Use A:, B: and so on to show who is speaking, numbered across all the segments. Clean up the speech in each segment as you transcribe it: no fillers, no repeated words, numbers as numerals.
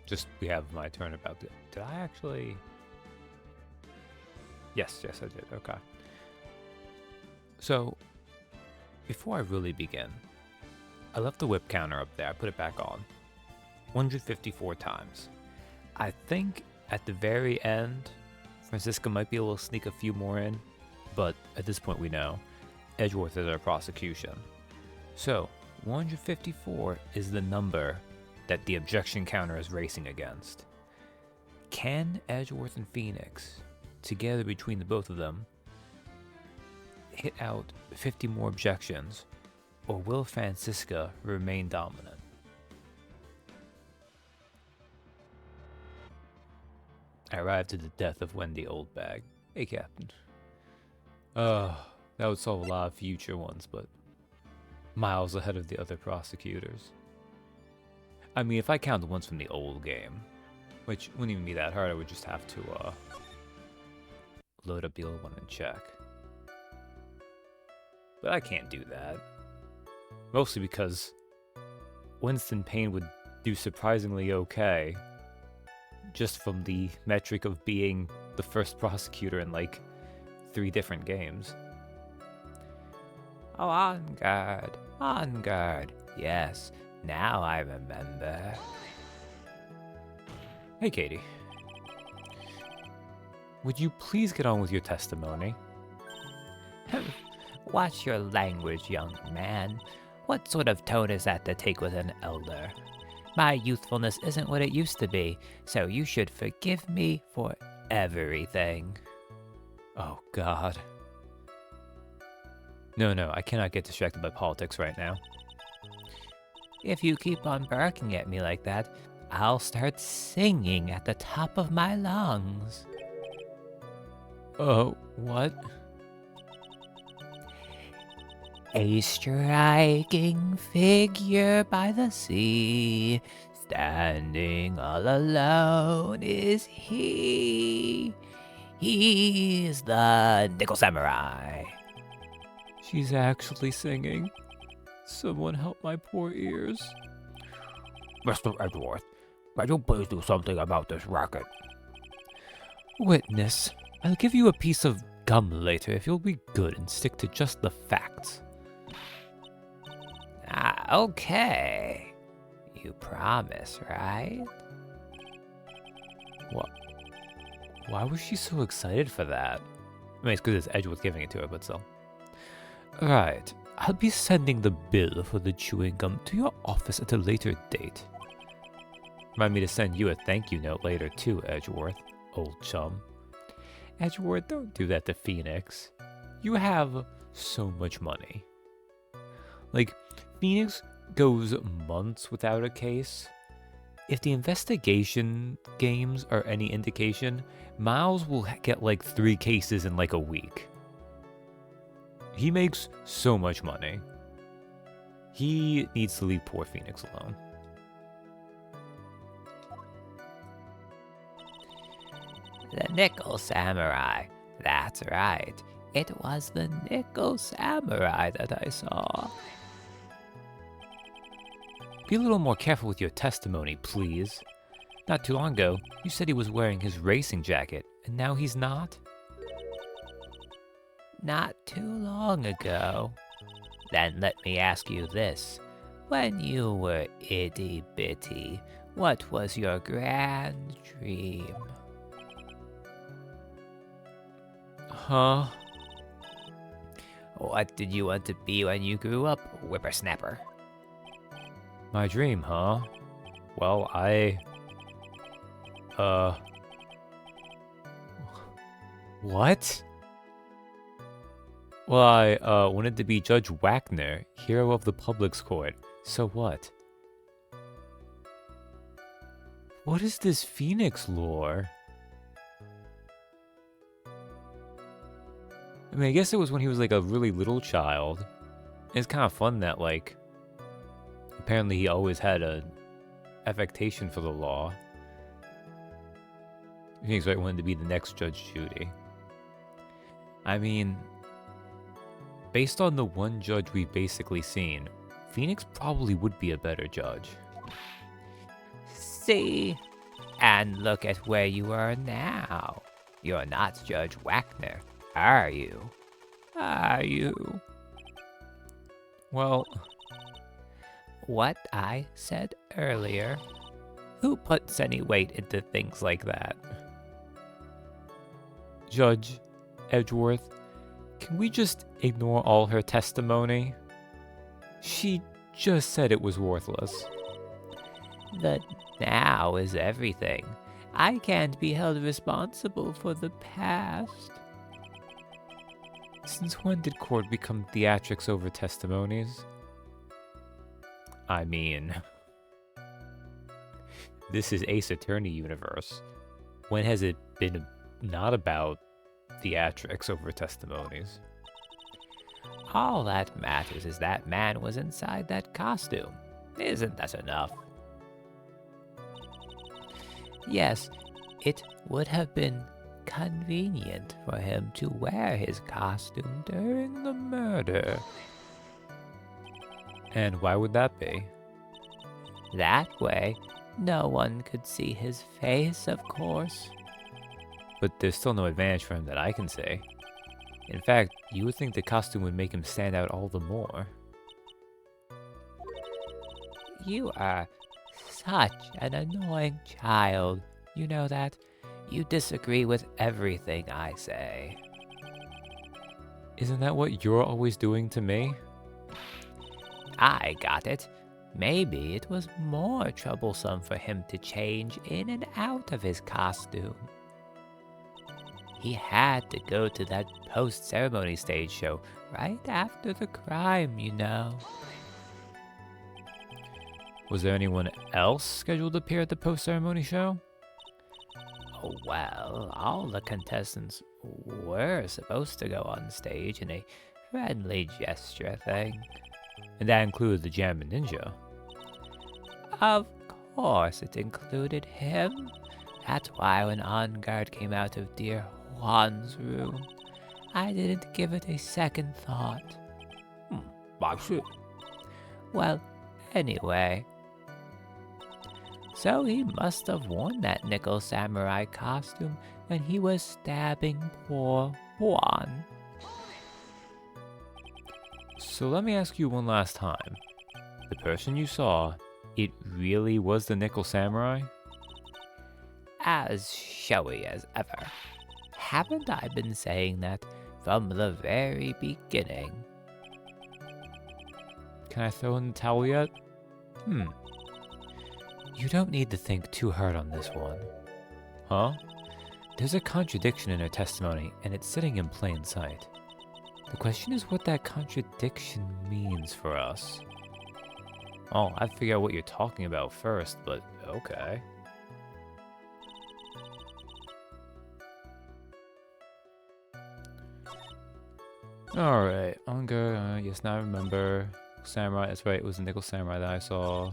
A: Just, we have my turn about it. Did I actually... Yes, I did. Okay. So, before I really begin, I left the whip counter up there. I put it back on. 154 times. I think at the very end, Francisca might be able to sneak a few more in, but at this point we know Edgeworth is our prosecution. So, 154 is the number that the objection counter is racing against. Can Edgeworth and Phoenix, together between the both of them, hit out 50 more objections, or will Francisca remain dominant? I arrived at the death of Wendy Oldbag. Hey, Captain. That would solve a lot of future ones, but miles ahead of the other prosecutors. I mean, if I count the ones from the old game, which wouldn't even be that hard, I would just have to load up the old one and check. But I can't do that. Mostly because Winston Payne would do surprisingly okay just from the metric of being the first prosecutor in like 3 different games. Oh, on guard, on guard. Yes, now I remember. Hey, Katie. Would you please get on with your testimony?
B: Watch your language, young man. What sort of tone is that to take with an elder? My youthfulness isn't what it used to be, so you should forgive me for everything.
A: Oh, God. No, I cannot get distracted by politics right now.
B: If you keep on barking at me like that, I'll start singing at the top of my lungs.
A: Oh, what?
B: A striking figure by the sea, standing all alone is he. He's the Nickel Samurai.
A: She's actually singing. Someone help my poor ears.
C: Mr. Edgeworth, may you please do something about this racket?
A: Witness, I'll give you a piece of gum later if you'll be good and stick to just the facts.
B: Okay. You promise, right?
A: What? Why was she so excited for that? I mean, it's because it's Edgeworth giving it to her, but still. Right. I'll be sending the bill for the chewing gum to your office at a later date. Remind me to send you a thank you note later too, Edgeworth, old chum. Edgeworth, don't do that to Phoenix. You have so much money. Like, Phoenix goes months without a case. If the investigation games are any indication, Miles will get like 3 cases in like a week. He makes so much money. He needs to leave poor Phoenix alone.
B: The Nickel Samurai. That's right. It was the Nickel Samurai that I saw.
A: Be a little more careful with your testimony, please. Not too long ago, you said he was wearing his racing jacket, and now he's not?
B: Not too long ago. Then let me ask you this. When you were itty-bitty, what was your grand dream?
A: Huh?
B: What did you want to be when you grew up, whippersnapper?
A: My dream, huh? Well, What? Well, I wanted to be Judge Wagner, hero of the public's court. So what? What is this Phoenix lore? I mean, I guess it was when he was like a really little child. It's kind of fun that like, apparently he always had an affectation for the law. Phoenix Wright wanted to be the next Judge Judy. I mean, based on the one judge we've basically seen, Phoenix probably would be a better judge.
B: See, And look at where you are now. You're not Judge Wagner, are you? Are you?
A: Well,
B: What I said earlier. Who puts any weight into things like that?
A: Judge Edgeworth, can we just ignore all her testimony? She just said it was worthless.
B: The now is everything. I can't be held responsible for the past.
A: Since when did court become theatrics over testimonies? I mean, this is Ace Attorney universe. When has it been not about theatrics over testimonies?
B: All that matters is that man was inside that costume. Isn't that enough? Yes, it would have been convenient for him to wear his costume during the murder.
A: And why would that be?
B: That way, no one could see his face, of course.
A: But there's still no advantage for him that I can see. In fact, you would think the costume would make him stand out all the more.
B: You are such an annoying child. You know that? You disagree with everything I say.
A: Isn't that what you're always doing to me?
B: I got it. Maybe it was more troublesome for him to change in and out of his costume. He had to go to that post-ceremony stage show right after the crime, you know.
A: Was there anyone else scheduled to appear at the post-ceremony show?
B: Oh, well, all the contestants were supposed to go on stage in a friendly gesture thing.
A: And that included the Jammin' Ninja.
B: Of course it included him. That's why when On Guard came out of dear Juan's room, I didn't give it a second thought.
C: I see.
B: Well, anyway. So he must have worn that nickel samurai costume when he was stabbing poor Juan.
A: So let me ask you one last time. The person you saw, it really was the Nickel Samurai?
B: As showy as ever. Haven't I been saying that from the very beginning?
A: Can I throw in the towel yet? You don't need to think too hard on this one. Huh? There's a contradiction in her testimony, and it's sitting in plain sight. The question is what that contradiction means for us. Oh, I'd figure out what you're talking about first, but okay. Alright, Unger, yes, now I remember. Samurai, that's right, it was the Nickel Samurai that I saw.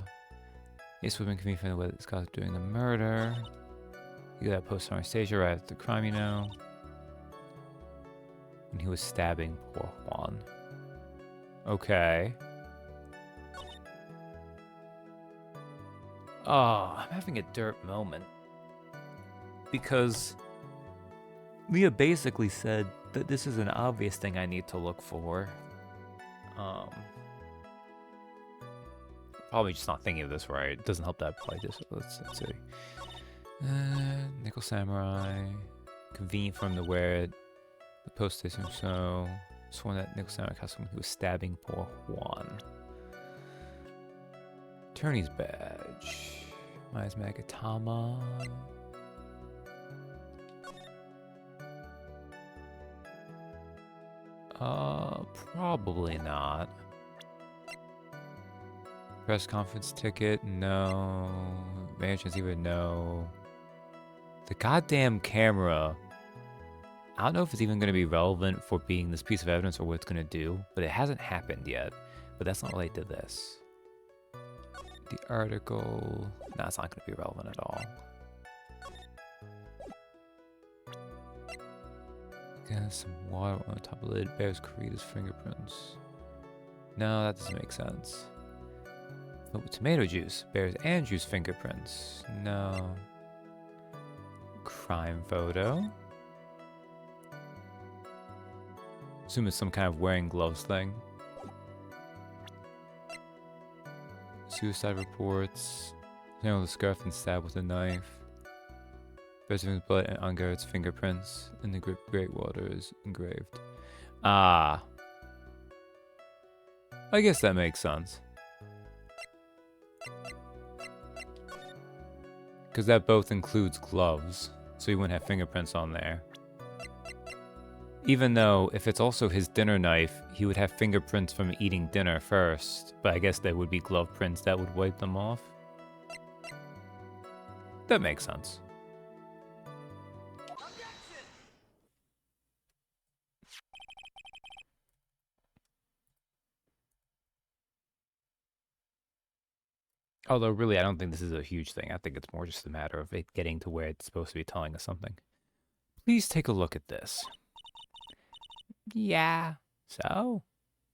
A: Yes, we've been convened with this guy doing the murder. You got that post on stage right after the crime, you know. And he was stabbing poor Juan. Okay. Oh, I'm having a dirt moment. Because Leah basically said that this is an obvious thing I need to look for. Probably just not thinking of this right. It doesn't help that I probably just let's see. Nickel Samurai. Convenient for him to wear it. The post station so sworn that Nickel Samurai costume who was stabbing poor Juan. Attorney's badge. Mine's Magatama. Probably not. Press conference ticket, no. Management receiver, no. The goddamn camera. I don't know if it's even going to be relevant for being this piece of evidence or what it's going to do, but it hasn't happened yet. But that's not related to this. The article. No, it's not going to be relevant at all. Got some water on the top of the lid. Bears Karita's fingerprints. No, that doesn't make sense. Oh, tomato juice. Bears Andrew's fingerprints. No. Crime photo. Assume it's some kind of wearing gloves thing. Suicide reports. Hang with a scarf and stabbed with a knife. Resident's blood and Unguard's fingerprints in the great water is engraved. Ah. I guess that makes sense. Because that both includes gloves, so he wouldn't have fingerprints on there. Even though, if it's also his dinner knife, he would have fingerprints from eating dinner first, but I guess there would be glove prints that would wipe them off. That makes sense. Although, really, I don't think this is a huge thing. I think it's more just a matter of it getting to where it's supposed to be telling us something. Please take a look at this.
B: Yeah, so?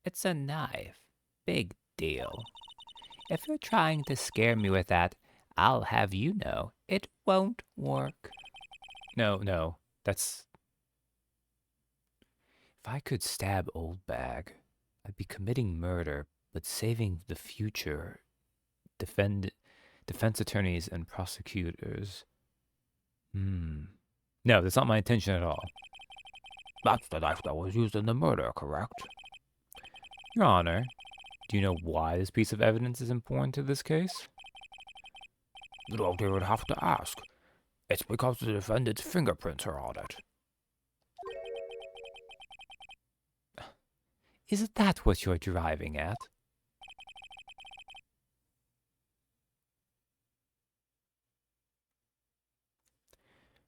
B: It's a knife. Big deal. If you're trying to scare me with that, I'll have you know, it won't work.
A: No, that's... If I could stab Old Bag, I'd be committing murder, but saving the future... defense attorneys and prosecutors. No, that's not my intention at all.
C: That's the knife that was used in the murder, correct?
A: Your Honor, do you know why this piece of evidence is important to this case?
C: You don't even have to ask. It's because the defendant's fingerprints are on it.
A: Is that what you're driving at?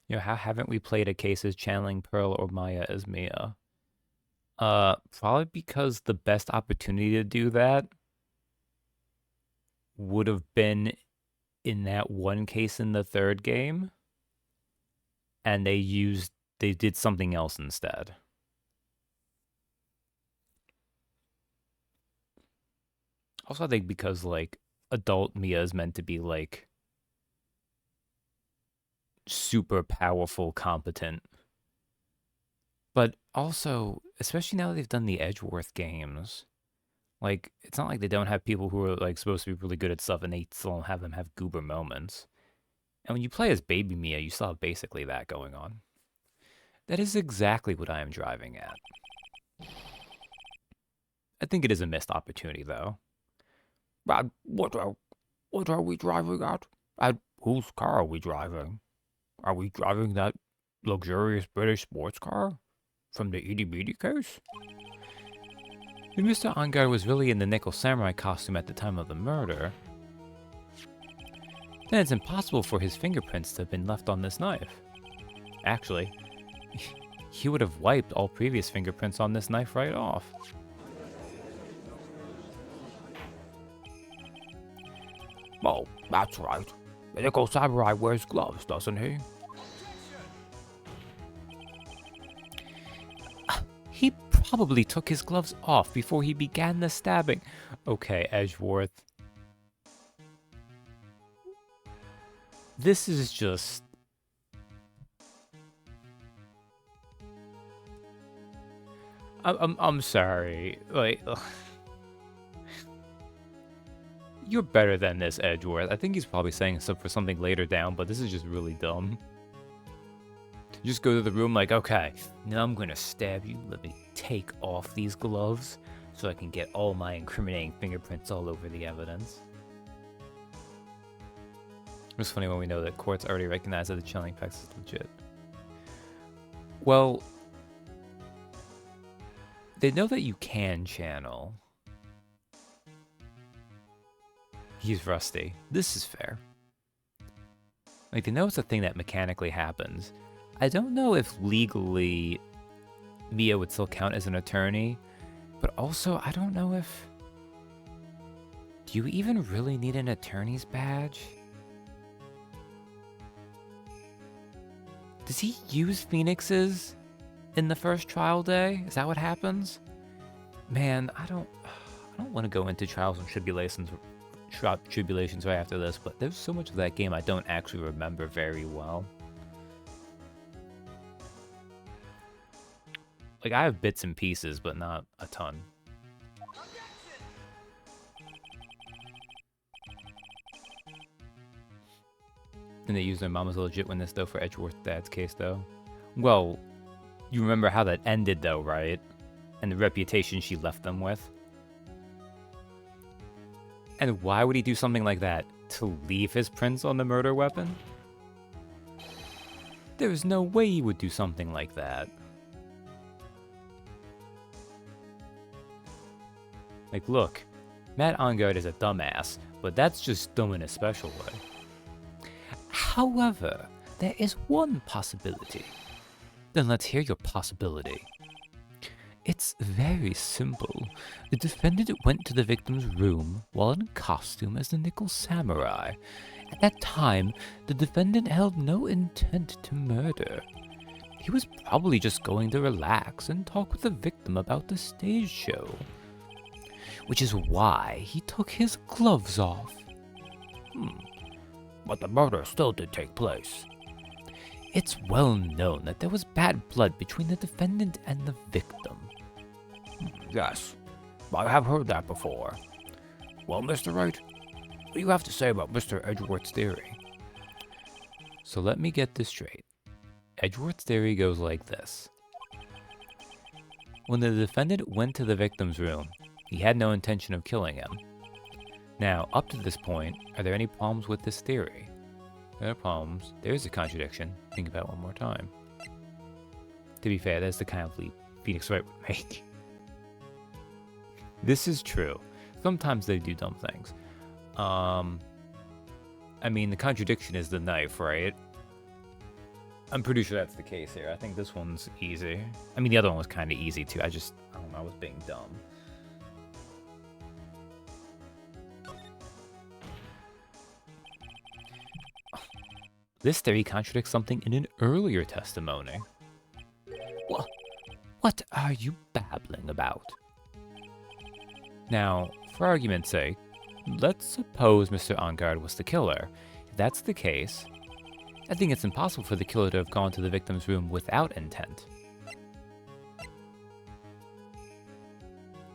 A: You know, how haven't we played a case as channeling Pearl or Maya as Mia? Probably because the best opportunity to do that would have been in that one case in the third game, and they did something else instead. Also, I think because, like, adult Mia is meant to be, like, super powerful, competent. But also, especially now that they've done the Edgeworth games, like, it's not like they don't have people who are, like, supposed to be really good at stuff and they still don't have them have goober moments. And when you play as Baby Mia, you still have basically that going on. That is exactly what I am driving at. I think it is a missed opportunity, though.
C: But what are we driving at? And whose car are we driving? Are we driving that luxurious British sports car from the Edie Beatty case?
A: If Mr. Angard was really in the Nickel Samurai costume at the time of the murder, then it's impossible for his fingerprints to have been left on this knife. Actually, he would have wiped all previous fingerprints on this knife right off.
C: Oh, that's right. The Nickel Samurai wears gloves, doesn't he?
A: He probably took his gloves off before he began the stabbing. Okay, Edgeworth. This is just... I'm sorry. Like... You're better than this, Edgeworth. I think he's probably saying stuff for something later down, but this is just really dumb. You just go to the room like, okay, now I'm gonna stab you. Let me take off these gloves so I can get all my incriminating fingerprints all over the evidence. It's funny when we know that courts already recognize that the channeling practice is legit. Well, they know that you can channel. He's rusty. This is fair. Like, they know it's a thing that mechanically happens. I don't know if legally Mia would still count as an attorney, but also I don't know if... Do you even really need an attorney's badge? Does he use phoenixes in the first trial day? Is that what happens? Man, I don't want to go into trials and tribulations right after this, but there's so much of that game I don't actually remember very well. Like, I have bits and pieces, but not a ton. And they use their mama's legit witness, though, for Edgeworth Dad's case, though. Well, you remember how that ended, though, right? And the reputation she left them with? And why would he do something like that? To leave his prints on the murder weapon? There's no way he would do something like that. Like, look, Matt Ongard is a dumbass, but that's just dumb in a special way. However, there is one possibility. Then let's hear your possibility. It's very simple. The defendant went to the victim's room while in costume as the Nickel Samurai. At that time, the defendant held no intent to murder. He was probably just going to relax and talk with the victim about the stage show. Which is why he took his gloves off.
C: But the murder still did take place.
A: It's well known that there was bad blood between the defendant and the victim.
C: Yes, I have heard that before. Well, Mr. Wright, what do you have to say about Mr. Edgeworth's theory?
A: So let me get this straight. Edgeworth's theory goes like this. When the defendant went to the victim's room, he had no intention of killing him. Now, up to this point, are there any problems with this theory? There are problems. There is a contradiction. Think about it one more time. To be fair, that's the kind of leap Phoenix Wright would make. This is true. Sometimes they do dumb things. I mean, the contradiction is the knife, right? I'm pretty sure that's the case here. I think this one's easy. I mean, the other one was kind of easy, too. I don't know, I was being dumb. This theory contradicts something in an earlier testimony. What are you babbling about? Now, for argument's sake, let's suppose Mr. Ongard was the killer. If that's the case, I think it's impossible for the killer to have gone to the victim's room without intent.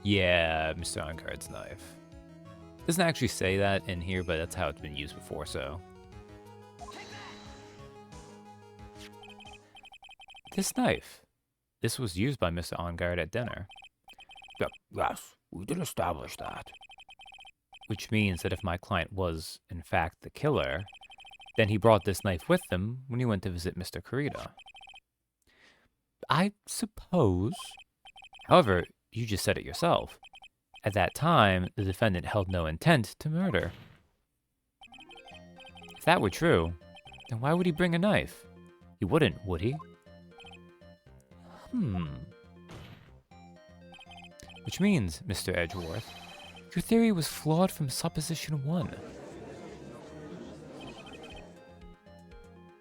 A: Yeah, Mr. Ongard's knife. Doesn't actually say that in here, but that's how it's been used before, so. This knife. This was used by Mr. Ongard at dinner.
C: Yes, we did establish that.
A: Which means that if my client was, in fact, the killer, then he brought this knife with him when he went to visit Mr. Kurita. I suppose. However, you just said it yourself. At that time, the defendant held no intent to murder. If that were true, then why would he bring a knife? He wouldn't, would he? Which means, Mr. Edgeworth, your theory was flawed from supposition 1.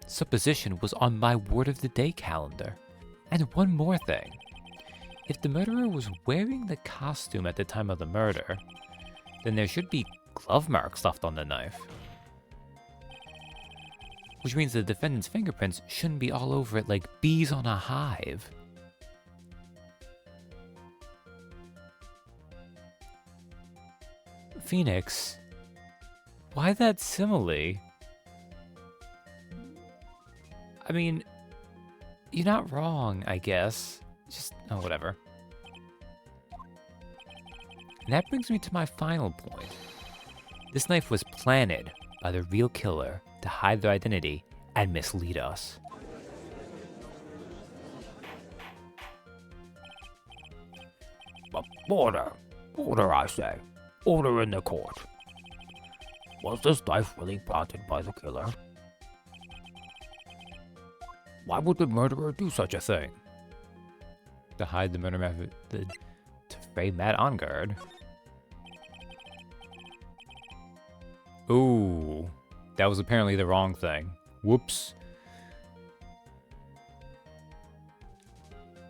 A: Supposition was on my word of the day calendar. And one more thing. If the murderer was wearing the costume at the time of the murder, then there should be glove marks left on the knife. Which means the defendant's fingerprints shouldn't be all over it like bees on a hive. Phoenix, why that simile? I mean, you're not wrong, I guess. Just, oh, whatever. And that brings me to my final point. This knife was planted by the real killer to hide their identity and mislead us.
C: But order, I say. Order in the court. Was this knife really planted by the killer? Why would the murderer do such a thing?
A: To hide the murder method, to frame Matt Ongard. Ooh, that was apparently the wrong thing. Whoops.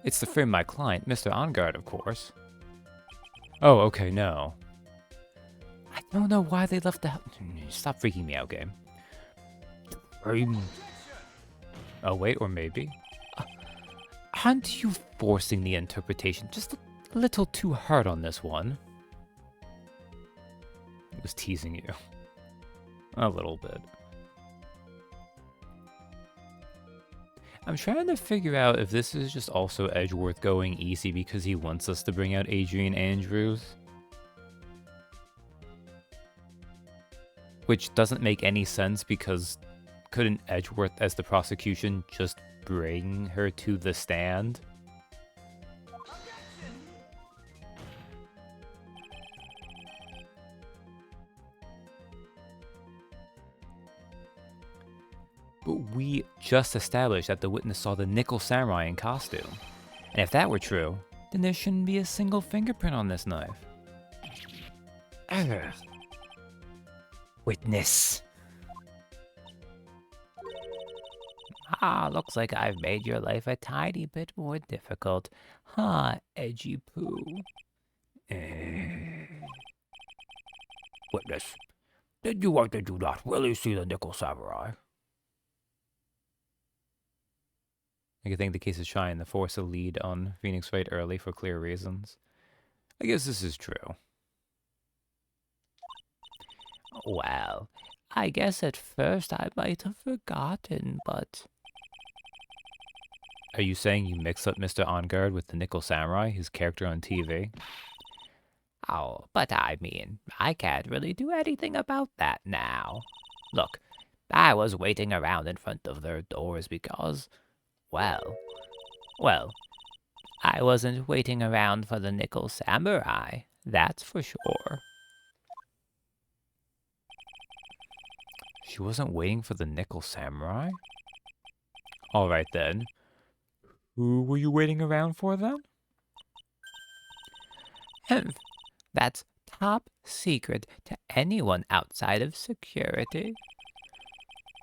A: It's to frame my client, Mr. Ongard, of course. Oh, okay, no. I don't know why they left the house. Stop freaking me out, game.
C: Frame.
A: Oh, wait, or maybe. Aren't you forcing the interpretation just a little too hard on this one? He was teasing you. A little bit. I'm trying to figure out if this is just also Edgeworth going easy because he wants us to bring out Adrian Andrews. Which doesn't make any sense because couldn't Edgeworth as the prosecution just bring her to the stand? But we just established that the witness saw the Nickel Samurai in costume. And if that were true, then there shouldn't be a single fingerprint on this knife.
B: Witness. Looks like I've made your life a tiny bit more difficult. Edgy Poo?
C: Witness, did you or did you not really see the Nickel Samurai?
A: I think the case is trying to force a lead on Phoenix Wright early for clear reasons. I guess this is true.
B: Well, I guess at first I might have forgotten, but...
A: Are you saying you mix up Mr. On-Guard with the Nickel Samurai, his character on TV?
B: Oh, but I mean, I can't really do anything about that now. Look, I was waiting around in front of their doors because, well, I wasn't waiting around for the Nickel Samurai, that's for sure.
A: She wasn't waiting for the Nickel Samurai? Alright then. Who were you waiting around for then?
B: That's top secret to anyone outside of security.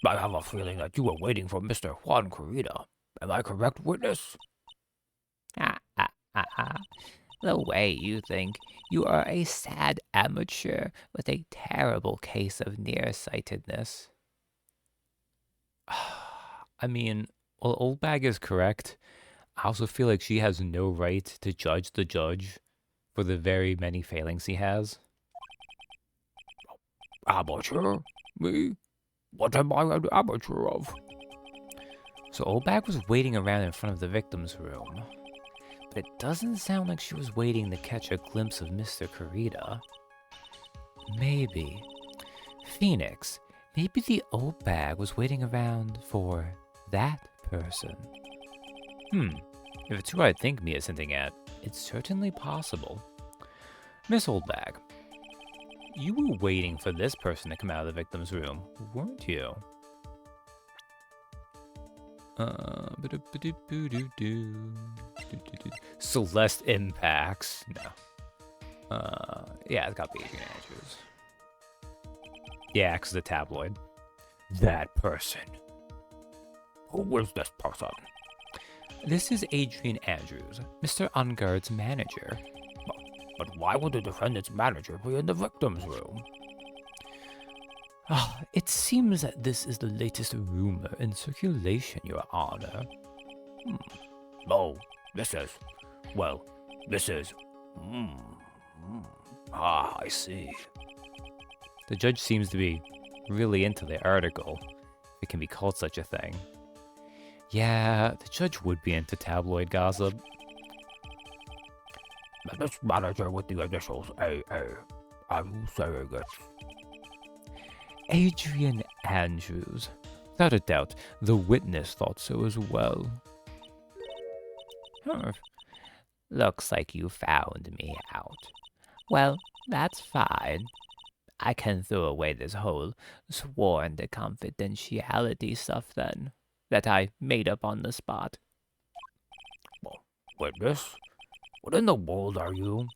C: I have a feeling that you were waiting for Mr. Juan Corrida. Am I correct, witness?
B: The way you think, you are a sad amateur with a terrible case of nearsightedness.
A: I mean, while Oldbag is correct, I also feel like she has no right to judge the judge for the very many failings he has.
C: Amateur? Me? What am I an amateur of?
A: So Oldbag was waiting around in front of the victim's room. But it doesn't sound like she was waiting to catch a glimpse of Mr. Corrida. Maybe. Phoenix, maybe the Oldbag was waiting around for that person. If it's who I think Mia's hinting at, it's certainly possible. Miss Oldbag, you were waiting for this person to come out of the victim's room, weren't you? Celeste Impacts. No. Yeah, it's got to be Adrian Andrews. Yeah, because the tabloid.
C: That person. Who is this person?
A: This is Adrian Andrews, Mr. On-Guard's manager.
C: But why would the defendant's manager be in the victim's room?
A: It seems that this is the latest rumor in circulation, Your Honor.
C: Oh, this is... I see.
A: The judge seems to be really into the article, if it can be called such a thing. Yeah, the judge would be into tabloid gossip.
C: This manager with the initials AA. I'm saying it.
A: Adrian Andrews. Without a doubt, the witness thought so as well.
B: Looks like you found me out. Well, that's fine. I can throw away this whole sworn to confidentiality stuff then, that I made up on the spot.
C: Well, witness? What in the world are you?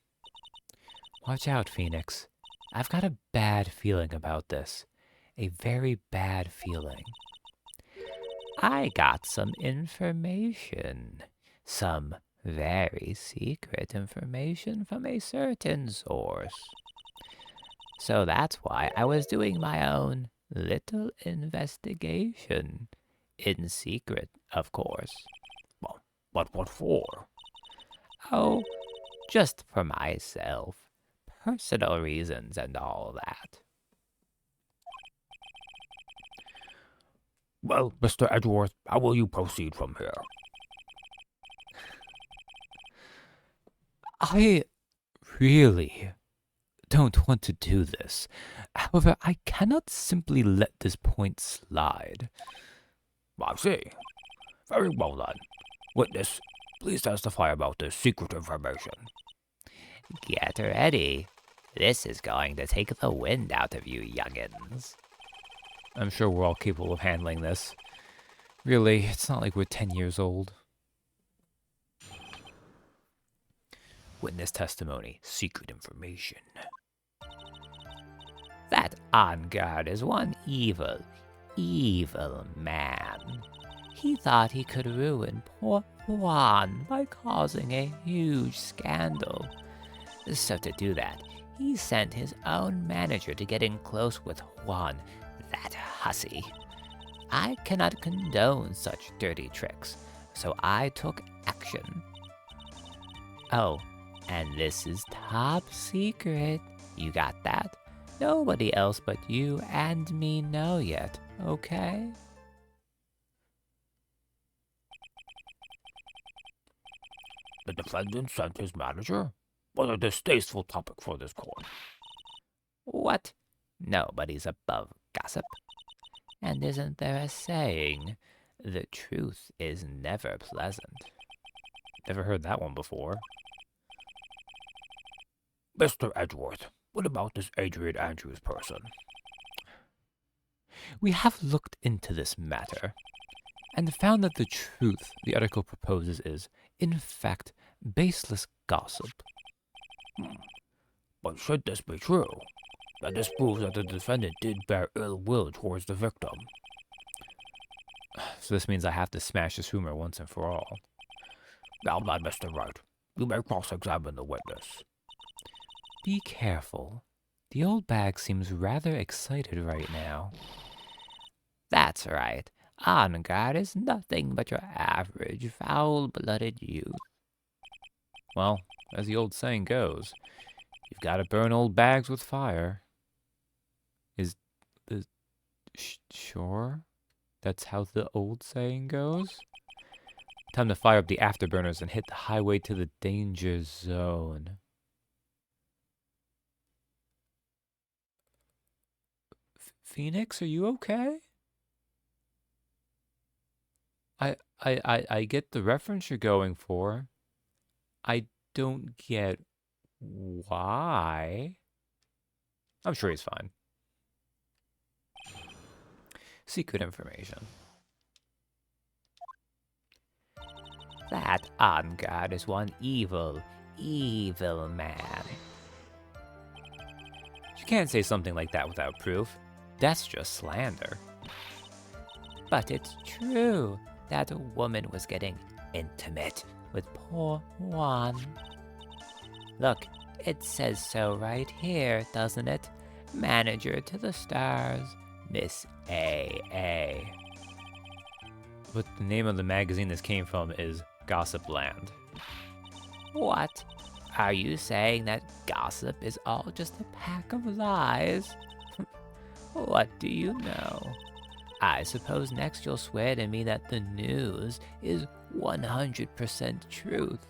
A: Watch out, Phoenix. I've got a bad feeling about this. A very bad feeling.
B: I got some information. Some very secret information from a certain source. So that's why I was doing my own little investigation. In secret, of course.
C: Well, But what for?
B: Oh, just for myself. Personal reasons and all that.
C: Well, Mr. Edgeworth, how will you proceed from here?
A: I really don't want to do this. However, I cannot simply let this point slide.
C: I see. Very well then. Witness, please testify about this secret information.
B: Get ready. This is going to take the wind out of you youngins.
A: I'm sure we're all capable of handling this. Really, it's not like we're 10 years old. Witness testimony, secret information.
B: That on guard is one evil, evil man. He thought he could ruin poor Juan by causing a huge scandal. So to do that, he sent his own manager to get in close with Juan, that hussy. I cannot condone such dirty tricks, so I took action. Oh, and this is top secret. You got that? Nobody else but you and me know yet, okay?
C: The defendant sent his manager? What a distasteful topic for this court.
B: What? Nobody's above gossip. And isn't there a saying, the truth is never pleasant?
A: Never heard that one before.
C: Mr. Edgeworth, what about this Adrian Andrews person?
A: We have looked into this matter, and found that the truth the article proposes is, in fact, baseless gossip.
C: But should this be true, then this proves that the defendant did bear ill will towards the victim.
A: So this means I have to smash this rumor once and for all.
C: Now then, Mr. Wright, you may cross-examine the witness.
A: Be careful. The old bag seems rather excited right now.
B: That's right. On guard is nothing but your average foul-blooded youth.
A: Well, as the old saying goes, you've got to burn old bags with fire. Is the sure? That's how the old saying goes? Time to fire up the afterburners and hit the highway to the danger zone. Phoenix, are you okay? I get the reference you're going for. I don't get why. I'm sure he's fine. Secret information.
B: That on guard is one evil, evil man.
A: You can't say something like that without proof. That's just slander.
B: But it's true that a woman was getting intimate with poor Juan. Look, it says so right here, doesn't it? Manager to the stars, Miss A.A.
A: But the name of the magazine this came from is Gossip Land.
B: What? Are you saying that gossip is all just a pack of lies? What do you know? I suppose next you'll swear to me that the news is 100% truth.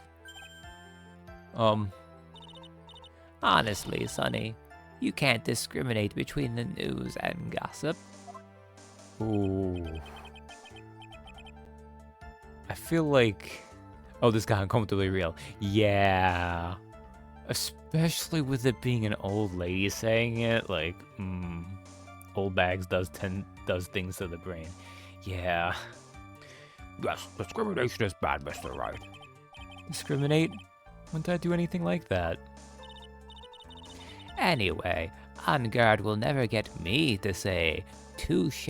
B: Honestly, Sonny, you can't discriminate between the news and gossip.
A: Ooh. I feel like... Oh, this got uncomfortably real. Yeah. Especially with it being an old lady saying it, like, old bags does things to the brain. Yeah.
C: Yes, discrimination is bad, Mr. Wright.
A: Discriminate? When did I do anything like that?
B: Anyway, On Guard will never get me to say touche.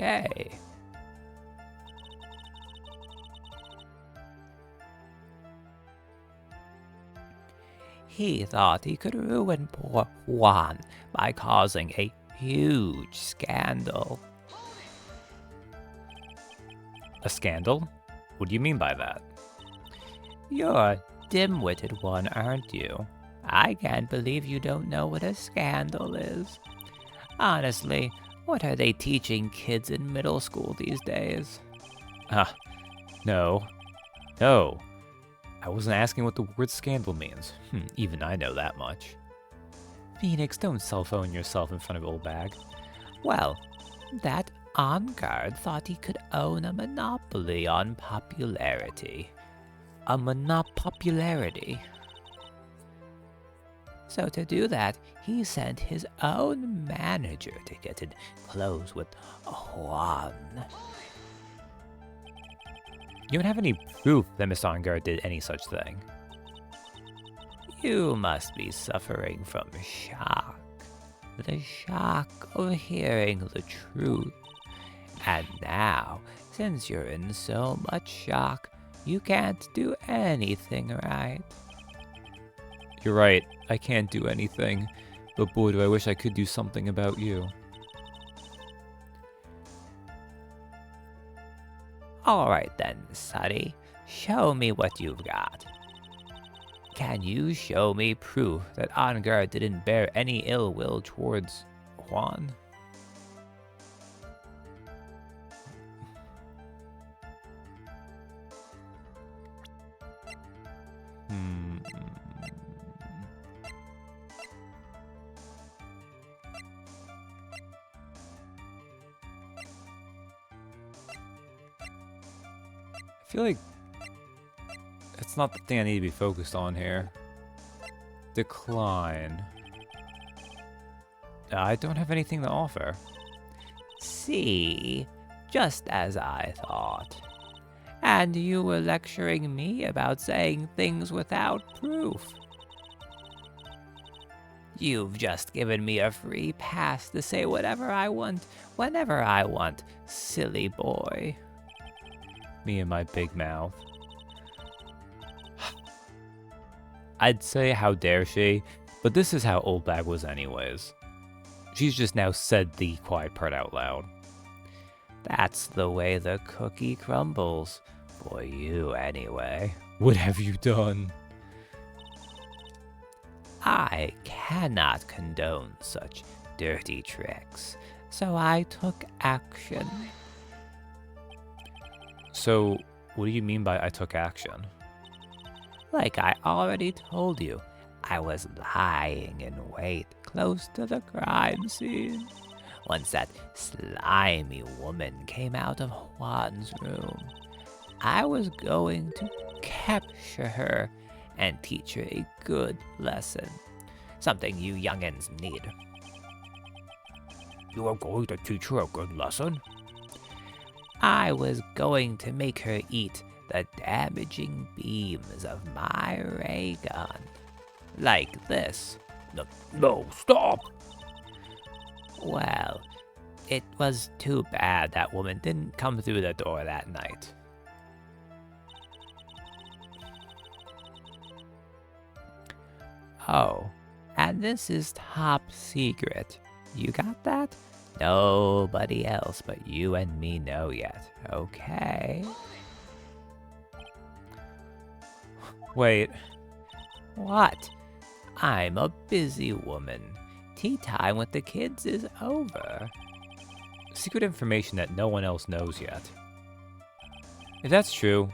B: He thought he could ruin poor Juan by causing a huge scandal.
A: A scandal? What do you mean by that?
B: You're a dim-witted one, aren't you? I can't believe you don't know what a scandal is. Honestly, what are they teaching kids in middle school these days?
A: Ah, no. No. I wasn't asking what the word scandal means. Even I know that much. Phoenix, don't cell phone yourself in front of Old Bag.
B: Well, that on-guard thought he could own a monopoly on popularity. A monopopularity. So to do that, he sent his own manager to get in close with Juan.
A: You don't have any proof that Miss On-Guard did any such thing.
B: You must be suffering from shock. The shock of hearing the truth. And now, since you're in so much shock, you can't do anything right.
A: You're right, I can't do anything. But boy, do I wish I could do something about you.
B: Alright then, Sonny. Show me what you've got. Can you show me proof that On-Guard didn't bear any ill will towards Juan?
A: I feel like it's not the thing I need to be focused on here. Decline. I don't have anything to offer.
B: See, just as I thought. And you were lecturing me about saying things without proof. You've just given me a free pass to say whatever I want, whenever I want, silly boy.
A: Me and my big mouth. I'd say how dare she, but this is how Old Bag was anyways. She's just now said the quiet part out loud.
B: That's the way the cookie crumbles. For you, anyway.
A: What have you done?
B: I cannot condone such dirty tricks, so I took action.
A: So, what do you mean by I took action?
B: Like I already told you, I was lying in wait close to the crime scene. Once that slimy woman came out of Juan's room, I was going to capture her and teach her a good lesson. Something you youngins need.
C: You are going to teach her a good lesson?
B: I was going to make her eat the damaging beams of my ray gun. Like this.
C: No, stop!
B: Well, it was too bad that woman didn't come through the door that night. Oh, and this is top secret. You got that? Nobody else but you and me know yet, okay?
A: Wait.
B: What? I'm a busy woman. Tea time with the kids is over.
A: Secret information that no one else knows yet. If that's true,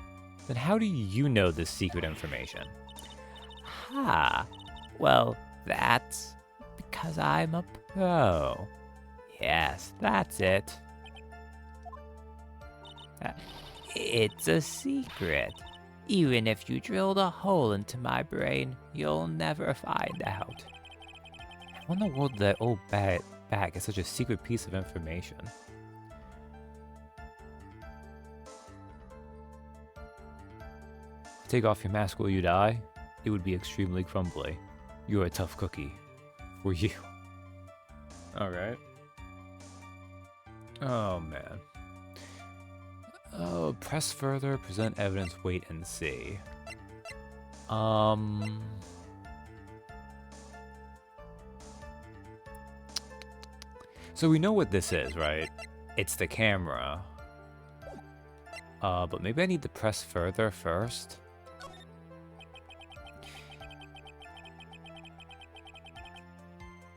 A: then how do you know this secret information?
B: Ha! Well, that's because I'm a pro. Yes, that's it. It's a secret. Even if you drilled a hole into my brain, you'll never find out.
A: How in the world did that old bag is such a secret piece of information? Take off your mask, will you die? It would be extremely crumbly. You're a tough cookie. For you. Alright. Oh, man. Oh, press further, present evidence, wait and see. So we know what this is, right? It's the camera. But maybe I need to press further first?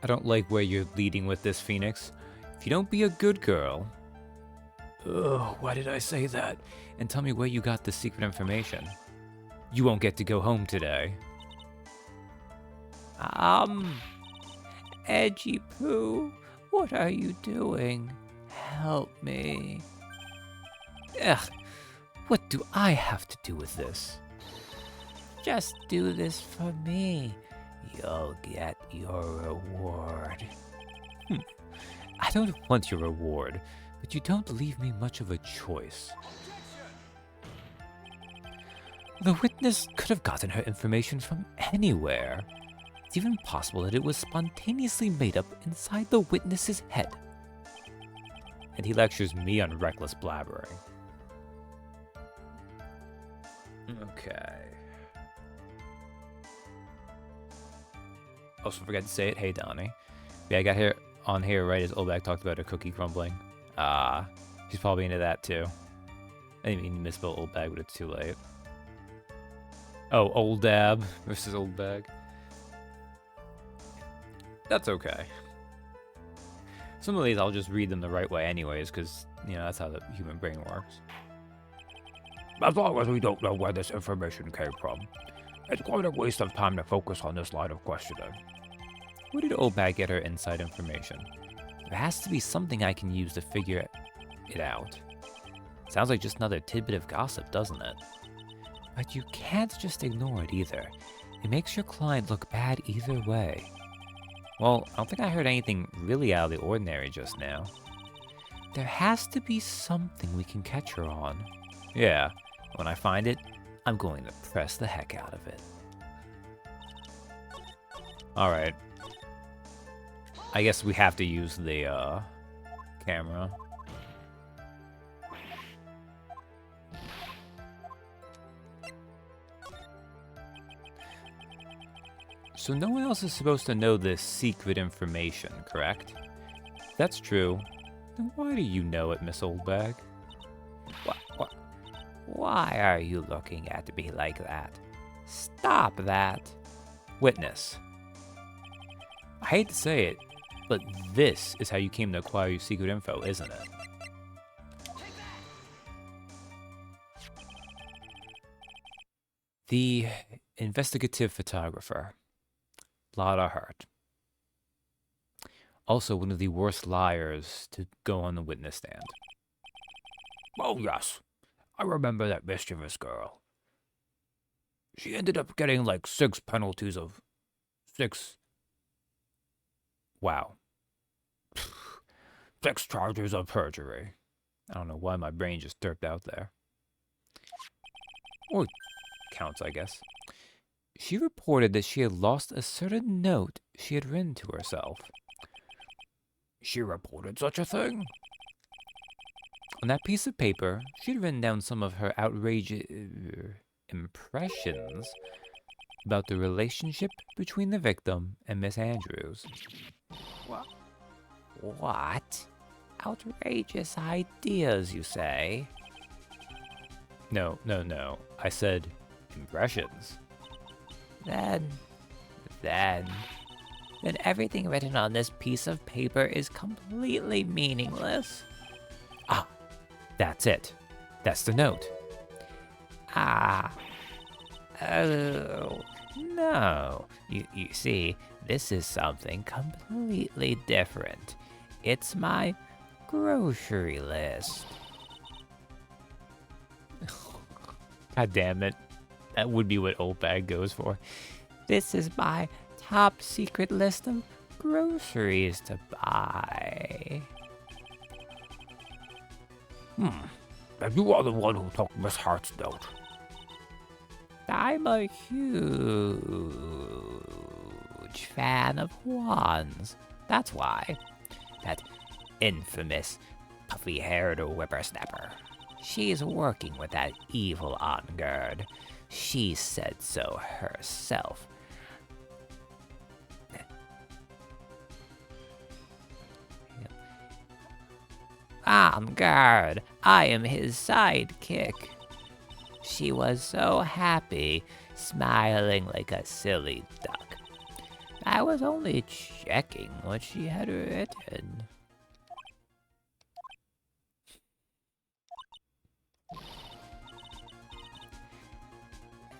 A: I don't like where you're leading with this, Phoenix. If you don't be a good girl... Ugh, why did I say that? And tell me where you got the secret information. You won't get to go home today.
B: Edgy Poo, what are you doing? Help me.
A: Ugh, what do I have to do with this?
B: Just do this for me. You'll get your reward.
A: I don't want your reward, but you don't leave me much of a choice. The witness could have gotten her information from anywhere. It's even possible that it was spontaneously made up inside the witness's head. And he lectures me on reckless blabbering. Okay. Also forgot to say it. Hey, Donnie. Yeah, I got here on here right as Olbak talked about her cookie crumbling. She's probably into that too. I didn't mean to misspell Olbag, but it's too late. Oh, Old Dab versus Old Bag. That's okay. Some of these I'll just read them the right way anyways, because, you know, that's how the human brain works.
C: As long as we don't know where this information came from, it's quite a waste of time to focus on this line of questioning.
A: Where did Olbag get her inside information? There has to be something I can use to figure it out. Sounds like just another tidbit of gossip, doesn't it? But you can't just ignore it either. It makes your client look bad either way. Well, I don't think I heard anything really out of the ordinary just now. There has to be something we can catch her on. Yeah, when I find it, I'm going to press the heck out of it. Alright. I guess we have to use the, camera. So no one else is supposed to know this secret information, correct? If that's true, then why do you know it, Miss Oldbag?
B: Why are you looking at me like that? Stop that.
A: Witness. I hate to say it, but this is how you came to acquire your secret info, isn't it? The investigative photographer. Lot of hurt. Also one of the worst liars to go on the witness stand.
C: Oh yes, I remember that mischievous girl. She ended up getting like 6 penalties of 6...
A: Wow.
C: 6 charges of perjury.
A: I don't know why my brain just derped out there. Or counts, I guess. She reported that she had lost a certain note she had written to herself.
C: She reported such a thing?
A: On that piece of paper, she had written down some of her outrageous impressions about the relationship between the victim and Miss Andrews.
B: What? Outrageous ideas, you say?
A: No. I said impressions.
B: Then everything written on this piece of paper is completely meaningless.
A: Ah, that's it. That's the note.
B: Oh, no. You see, this is something completely different. It's my grocery list.
A: God damn it. That would be what Oldbag goes for.
B: This is my top secret list of groceries to buy.
C: And you are the one who took Miss Hart's note.
B: I'm a huge fan of Juan's. That's why. That infamous, puffy-haired whippersnapper. She's working with that evil on-guard. She said so herself. On guard, I am his sidekick. She was so happy, smiling like a silly duck. I was only checking what she had written.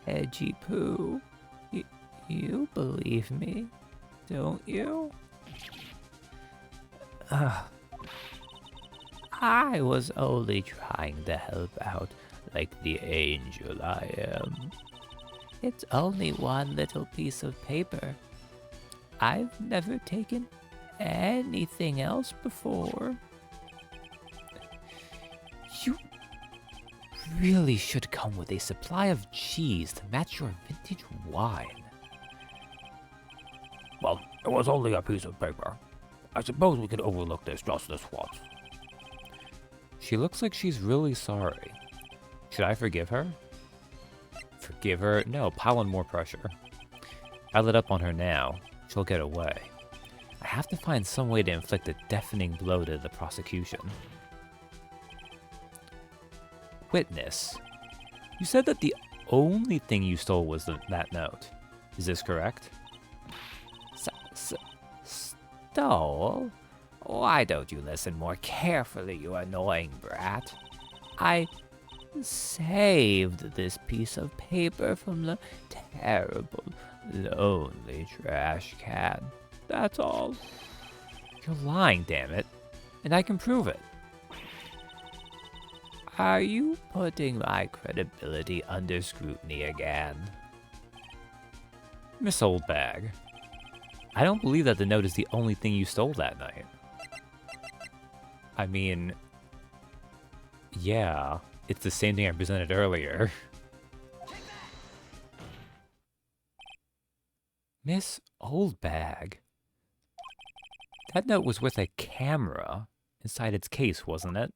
B: Edgy Poo, you believe me, don't you? I was only trying to help out like the angel I am. It's only one little piece of paper. I've never taken anything else before. You really should come with a supply of cheese to match your vintage wine.
C: Well, it was only a piece of paper. I suppose we could overlook this just this once.
A: She looks like she's really sorry. Should I forgive her? Forgive her? No, pile on more pressure. I let up on her now. She'll get away. I have to find some way to inflict a deafening blow to the prosecution. Witness, you said that the only thing you stole was that note. Is this correct?
B: Stole? Why don't you listen more carefully, you annoying brat? I saved this piece of paper from the terrible, lonely trash can. That's all.
A: You're lying, damn it. And I can prove it.
B: Are you putting my credibility under scrutiny again?
A: Miss Oldbag, I don't believe that the note is the only thing you stole that night. I mean, yeah, it's the same thing I presented earlier. Miss Oldbag, that note was with a camera inside its case, wasn't it?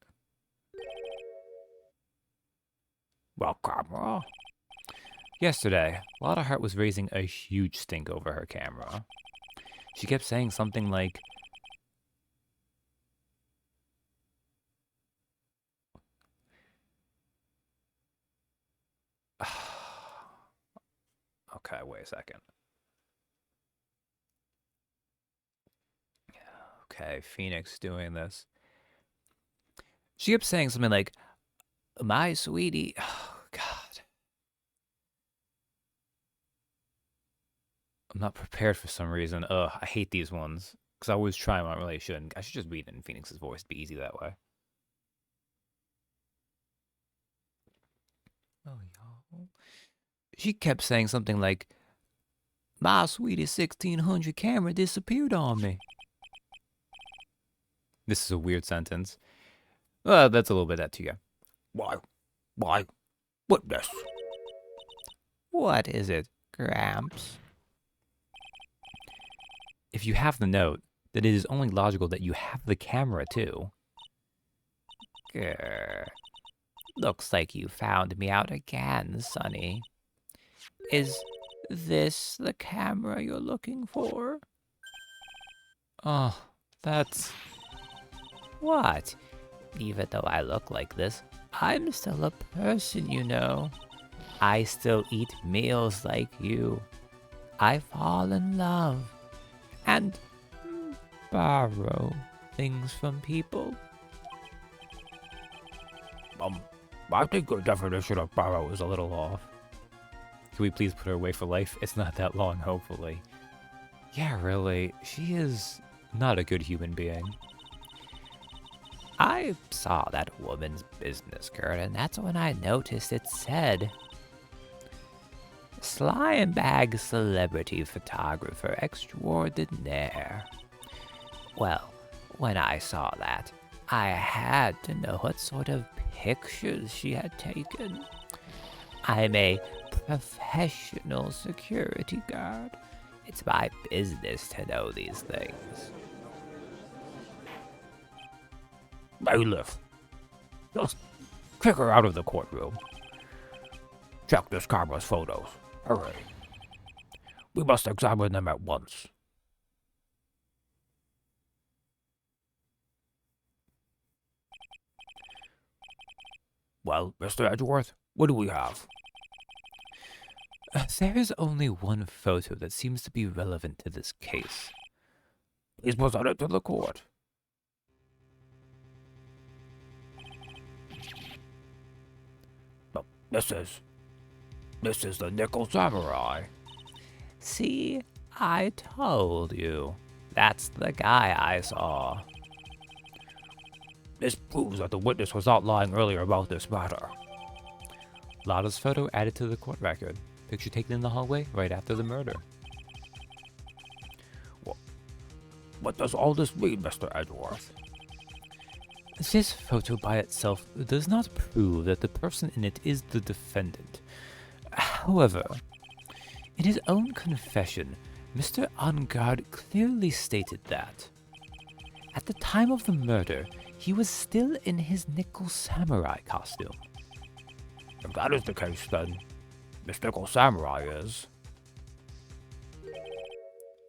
C: Well, camera?
A: Yesterday, Lotta Hart was raising a huge stink over her camera. She kept saying something like, okay, wait a second. Okay, Phoenix doing this. She kept saying something like, my sweetie, oh God. I'm not prepared for some reason. Ugh, I hate these ones. Because I always try them, I really shouldn't. I should just read it in Phoenix's voice. It'd be easy that way. Oh, y'all. She kept saying something like, my sweetie 1600 camera disappeared on me. This is a weird sentence. That's a little bit that too, yeah.
C: Why? Witness.
B: What is it, Gramps?
A: If you have the note, then it is only logical that you have the camera too.
B: Grr. Looks like you found me out again, Sonny. Is this the camera you're looking for?
A: Oh, that's...
B: What? Even though I look like this, I'm still a person, you know. I still eat meals like you. I fall in love. And borrow things from people.
C: I think your definition of borrow is
A: a little off. Can we please put her away for life? It's not that long, hopefully. Yeah, really, she is not a good human being.
B: I saw that woman's business card, and that's when I noticed it said, Slime Bag Celebrity Photographer Extraordinaire. Well, when I saw that, I had to know what sort of pictures she had taken. I'm a professional security guard. It's my business to know these things.
C: Bailiff, just kick her out of the courtroom. Check this camera's photos. Hurry. We must examine them at once. Well, Mr. Edgeworth, what do we have?
A: There is only one photo that seems to be relevant to this case.
C: Please present it to the court. This is the Nickel Samurai.
B: See, I told you. That's the guy I saw.
C: This proves that the witness was not lying earlier about this matter.
A: Lada's photo added to the court record. Picture taken in the hallway right after the murder.
C: What does all this mean, Mr. Edgeworth?
A: This photo by itself does not prove that the person in it is the defendant. However, in his own confession, Mr. Angard clearly stated that, at the time of the murder, he was still in his Nickel Samurai costume.
C: If that is the case, then Miss Nickel Samurai is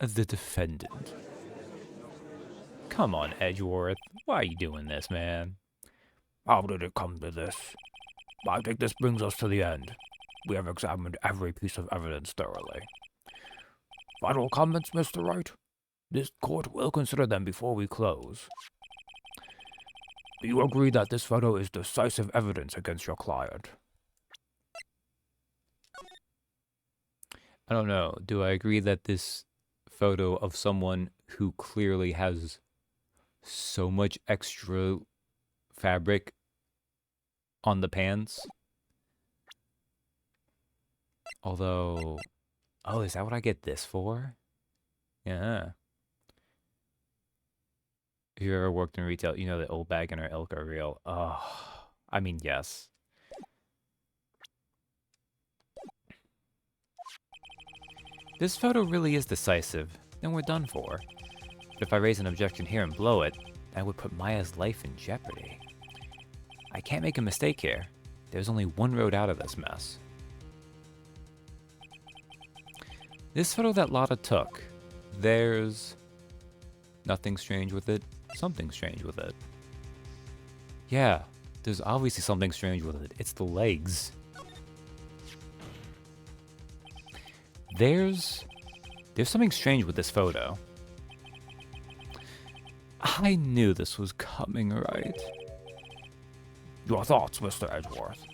A: the defendant. Come on, Edgeworth. Why are you doing this, man?
C: How did it come to this? I think this brings us to the end. We have examined every piece of evidence thoroughly. Final comments, Mr. Wright? This court will consider them before we close. Do you agree that this photo is decisive evidence against your client?
A: I don't know. Do I agree that this photo of someone who clearly has so much extra fabric on the pants? Although, oh, is that what I get this for? Yeah. If you ever worked in retail, you know that old bag and our ilk are real. Oh, I mean, yes. This photo really is decisive, then we're done for. But if I raise an objection here and blow it, that would put Maya's life in jeopardy. I can't make a mistake here. There's only one road out of this mess. This photo that Lada took, there's nothing strange with it, something strange with it. Yeah, there's obviously something strange with it. It's the legs. There's something strange with this photo. I knew this was coming, right?
C: Your thoughts, Mr. Edgeworth?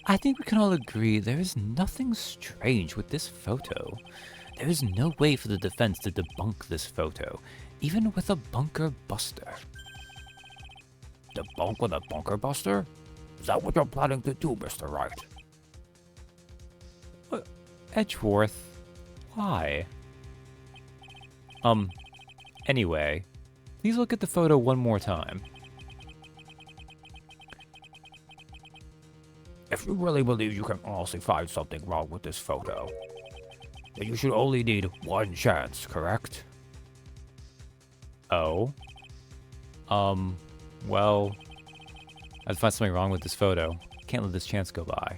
A: I think we can all agree there is nothing strange with this photo. There is no way for the defense to debunk this photo, even with a bunker buster.
C: Debunk with a bunker buster? Is that what you're planning to do, Mr. Wright?
A: Edgeworth, why? Anyway, please look at the photo one more time.
C: If you really believe you can honestly find something wrong with this photo, then you should only need one chance, correct?
A: Oh? Well, I'd find something wrong with this photo. Can't let this chance go by.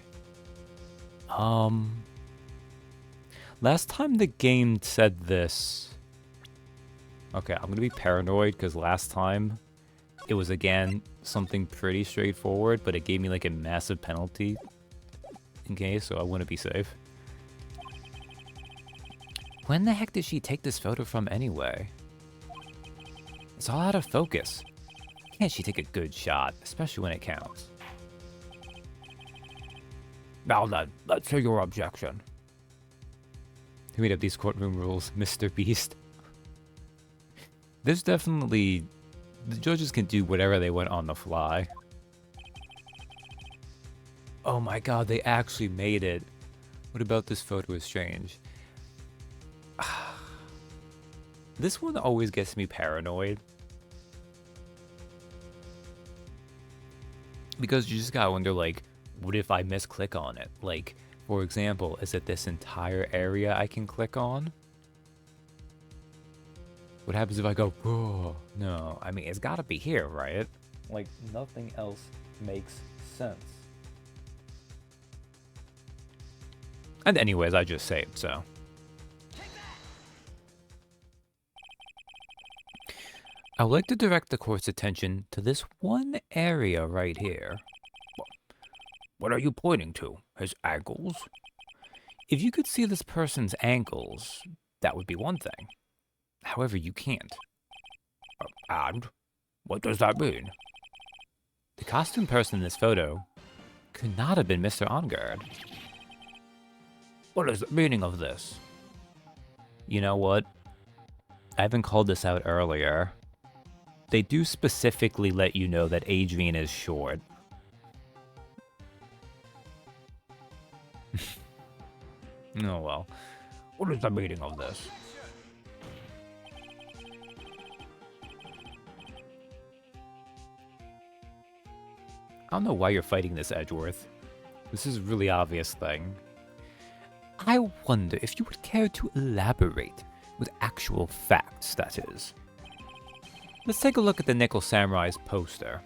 A: Last time the game said this... Okay, I'm gonna be paranoid because last time it was again something pretty straightforward, but it gave me like a massive penalty in case, so I wouldn't be safe. When the heck did she take this photo from anyway? It's all out of focus. Can't she take a good shot, especially when it counts?
C: Now then, let's hear your objection.
A: Who made up these courtroom rules, Mr. Beast? There's definitely... The judges can do whatever they want on the fly. Oh my god, they actually made it. What about this photo is strange? This one always gets me paranoid. Because you just gotta wonder, like, what if I misclick on it? Like, for example, is it this entire area I can click on? What happens if I go, oh, no, I mean, it's gotta be here, right? Like, nothing else makes sense. And anyways, I just saved, so. I would like to direct the court's attention to this one area right here.
C: What are you pointing to? His ankles?
A: If you could see this person's ankles, that would be one thing. However, you can't.
C: And? What does that mean?
A: The costume person in this photo could not have been Mr. Ongard.
C: What is the meaning of this?
A: You know what? I haven't called this out earlier. They do specifically let you know that Adrian is short. Oh well.
C: What is the meaning of this?
A: I don't know why you're fighting this, Edgeworth. This is a really obvious thing. I wonder if you would care to elaborate with actual facts, that is. Let's take a look at the Nickel Samurai's poster.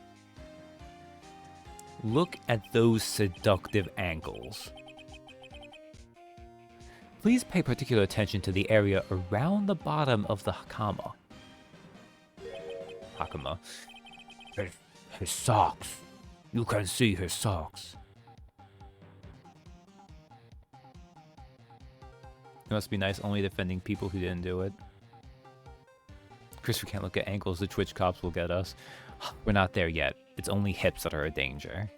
A: Look at those seductive ankles. Please pay particular attention to the area around the bottom of the hakama. Hakama.
C: His socks. You can see his socks.
A: It must be nice only defending people who didn't do it. Chris, we can't look at ankles. The Twitch cops will get us. We're not there yet. It's only hips that are a danger.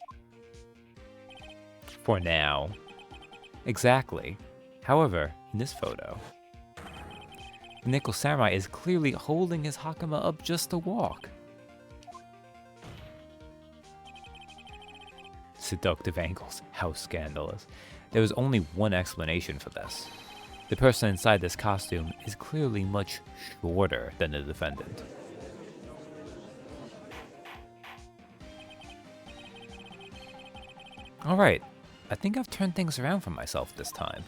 A: For now. Exactly. However, in this photo, the Nickel Samurai is clearly holding his hakama up just to walk. Seductive ankles. How scandalous. There was only one explanation for this. The person inside this costume is clearly much shorter than the defendant. Alright, I think I've turned things around for myself this time.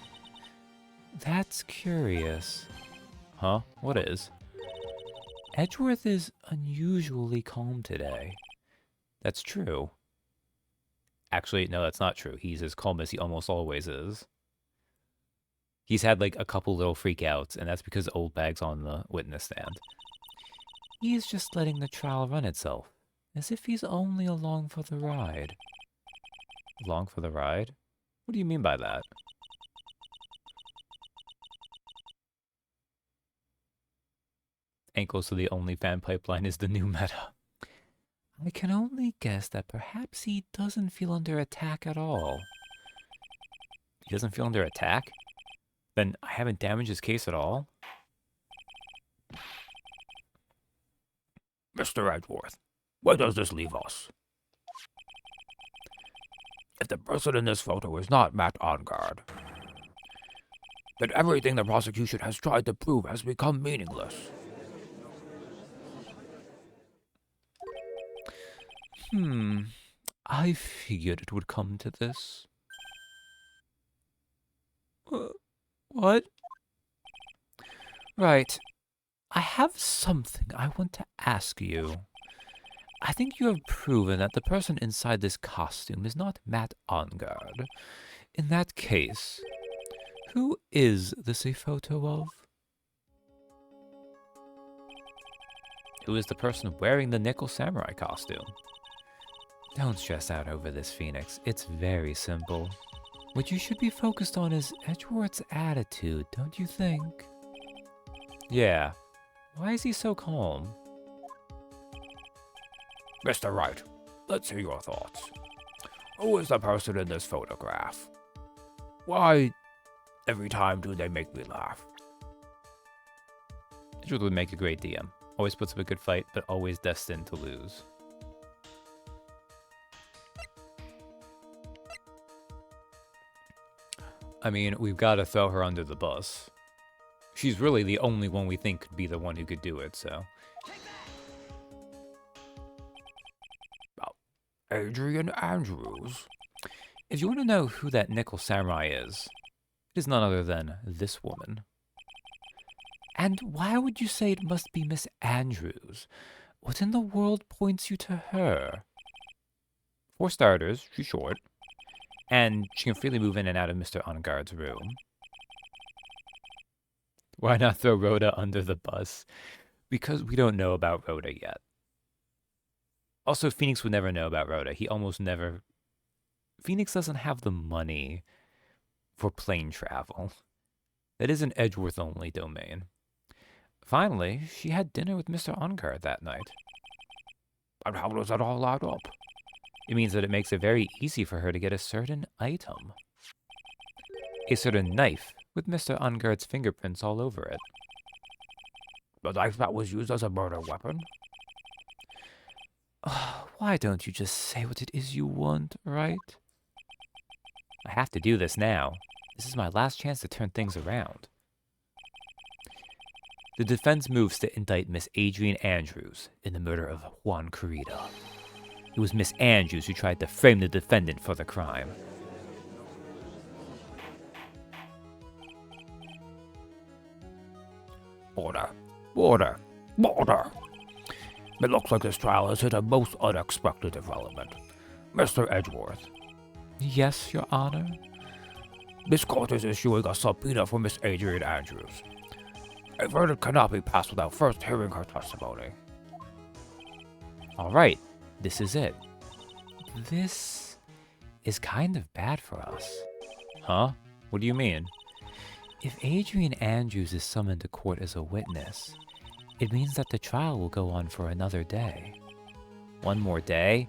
A: That's curious. Huh? What is? Edgeworth is unusually calm today. That's true. Actually, no, that's not true. He's as calm as he almost always is. He's had like a couple little freakouts, and that's because old bag's on the witness stand. He's just letting the trial run itself, as if he's only along for the ride. Along for the ride? What do you mean by that? Ankles to the OnlyFan pipeline is the new meta. I can only guess that perhaps he doesn't feel under attack at all. He doesn't feel under attack? Then I haven't damaged his case at all?
C: Mr. Edgeworth, where does this leave us? If the person in this photo is not Matt Ongard, then everything the prosecution has tried to prove has become meaningless.
A: I figured it would come to this. What? Right. I have something I want to ask you. I think you have proven that the person inside this costume is not Matt Ongard. In that case, who is this a photo of? Who is the person wearing the Nickel Samurai costume? Don't stress out over this, Phoenix. It's very simple. What you should be focused on is Edgeworth's attitude, don't you think? Yeah. Why is he so calm?
C: Mr. Wright, let's hear your thoughts. Who is the person in this photograph? Why, every time do they make me laugh?
A: Edgeworth would make a great DM. Always puts up a good fight, but always destined to lose. I mean, we've got to throw her under the bus. She's really the only one we think could be the one who could do it, so...
C: Adrian Andrews?
A: If you want to know who that Nickel Samurai is, it is none other than this woman. And why would you say it must be Miss Andrews? What in the world points you to her? For starters, she's short. And she can freely move in and out of Mr. Ongard's room. Why not throw Rhoda under the bus? Because we don't know about Rhoda yet. Also, Phoenix would never know about Rhoda. He almost never... Phoenix doesn't have the money for plane travel. That is an Edgeworth-only domain. Finally, she had dinner with Mr. Unkar that night.
C: And how does that all add up?
A: It means that it makes it very easy for her to get a certain item. A certain knife with Mr. Ungar's fingerprints all over it.
C: The knife that was used as a murder weapon?
A: Why don't you just say what it is you want, right? I have to do this now. This is my last chance to turn things around. The defense moves to indict Miss Adrian Andrews in the murder of Juan Corrida. It was Miss Andrews who tried to frame the defendant for the crime.
C: Order. Order. Order. It looks like this trial has hit a most unexpected development. Mr. Edgeworth.
A: Yes, Your Honor?
C: This court is issuing a subpoena for Miss Adrian Andrews. A verdict cannot be passed without first hearing her testimony.
A: All right, this is it. This is kind of bad for us. Huh? What do you mean? If Adrian Andrews is summoned to court as a witness, it means that the trial will go on for another day. One more day?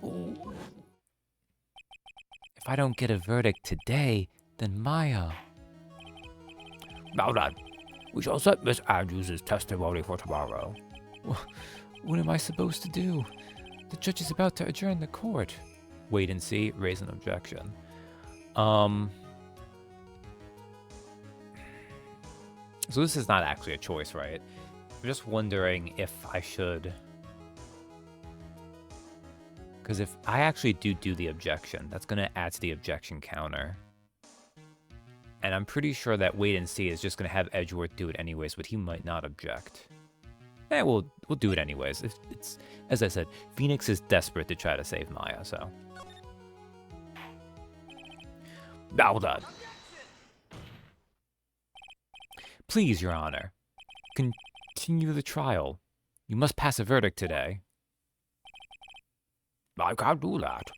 A: Ooh. If I don't get a verdict today, then Maya...
C: Now then, we shall set Miss Andrews' testimony for tomorrow.
A: What am I supposed to do? The judge is about to adjourn the court. Wait and see, raise an objection. So this is not actually a choice, right? I'm just wondering if I should... Because if I actually do the objection, that's going to add to the objection counter. And I'm pretty sure that wait and see is just going to have Edgeworth do it anyways, but he might not object. We'll do it anyways. It's as I said, Phoenix is desperate to try to save Maya, so...
C: Now then.
A: Please, Your Honor. Continue the trial. You must pass a verdict today.
C: I can't do that.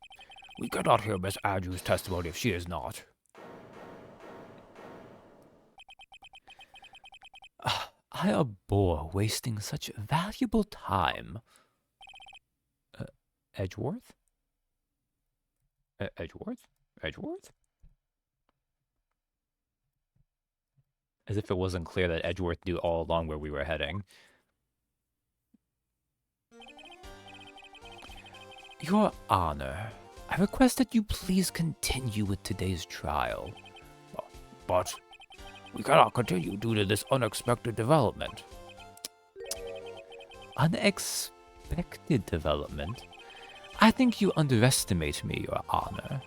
C: We cannot hear Miss Andrews' testimony if she is not.
A: I abhor wasting such valuable time. Edgeworth? Edgeworth? Edgeworth? As if it wasn't clear that Edgeworth knew all along where we were heading. Your Honor, I request that you please continue with today's trial.
C: But we cannot continue due to this unexpected development.
A: Unexpected development? I think you underestimate me, Your Honor.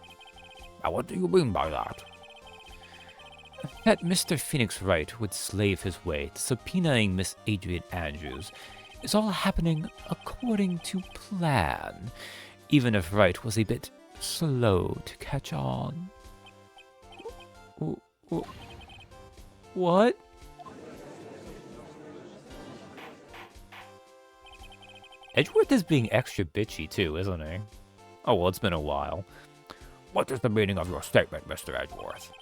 C: Now what do you mean by that?
A: That Mr. Phoenix Wright would slave his way to subpoenaing Miss Adrian Andrews is all happening according to plan, even if Wright was a bit slow to catch on. What? Edgeworth is being extra bitchy too, isn't he? Oh, well, it's been a while.
C: What is the meaning of your statement, Mr. Edgeworth?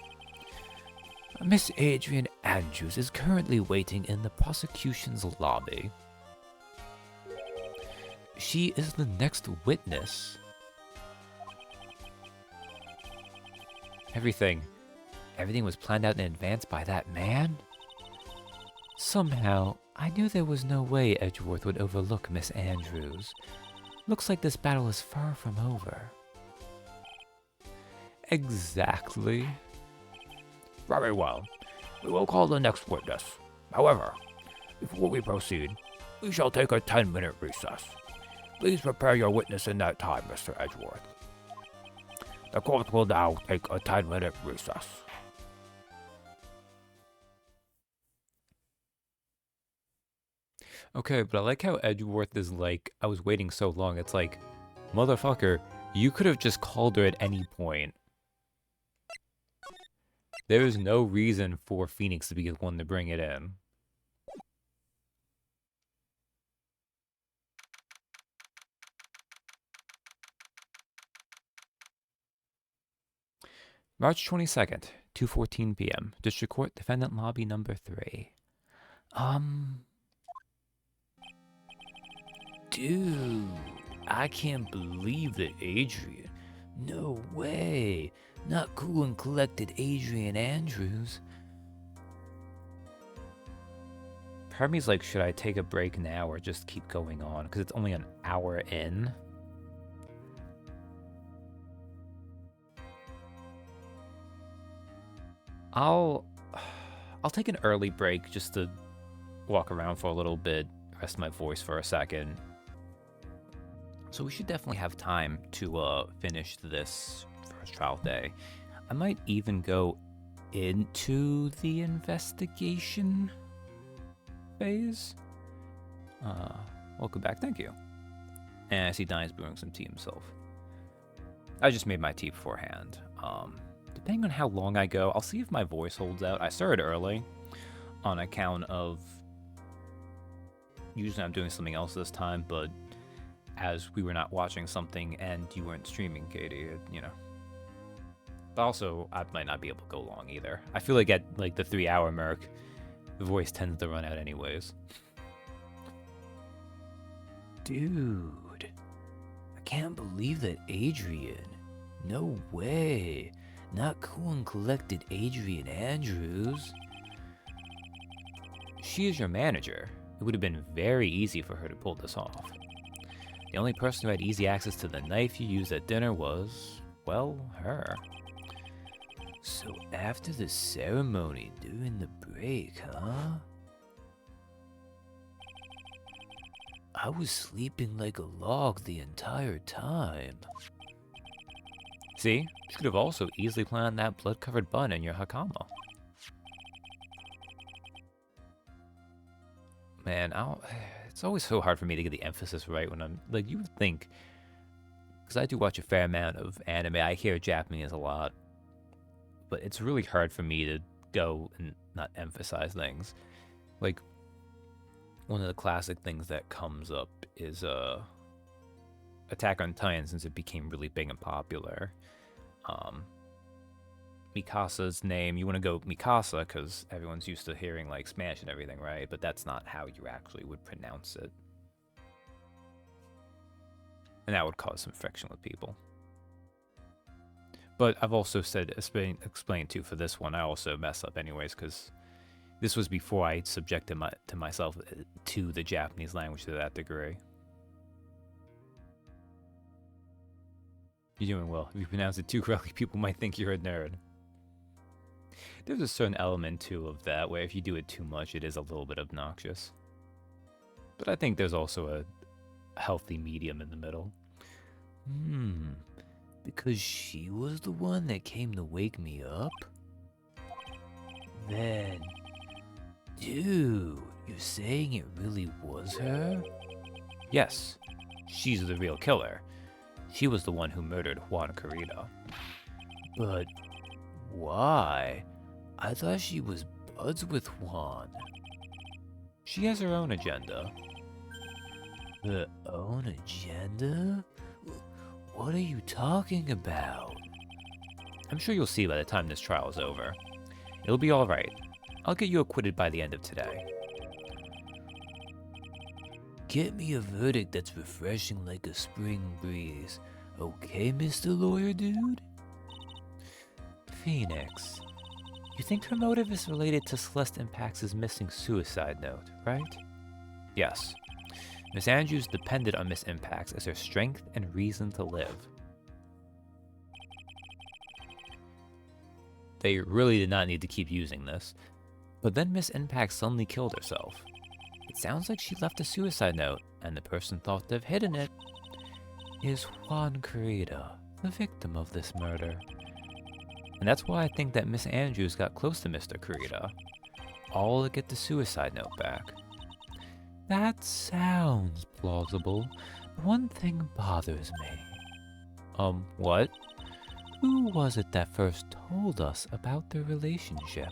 A: Miss Adrian Andrews is currently waiting in the prosecution's lobby. She is the next witness. Everything was planned out in advance by that man? Somehow, I knew there was no way Edgeworth would overlook Miss Andrews. Looks like this battle is far from over. Exactly.
C: Very well. We will call the next witness. However, before we proceed, we shall take a 10-minute recess. Please prepare your witness in that time, Mr. Edgeworth. The court will now take a 10-minute recess.
A: Okay, but I like how Edgeworth is like, I was waiting so long, it's like, motherfucker, you could have just called her at any point. There is no reason for Phoenix to be the one to bring it in. March 22nd, 2:14 p.m. District Court, Defendant Lobby number 3. Dude, I can't believe that Adrian. No way. Not cool and collected Adrian Andrews. Part of me's like, should I take a break now or just keep going on? Because it's only an hour in. I'll take an early break just to walk around for a little bit, rest my voice for a second. So we should definitely have time to finish this first trial day. I might even go into the investigation phase. Welcome back, thank you. And I see Diane's brewing some tea himself. I just made my tea beforehand. Depending on how long I go, I'll see if my voice holds out. I started early on account of usually I'm doing something else this time, but as we were not watching something and you weren't streaming, Katie, you know. But also, I might not be able to go long either. I feel like at like the 3-hour mark, the voice tends to run out anyways. Dude, I can't believe that Adrian. No way. Not cool and collected Adrian Andrews. She is your manager. It would have been very easy for her to pull this off. The only person who had easy access to the knife you used at dinner was, well, her. So after the ceremony during the break, huh? I was sleeping like a log the entire time. See, you could have also easily planned that blood-covered bun in your hakama. Man, it's always so hard for me to get the emphasis right when I'm, like, you would think, because I do watch a fair amount of anime, I hear Japanese a lot, but it's really hard for me to go and not emphasize things. Like, one of the classic things that comes up is, Attack on Titan, since it became really big and popular. Mikasa's name, you want to go Mikasa because everyone's used to hearing like Spanish and everything, right? But that's not how you actually would pronounce it. And that would cause some friction with people. But I've also said, explained too for this one, I also mess up anyways because this was before I subjected myself to the Japanese language to that degree. You're doing well. If you pronounce it too correctly, people might think you're a nerd. There's a certain element, too, of that, where if you do it too much, it is a little bit obnoxious. But I think there's also a healthy medium in the middle. Because she was the one that came to wake me up? Then, dude, you're saying it really was her? Yes, she's the real killer. She was the one who murdered Juan Carida. But why? I thought she was buds with Juan. She has her own agenda. Her own agenda? What are you talking about? I'm sure you'll see by the time this trial is over. It'll be alright. I'll get you acquitted by the end of today. Get me a verdict that's refreshing like a spring breeze. Okay, Mr. Lawyer Dude? Phoenix, you think her motive is related to Celeste Impact's missing suicide note, right? Yes. Miss Andrews depended on Miss Impacts as her strength and reason to live. They really did not need to keep using this. But then Miss Impact suddenly killed herself. It sounds like she left a suicide note, and the person thought to have hidden it is Juan Carida, the victim of this murder. And that's why I think that Miss Andrews got close to Mr. Carida, all to get the suicide note back. That sounds plausible, but one thing bothers me. What? Who was it that first told us about their relationship?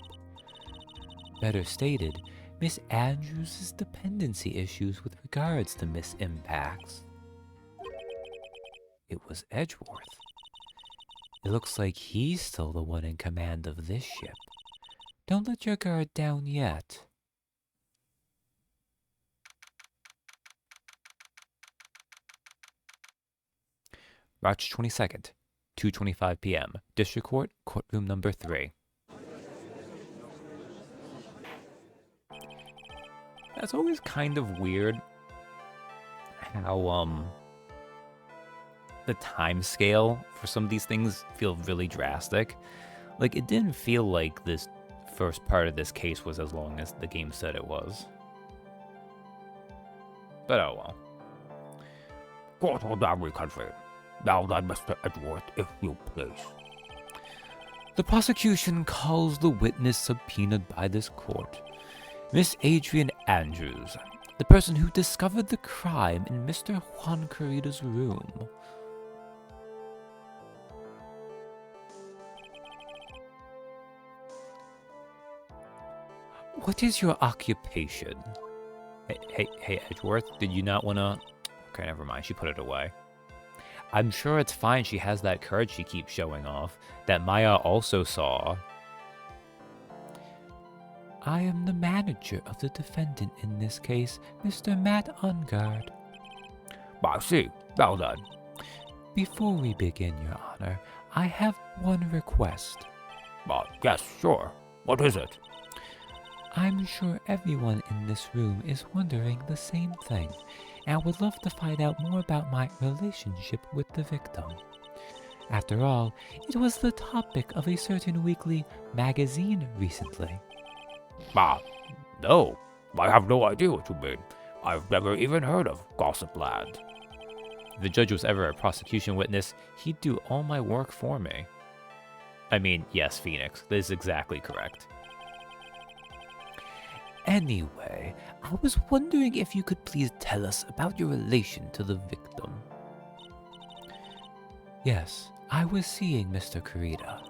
A: Better stated, Miss Andrews' dependency issues with regards to Miss Impacts. It was Edgeworth. It looks like he's still the one in command of this ship. Don't let your guard down yet. March 22nd, 2:25 p.m. District Court, courtroom number 3. That's always kind of weird how the time scale for some of these things feel really drastic. Like, it didn't feel like this first part of this case was as long as the game said it was. But oh well.
C: Court will now reconvene. Now then, Mr. Edgeworth, if you please.
A: The prosecution calls the witness subpoenaed by this court, Miss Adrian Andrews, the person who discovered the crime in Mr. Juan Corrida's room. What is your occupation? Hey, Edgeworth, did you not want to... Okay, never mind, she put it away. I'm sure it's fine she has that card she keeps showing off, that Maya also saw. I am the manager of the defendant in this case, Mr. Matt Ungard.
C: I see. Well then.
A: Before we begin, Your Honor, I have one request.
C: Yes, sure. What is it?
A: I'm sure everyone in this room is wondering the same thing, and would love to find out more about my relationship with the victim. After all, it was the topic of a certain weekly magazine recently.
C: No. I have no idea what you mean. I've never even heard of Gossip Land.
A: If the judge was ever a prosecution witness, he'd do all my work for me. I mean, yes, Phoenix, that is exactly correct. Anyway, I was wondering if you could please tell us about your relation to the victim. Yes, I was seeing Mr. Corrida.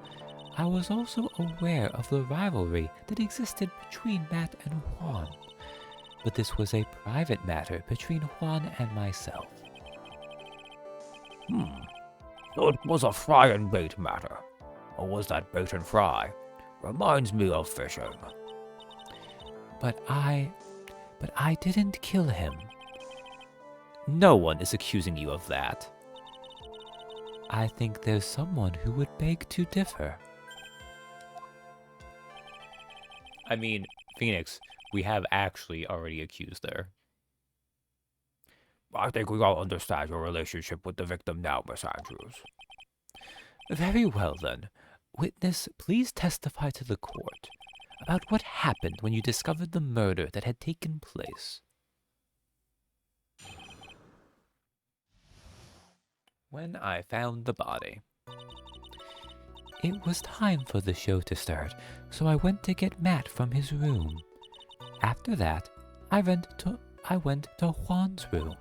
A: I was also aware of the rivalry that existed between Matt and Juan, but this was a private matter between Juan and myself.
C: So it was a fry and bait matter. Or was that bait and fry? Reminds me of fishing.
A: But I didn't kill him. No one is accusing you of that. I think there's someone who would beg to differ. I mean, Phoenix, we have actually already accused her.
C: I think we all understand your relationship with the victim now, Miss Andrews.
A: Very well then. Witness, please testify to the court about what happened when you discovered the murder that had taken place. When I found the body. It was time for the show to start, so I went to get Matt from his room. After that, I went to Juan's room,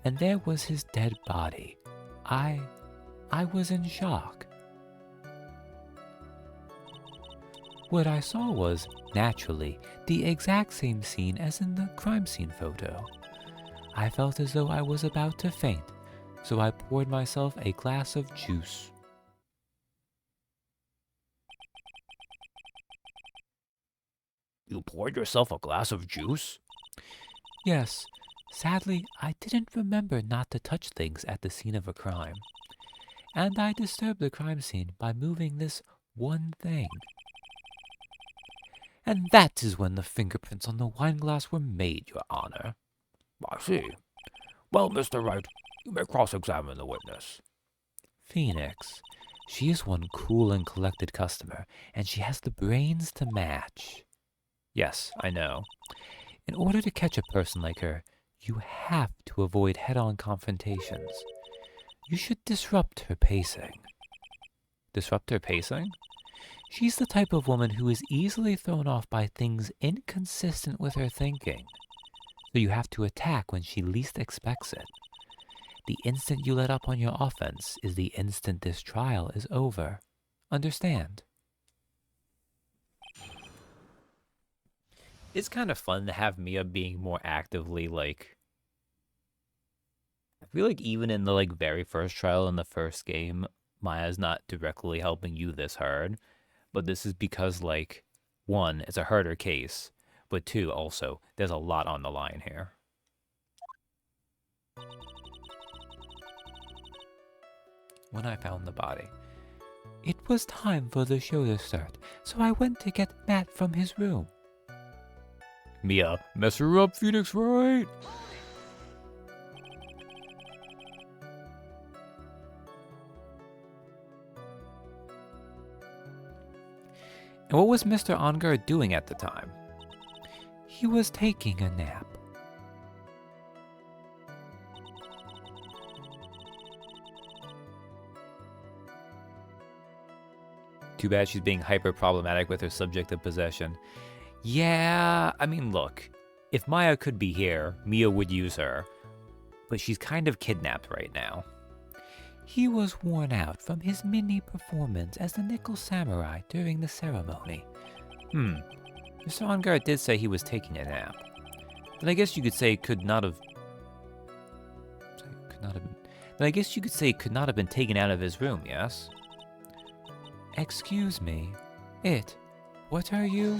A: and there was his dead body. I was in shock. What I saw was, naturally, the exact same scene as in the crime scene photo. I felt as though I was about to faint, so I poured myself a glass of juice.
C: You poured yourself a glass of juice?
A: Yes, sadly, I didn't remember not to touch things at the scene of a crime. And I disturbed the crime scene by moving this one thing. And that is when the fingerprints on the wine glass were made, Your Honor.
C: I see. Well, Mr. Wright, you may cross-examine the witness.
A: Phoenix, she is one cool and collected customer, and she has the brains to match. Yes, I know. In order to catch a person like her, you have to avoid head-on confrontations. You should disrupt her pacing. Disrupt her pacing? She's the type of woman who is easily thrown off by things inconsistent with her thinking. So you have to attack when she least expects it. The instant you let up on your offense is the instant this trial is over. Understand? It's kind of fun to have Mia being more actively, like... I feel like even in the, very first trial in the first game, Maya's not directly helping you this hard, but this is because, like, one, it's a harder case, but two, also, there's a lot on the line here. When I found the body, it was time for the show to start, so I went to get Matt from his room. Mia, mess her up, Phoenix Wright! And what was Mr. Ongard doing at the time? He was taking a nap. Too bad she's being hyper problematic with her subject of possession. Yeah, I mean, look, if Maya could be here, Mia would use her, but she's kind of kidnapped right now. He was worn out from his mini performance as the Nickel Samurai during the ceremony. Mr. Ongard did say he was taking a nap. Then I guess you could say could not have been taken out of his room, yes? Excuse me. What are you?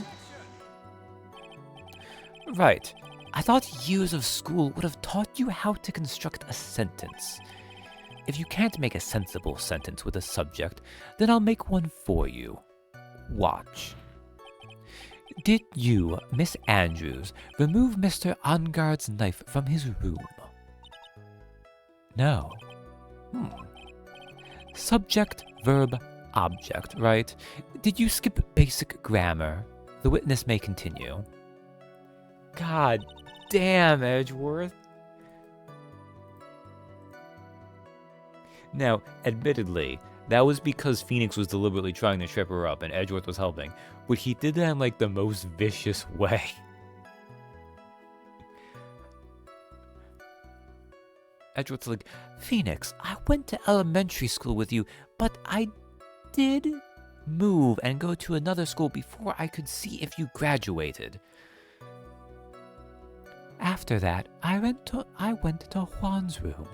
A: Right. I thought years of school would have taught you how to construct a sentence. If you can't make a sensible sentence with a subject, then I'll make one for you. Watch. Did you, Miss Andrews, remove Mr. Ongard's knife from his room? No. Subject, verb, object, right? Did you skip basic grammar? The witness may continue. God damn, Edgeworth. Now, admittedly, that was because Phoenix was deliberately trying to trip her up and Edgeworth was helping, but he did that in like the most vicious way. Edgeworth's like, Phoenix, I went to elementary school with you, but I did move and go to another school before I could see if you graduated. After that, I went to Juan's room.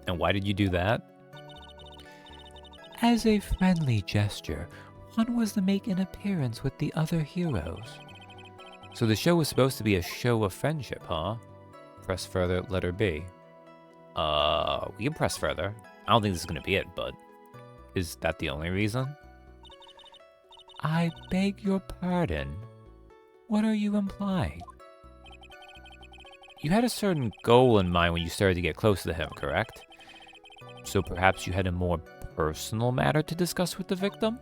A: And why did you do that? As a friendly gesture, Juan was to make an appearance with the other heroes. So the show was supposed to be a show of friendship, huh? Press further, letter B. We can press further. I don't think this is gonna be it, but is that the only reason? I beg your pardon. What are you implying? You had a certain goal in mind when you started to get close to him, correct? So perhaps you had a more personal matter to discuss with the victim?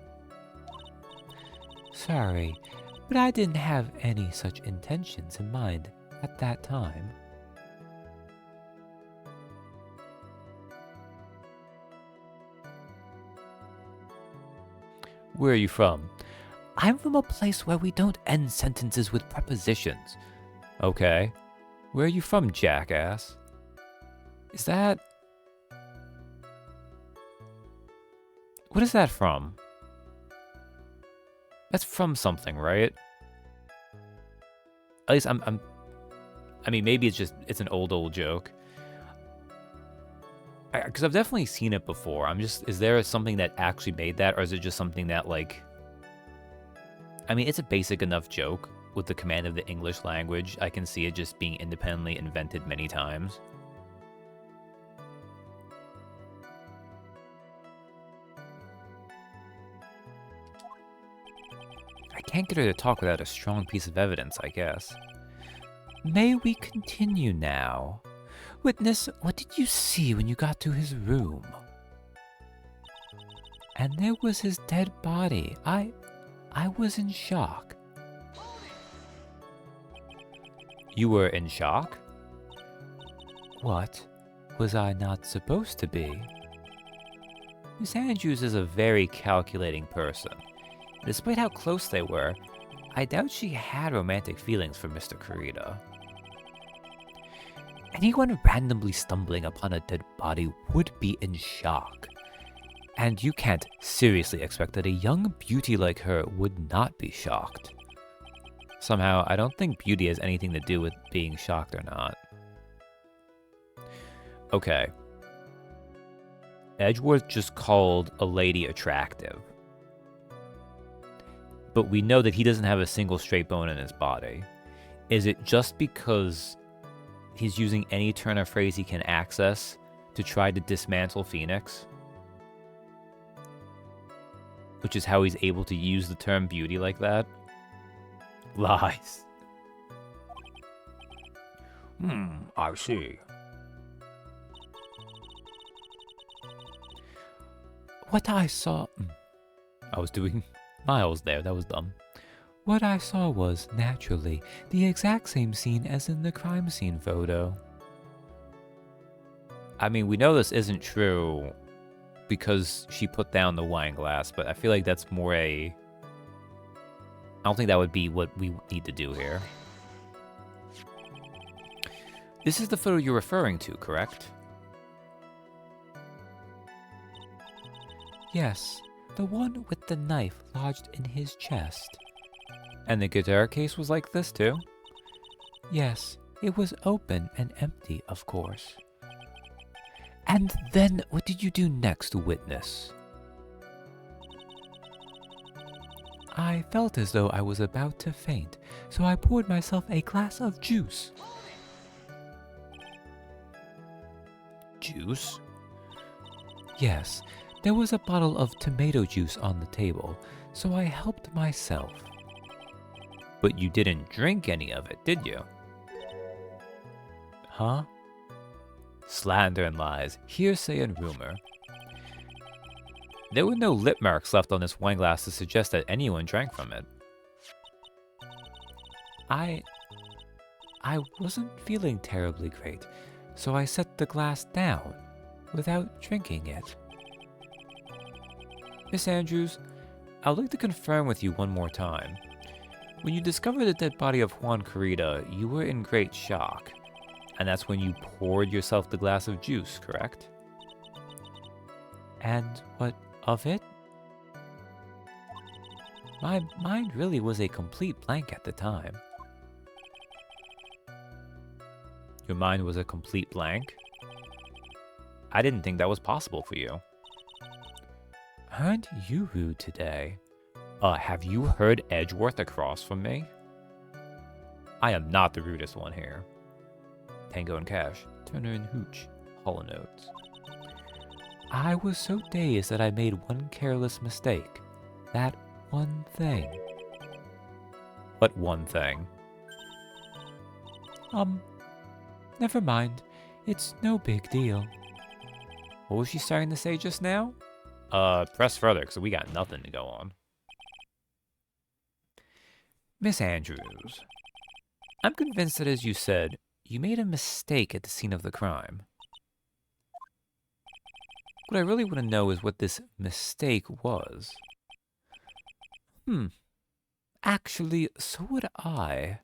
A: Sorry, but I didn't have any such intentions in mind at that time. Where are you from? I'm from a place where we don't end sentences with prepositions. Okay. Where are you from, jackass? Is that... What is that from? That's from something, right? At least I mean, maybe it's an old joke. Because I've definitely seen it before. Is there something that actually made that, or is it just something that, like... I mean, it's a basic enough joke. With the command of the English language, I can see it just being independently invented many times. I can't get her to talk without a strong piece of evidence, I guess. May we continue now? Witness, what did you see when you got to his room? And there was his dead body. I was in shock. You were in shock? What? Was I not supposed to be? Miss Andrews is a very calculating person. Despite how close they were, I doubt she had romantic feelings for Mr. Kurita. Anyone randomly stumbling upon a dead body would be in shock. And you can't seriously expect that a young beauty like her would not be shocked. Somehow, I don't think beauty has anything to do with being shocked or not. Okay, Edgeworth just called a lady attractive. But we know that he doesn't have a single straight bone in his body. Is it just because he's using any turn of phrase he can access to try to dismantle Phoenix? Which is how he's able to use the term beauty like that? Lies.
C: I see.
A: What I saw... I was doing miles there, that was dumb. What I saw was, naturally, the exact same scene as in the crime scene photo. I mean, we know this isn't true because she put down the wine glass, but I feel like that's more a... I don't think that would be what we need to do here. This is the photo you're referring to, correct? Yes, the one with the knife lodged in his chest. And the guitar case was like this too? Yes, it was open and empty, of course. And then what did you do next, witness? I felt as though I was about to faint, so I poured myself a glass of juice. Juice? Yes, there was a bottle of tomato juice on the table, so I helped myself. But you didn't drink any of it, did you? Huh? Slander and lies, hearsay and rumor. There were no lip marks left on this wine glass to suggest that anyone drank from it. I wasn't feeling terribly great, so I set the glass down without drinking it. Miss Andrews, I would like to confirm with you one more time. When you discovered the dead body of Juan Carita, you were in great shock. And that's when you poured yourself the glass of juice, correct? And what of it? My mind really was a complete blank at the time. Your mind was a complete blank? I didn't think that was possible for you. Aren't you rude today? Have you heard Edgeworth across from me? I am not the rudest one here. Tango and Cash, Turner and Hooch, Hollow Notes. I was so dazed that I made one careless mistake. That one thing. What one thing? Never mind. It's no big deal. What was she starting to say just now? Press further, because we got nothing to go on. Miss Andrews, I'm convinced that, as you said, you made a mistake at the scene of the crime. What I really want to know is what this mistake was. Actually, so would I.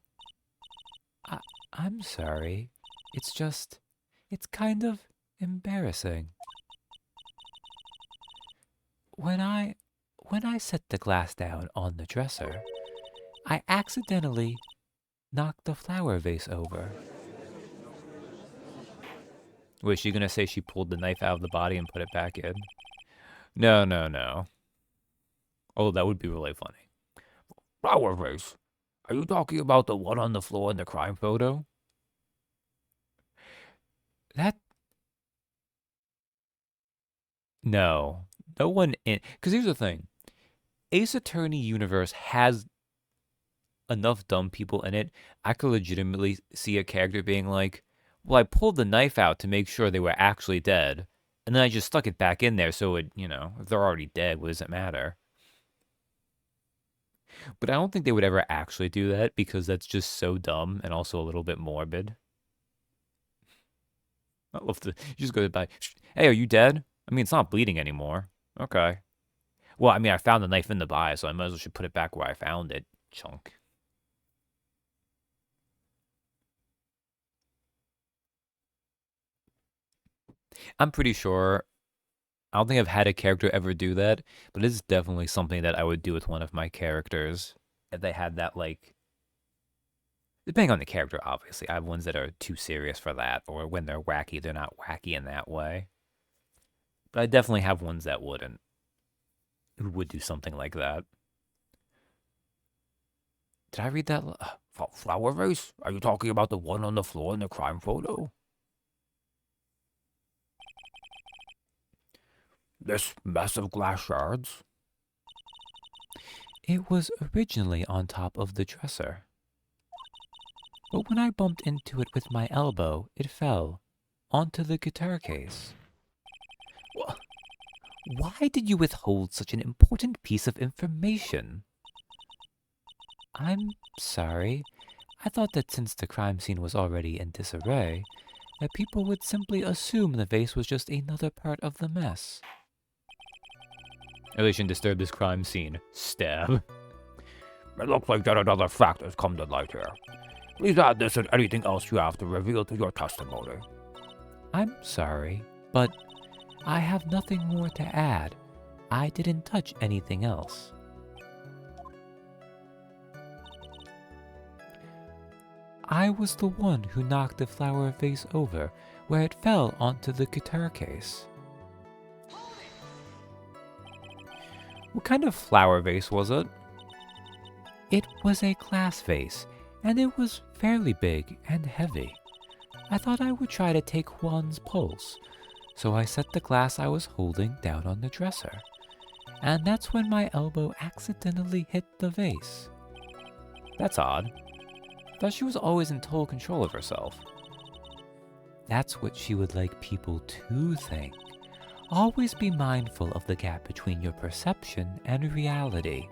A: I'm sorry. It's kind of embarrassing. When I set the glass down on the dresser, I accidentally knocked the flower vase over. Was she gonna say she pulled the knife out of the body and put it back in? No. Oh, that would be really funny.
C: Flower vase? Are you talking about the one on the floor in the crime photo?
A: No one in... Because here's the thing. Ace Attorney universe has enough dumb people in it. I could legitimately see a character being like, well, I pulled the knife out to make sure they were actually dead, and then I just stuck it back in there so it, if they're already dead, what does it matter? But I don't think they would ever actually do that because that's just so dumb and also a little bit morbid. I love to... You just go by, hey, are you dead? I mean, it's not bleeding anymore. Okay. Well, I mean, I found the knife in the body, so I might as well should put it back where I found it, chunk. I'm pretty sure... I don't think I've had a character ever do that, but it's definitely something that I would do with one of my characters. If they had that, like... Depending on the character, obviously. I have ones that are too serious for that, or when they're wacky, they're not wacky in that way. But I definitely have ones that wouldn't. Who would do something like that. Did I read that?
C: Flower vase? Are you talking about the one on the floor in the crime photo? This mess of glass shards?
A: It was originally on top of the dresser. But when I bumped into it with my elbow, it fell onto the guitar case. Why did you withhold such an important piece of information? I'm sorry. I thought that since the crime scene was already in disarray, that people would simply assume the vase was just another part of the mess. Elation disturbed this crime scene. Stab.
C: It looks like that another fact has come to light here. Please add this and anything else you have to reveal to your testimony.
A: I'm sorry, but I have nothing more to add. I didn't touch anything else. I was the one who knocked the flower vase over where it fell onto the guitar case. What kind of flower vase was it? It was a glass vase, and it was fairly big and heavy. I thought I would try to take Juan's pulse, so I set the glass I was holding down on the dresser. And that's when my elbow accidentally hit the vase. That's odd. I thought she was always in total control of herself. That's what she would like people to think. Always be mindful of the gap between your perception and reality.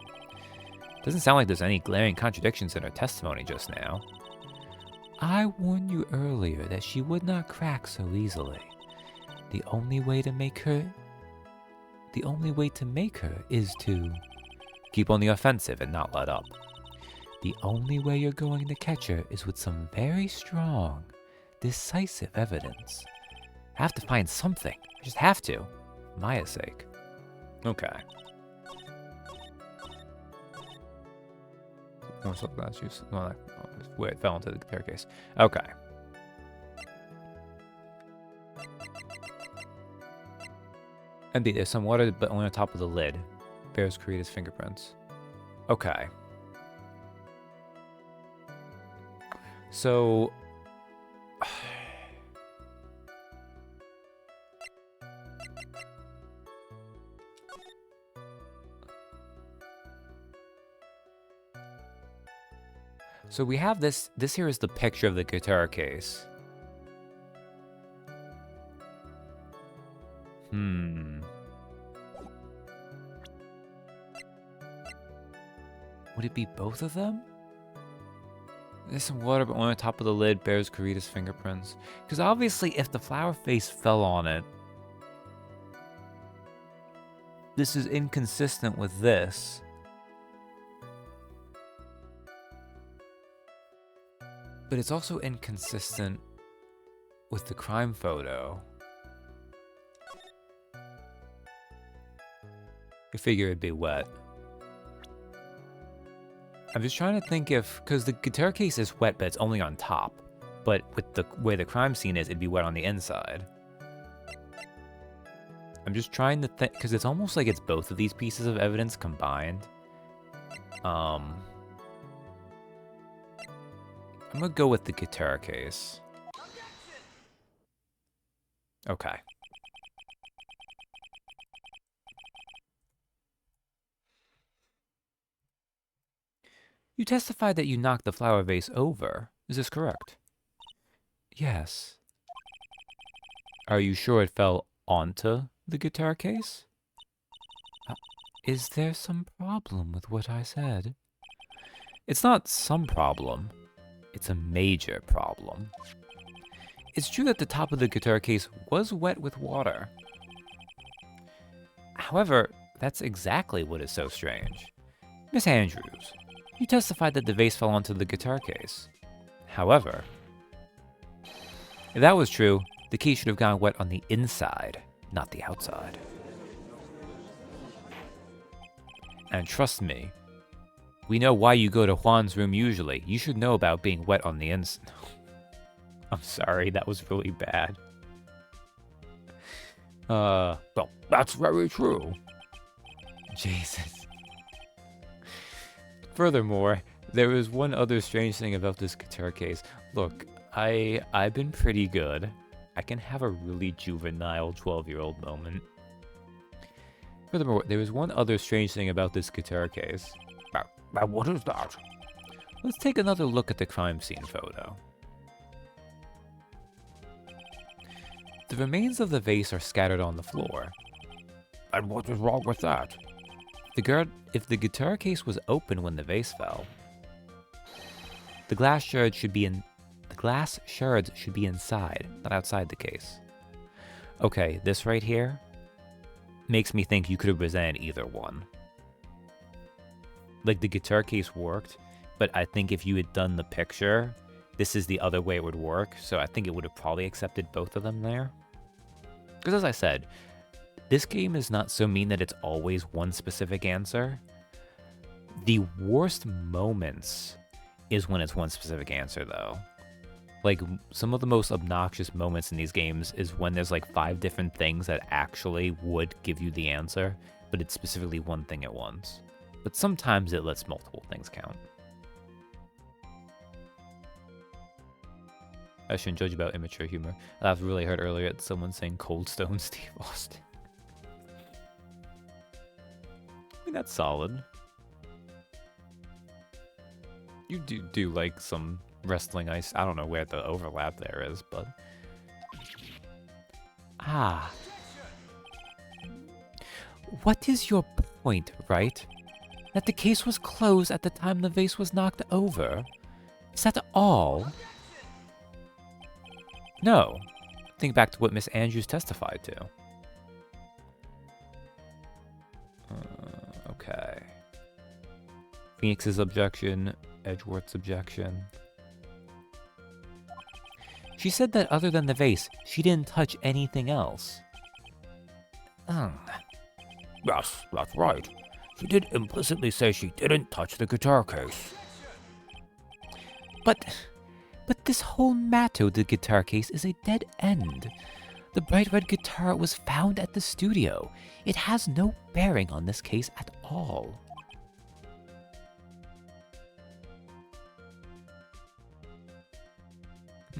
A: Doesn't sound like there's any glaring contradictions in her testimony just now. I warned you earlier that she would not crack so easily. The only way to make her is to keep on the offensive and not let up. The only way you're going to catch her is with some very strong, decisive evidence. I have to find something. I just have to. Maya's sake. Okay. Wait, it fell into the guitar case. Okay. Indeed, there's some water, but only on top of the lid. Bears Karita's fingerprints. Okay. So... So we have this here is the picture of the guitar case. Would it be both of them? There's some water, but only on top of the lid bears Karita's fingerprints. Because obviously if the flower face fell on it, this is inconsistent with this. But it's also inconsistent with the crime photo. You figure it'd be wet. I'm just trying to think if, because the guitar case is wet, but it's only on top. But with the way the crime scene is, it'd be wet on the inside. I'm just trying to think, because it's almost like it's both of these pieces of evidence combined. I'm gonna go with the guitar case. Okay. You testified that you knocked the flower vase over. Is this correct? Yes. Are you sure it fell onto the guitar case? Is there some problem with what I said? It's not some problem. It's a major problem. It's true that the top of the guitar case was wet with water. However, that's exactly what is so strange. Miss Andrews, you testified that the vase fell onto the guitar case. However, if that was true, the case should have gone wet on the inside, not the outside. And trust me, we know why you go to Juan's room usually. You should know about being wet on the inside. I'm sorry, that was really bad. Uh,
C: Well, that's very true.
A: Jesus. Furthermore, there is one other strange thing about this guitar case. Look, I've been pretty good. I can have a really juvenile 12-year-old moment. Furthermore, there is one other strange thing about this guitar case.
C: What is that?
A: Let's take another look at the crime scene photo. The remains of the vase are scattered on the floor.
C: And what is wrong with that?
A: If the guitar case was open when the vase fell, the glass shards should be inside, not outside the case. Okay, this right here makes me think you could have presented either one. Like, the guitar case worked, but I think if you had done the picture, this is the other way it would work, so I think it would have probably accepted both of them there. Because as I said, this game is not so mean that it's always one specific answer. The worst moments is when it's one specific answer, though. Like, some of the most obnoxious moments in these games is when there's like 5 different things that actually would give you the answer, but it's specifically one thing at once. But sometimes it lets multiple things count. I shouldn't judge about immature humor. I've really heard earlier at someone saying Cold Stone Steve Austin. I mean, that's solid. You do like some wrestling ice. I don't know where the overlap there is, but... Ah. What is your point, Wright? That the case was closed at the time the vase was knocked over? Is that all? No. Think back to what Miss Andrews testified to. Okay. Phoenix's objection, Edgeworth's objection. She said that other than the vase, she didn't touch anything else.
C: Yes, that's right. She did implicitly say she didn't touch the guitar case.
A: But this whole matter with the guitar case is a dead end. The bright red guitar was found at the studio. It has no bearing on this case at all.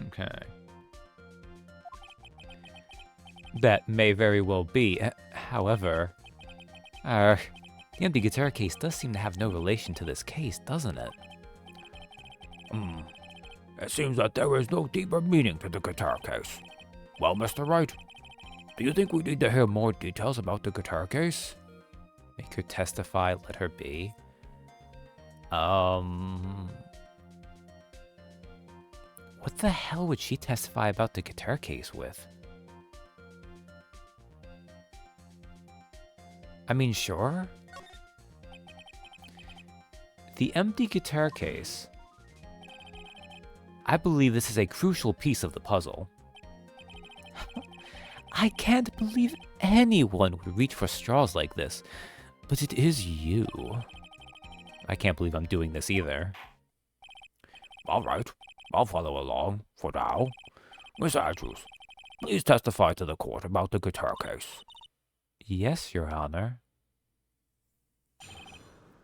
A: Okay. That may very well be. However, the empty guitar case does seem to have no relation to this case, doesn't it?
C: It seems that there is no deeper meaning to the guitar case. Well, Mr. Wright, do you think we need to hear more details about the guitar case?
A: Make her testify, let her be. What the hell would she testify about the guitar case with? I mean, sure. The empty guitar case. I believe this is a crucial piece of the puzzle. I can't believe anyone would reach for straws like this, but it is you. I can't believe I'm doing this either.
C: All right, I'll follow along for now. Miss Andrews, please testify to the court about the guitar case.
A: Yes, Your Honor.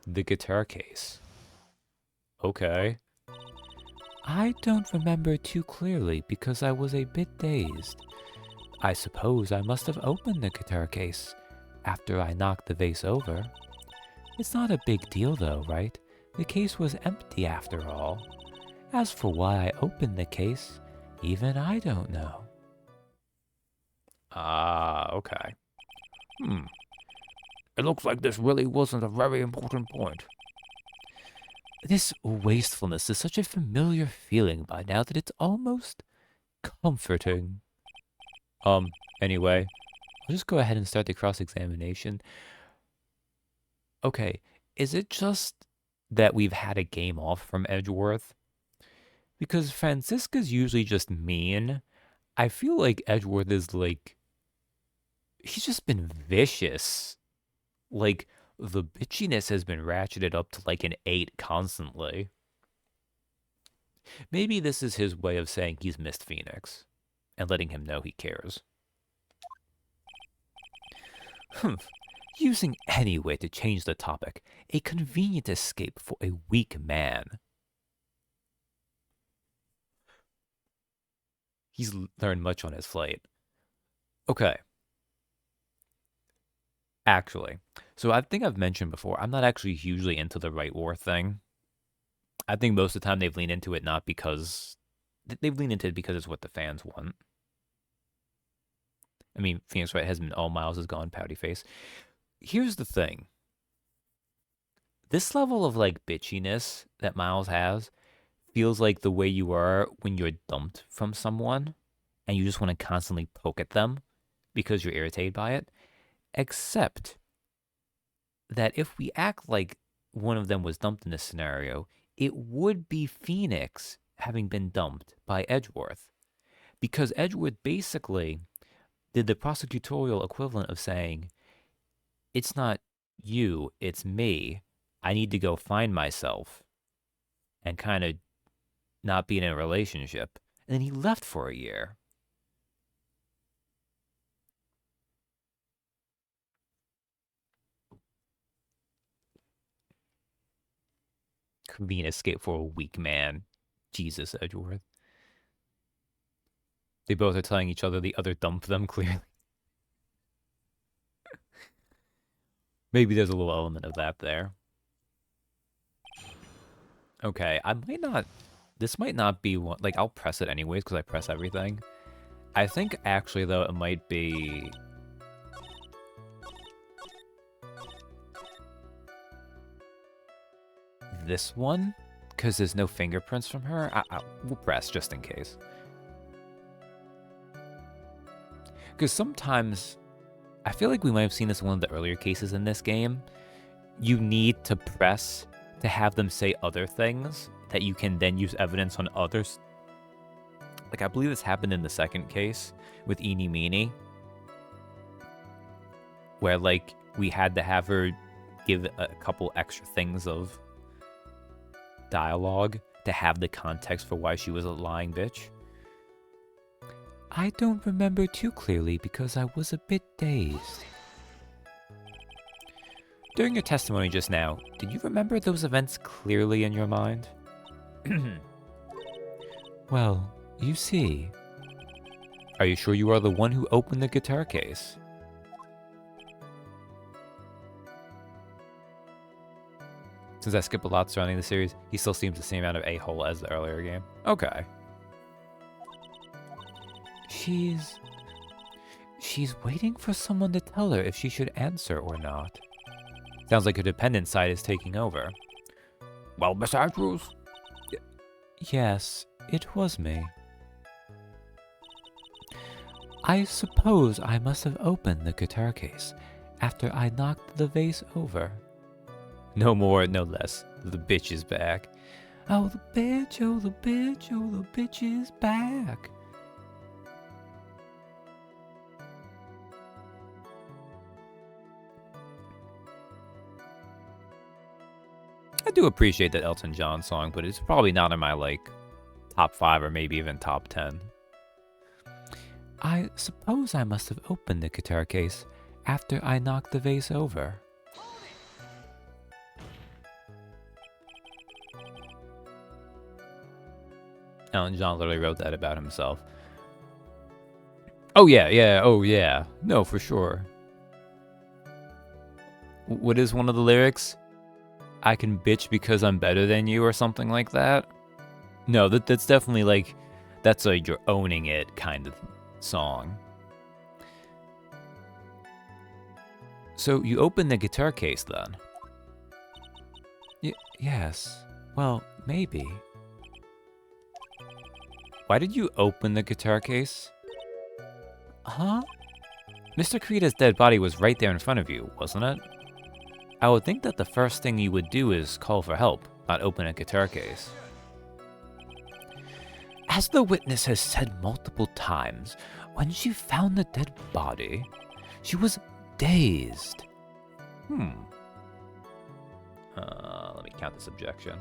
A: The guitar case. Okay. I don't remember too clearly because I was a bit dazed. I suppose I must have opened the guitar case after I knocked the vase over. It's not a big deal though, right? The case was empty after all. As for why I opened the case, even I don't know.
C: Okay. It looks like this really wasn't a very important point.
A: This wastefulness is such a familiar feeling by now that it's almost comforting. Anyway, I'll just go ahead and start the cross-examination. Okay, is it just that we've had a game off from Edgeworth? Because Francisca's usually just mean. I feel like Edgeworth is like... he's just been vicious. Like, the bitchiness has been ratcheted up to like an 8 constantly. Maybe this is his way of saying he's missed Phoenix and letting him know he cares. Humph. Using any way to change the topic. A convenient escape for a weak man. He's learned much on his flight. Okay. Actually, so I think I've mentioned before, I'm not actually hugely into the right war thing. I think most of the time they've leaned into it not because... They've leaned into it because it's what the fans want. I mean, Phoenix Wright has been all Miles has gone pouty face. Here's the thing. This level of, like, bitchiness that Miles has feels like the way you are when you're dumped from someone and you just want to constantly poke at them because you're irritated by it. Except that if we act like one of them was dumped in this scenario, it would be Phoenix having been dumped by Edgeworth. Because Edgeworth basically did the prosecutorial equivalent of saying, it's not you, it's me. I need to go find myself and kind of not be in a relationship. And then he left for a year. Convenient escape for a weak man. Jesus, Edgeworth. They both are telling each other the other dumped them, clearly. Maybe there's a little element of that there. Okay, I might not... This might not be one... Like, I'll press it anyways, because I press everything. I think, actually, though, it might be... this one? Because there's no fingerprints from her? We'll press, just in case. Because sometimes... I feel like we might have seen this in one of the earlier cases in this game. You need to press to have them say other things that you can then use evidence on others. Like, I believe this happened in the second case with Meanie, where, like, we had to have her give a couple extra things of dialogue to have the context for why she was a lying bitch. I don't remember too clearly because I was a bit dazed. During your testimony just now, did you remember those events clearly in your mind? Well, you see. Are you sure you are the one who opened the guitar case? Since I skip a lot surrounding the series, he still seems the same amount of a-hole as the earlier game. Okay. She's waiting for someone to tell her if she should answer or not. Sounds like her dependent side is taking over.
C: Well, Miss Andrews?
A: Yes, it was me. I suppose I must have opened the guitar case after I knocked the vase over. No more, no less. The bitch is back. Oh, the bitch, oh, the bitch, oh, the bitch is back. I do appreciate that Elton John song, but it's probably not in my, like, top 5 or maybe even top 10. I suppose I must have opened the guitar case after I knocked the vase over. Elton John literally wrote that about himself. Oh yeah. No, for sure. What is one of the lyrics? I can bitch because I'm better than you or something like that? No, that's definitely like, that's a you're owning it kind of song. So you opened the guitar case then? Yes. Well, maybe. Why did you open the guitar case? Huh? Mr. Kurita's dead body was right there in front of you, wasn't it? I would think that the first thing you would do is call for help, not open a guitar case. As the witness has said multiple times, when she found the dead body, she was dazed. Let me count this objection.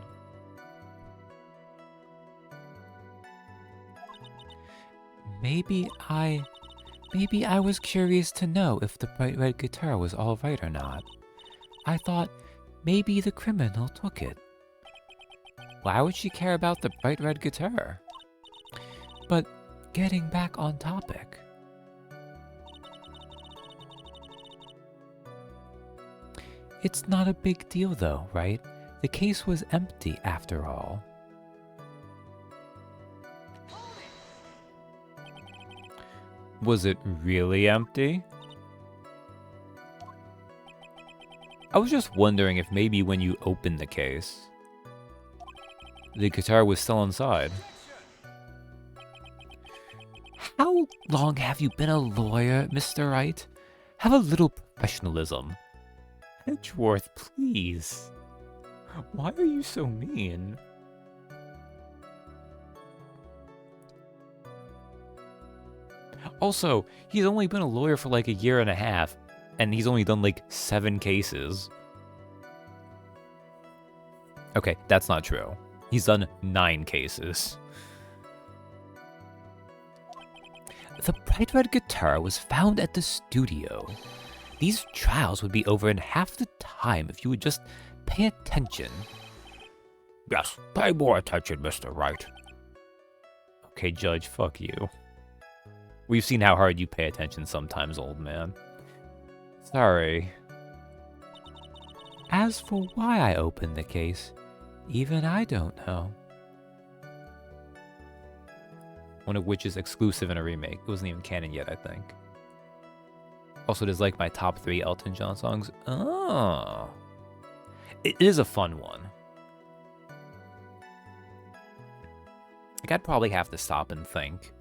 A: Maybe I Maybe I was curious to know if the bright red guitar was all right or not. I thought maybe the criminal took it. Why would she care about the bright red guitar? But getting back on topic. It's not a big deal though, right? The case was empty after all.
C: Was it really empty? I was just wondering if maybe when you opened the case, the guitar was still inside.
A: How long have you been a lawyer, Mr. Wright? Have a little professionalism.
C: Edgeworth, please. Why are you so mean? Also, he's only been a lawyer for like a year and a half, and he's only done like 7 cases. Okay, that's not true. He's done 9 cases.
A: The bright red guitar was found at the studio. These trials would be over in half the time if you would just pay attention.
C: Yes, pay more attention, Mr. Wright.
A: Okay, Judge, fuck you. We've seen how hard you pay attention sometimes, old man.
C: Sorry.
A: As for why I opened the case, even I don't know.
C: One of which is exclusive in a remake. It wasn't even canon yet, I think. Also, there's like my top 3 Elton John songs. Oh. It is a fun one. Like, I'd probably have to stop and think.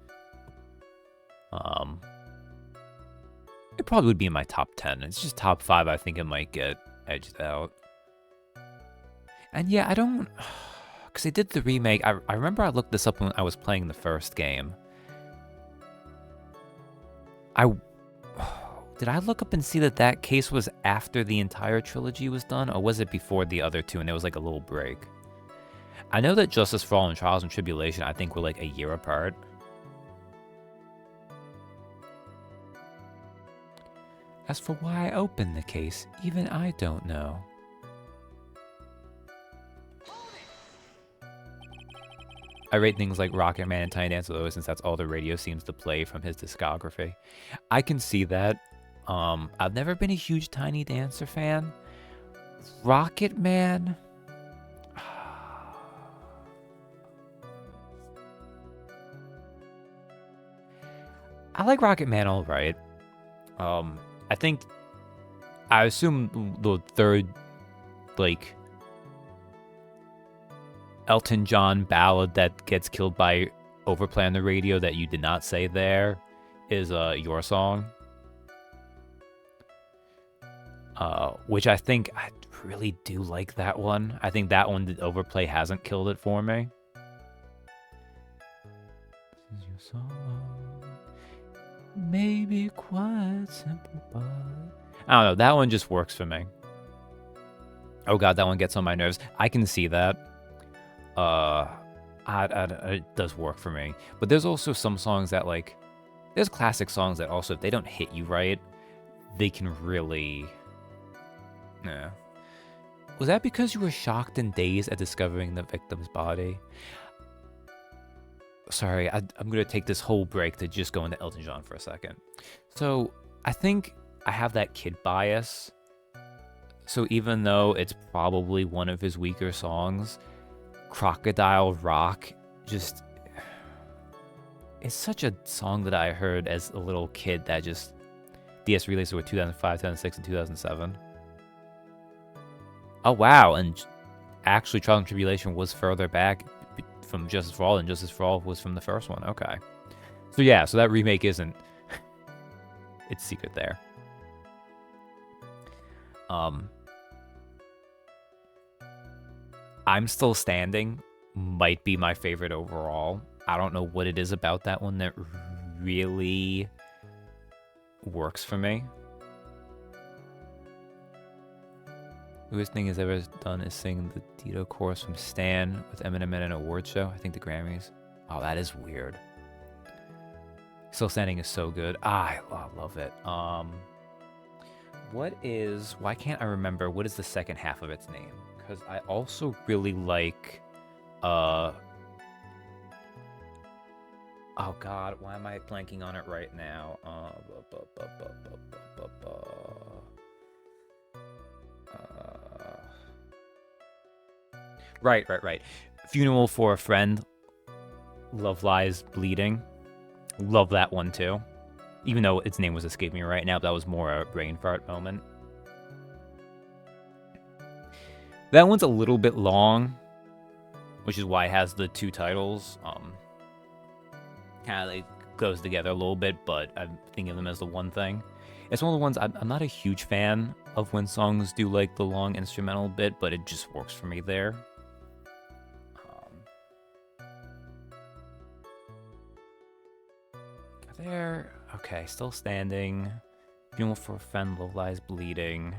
C: It probably would be in my top 10. It's just top 5 I think it might get edged out.
A: And yeah, I don't... Because they did the remake. I remember I looked this up when I was playing the first game. Did I look up and see that that case was after the entire trilogy was done? Or was it before the other 2 and there was like a little break? I know that Justice for All and Trials and Tribulation I think were like a year apart. As for why I opened the case, even I don't know.
C: I rate things like Rocket Man and Tiny Dancer low since that's all the radio seems to play from his discography. I can see that.
A: I've never been a huge Tiny Dancer fan. Rocket Man...
C: I like Rocket Man all right. I assume the third, like, Elton John ballad that gets killed by overplay on the radio that you did not say there is your song. Which I think I really do like that one. I think that one, the overplay hasn't killed it for me.
A: This is your song. Maybe quite simple, but...
C: I don't know, that one just works for me. Oh god, that one gets on my nerves. I can see that. It does work for me. But there's also some songs that, like... There's classic songs that also, if they don't hit you right, they can really... Yeah.
A: Was that because you were shocked and dazed at discovering the victim's body?
C: Sorry, I'm going to take this whole break to just go into Elton John for a second. So, I think I have that kid bias. So even though it's probably one of his weaker songs, Crocodile Rock just... It's such a song that I heard as a little kid that just... DS releases were 2005, 2006, and 2007. Oh wow, and actually Trials and Tribulation was further back from Justice for All, and Justice for All was from the first one. Okay. So yeah, so that remake isn't... it's secret there. I'm Still Standing might be my favorite overall. I don't know what it is about that one that really works for me. The worst thing he's ever done is sing the Dido chorus from Stan with Eminem at an award show. I think the Grammys. Oh, that is weird.
A: Still Standing is so good. I love it. Why can't I remember what is the second half of its name? Because I also really like, oh God, why am I blanking on it right now? Right. Funeral for a Friend. Love Lies Bleeding. Love that one too. Even though its name was escaping me right now, that was more a brain fart moment. That one's a little bit long, which is why it has the two titles. Kind of like goes together a little bit, but I'm thinking of them as the one thing. It's one of the ones I'm not a huge fan of when songs do like the long instrumental bit, but it just works for me there. Okay, Still Standing. Funeral for a Friend, Love Lies Bleeding.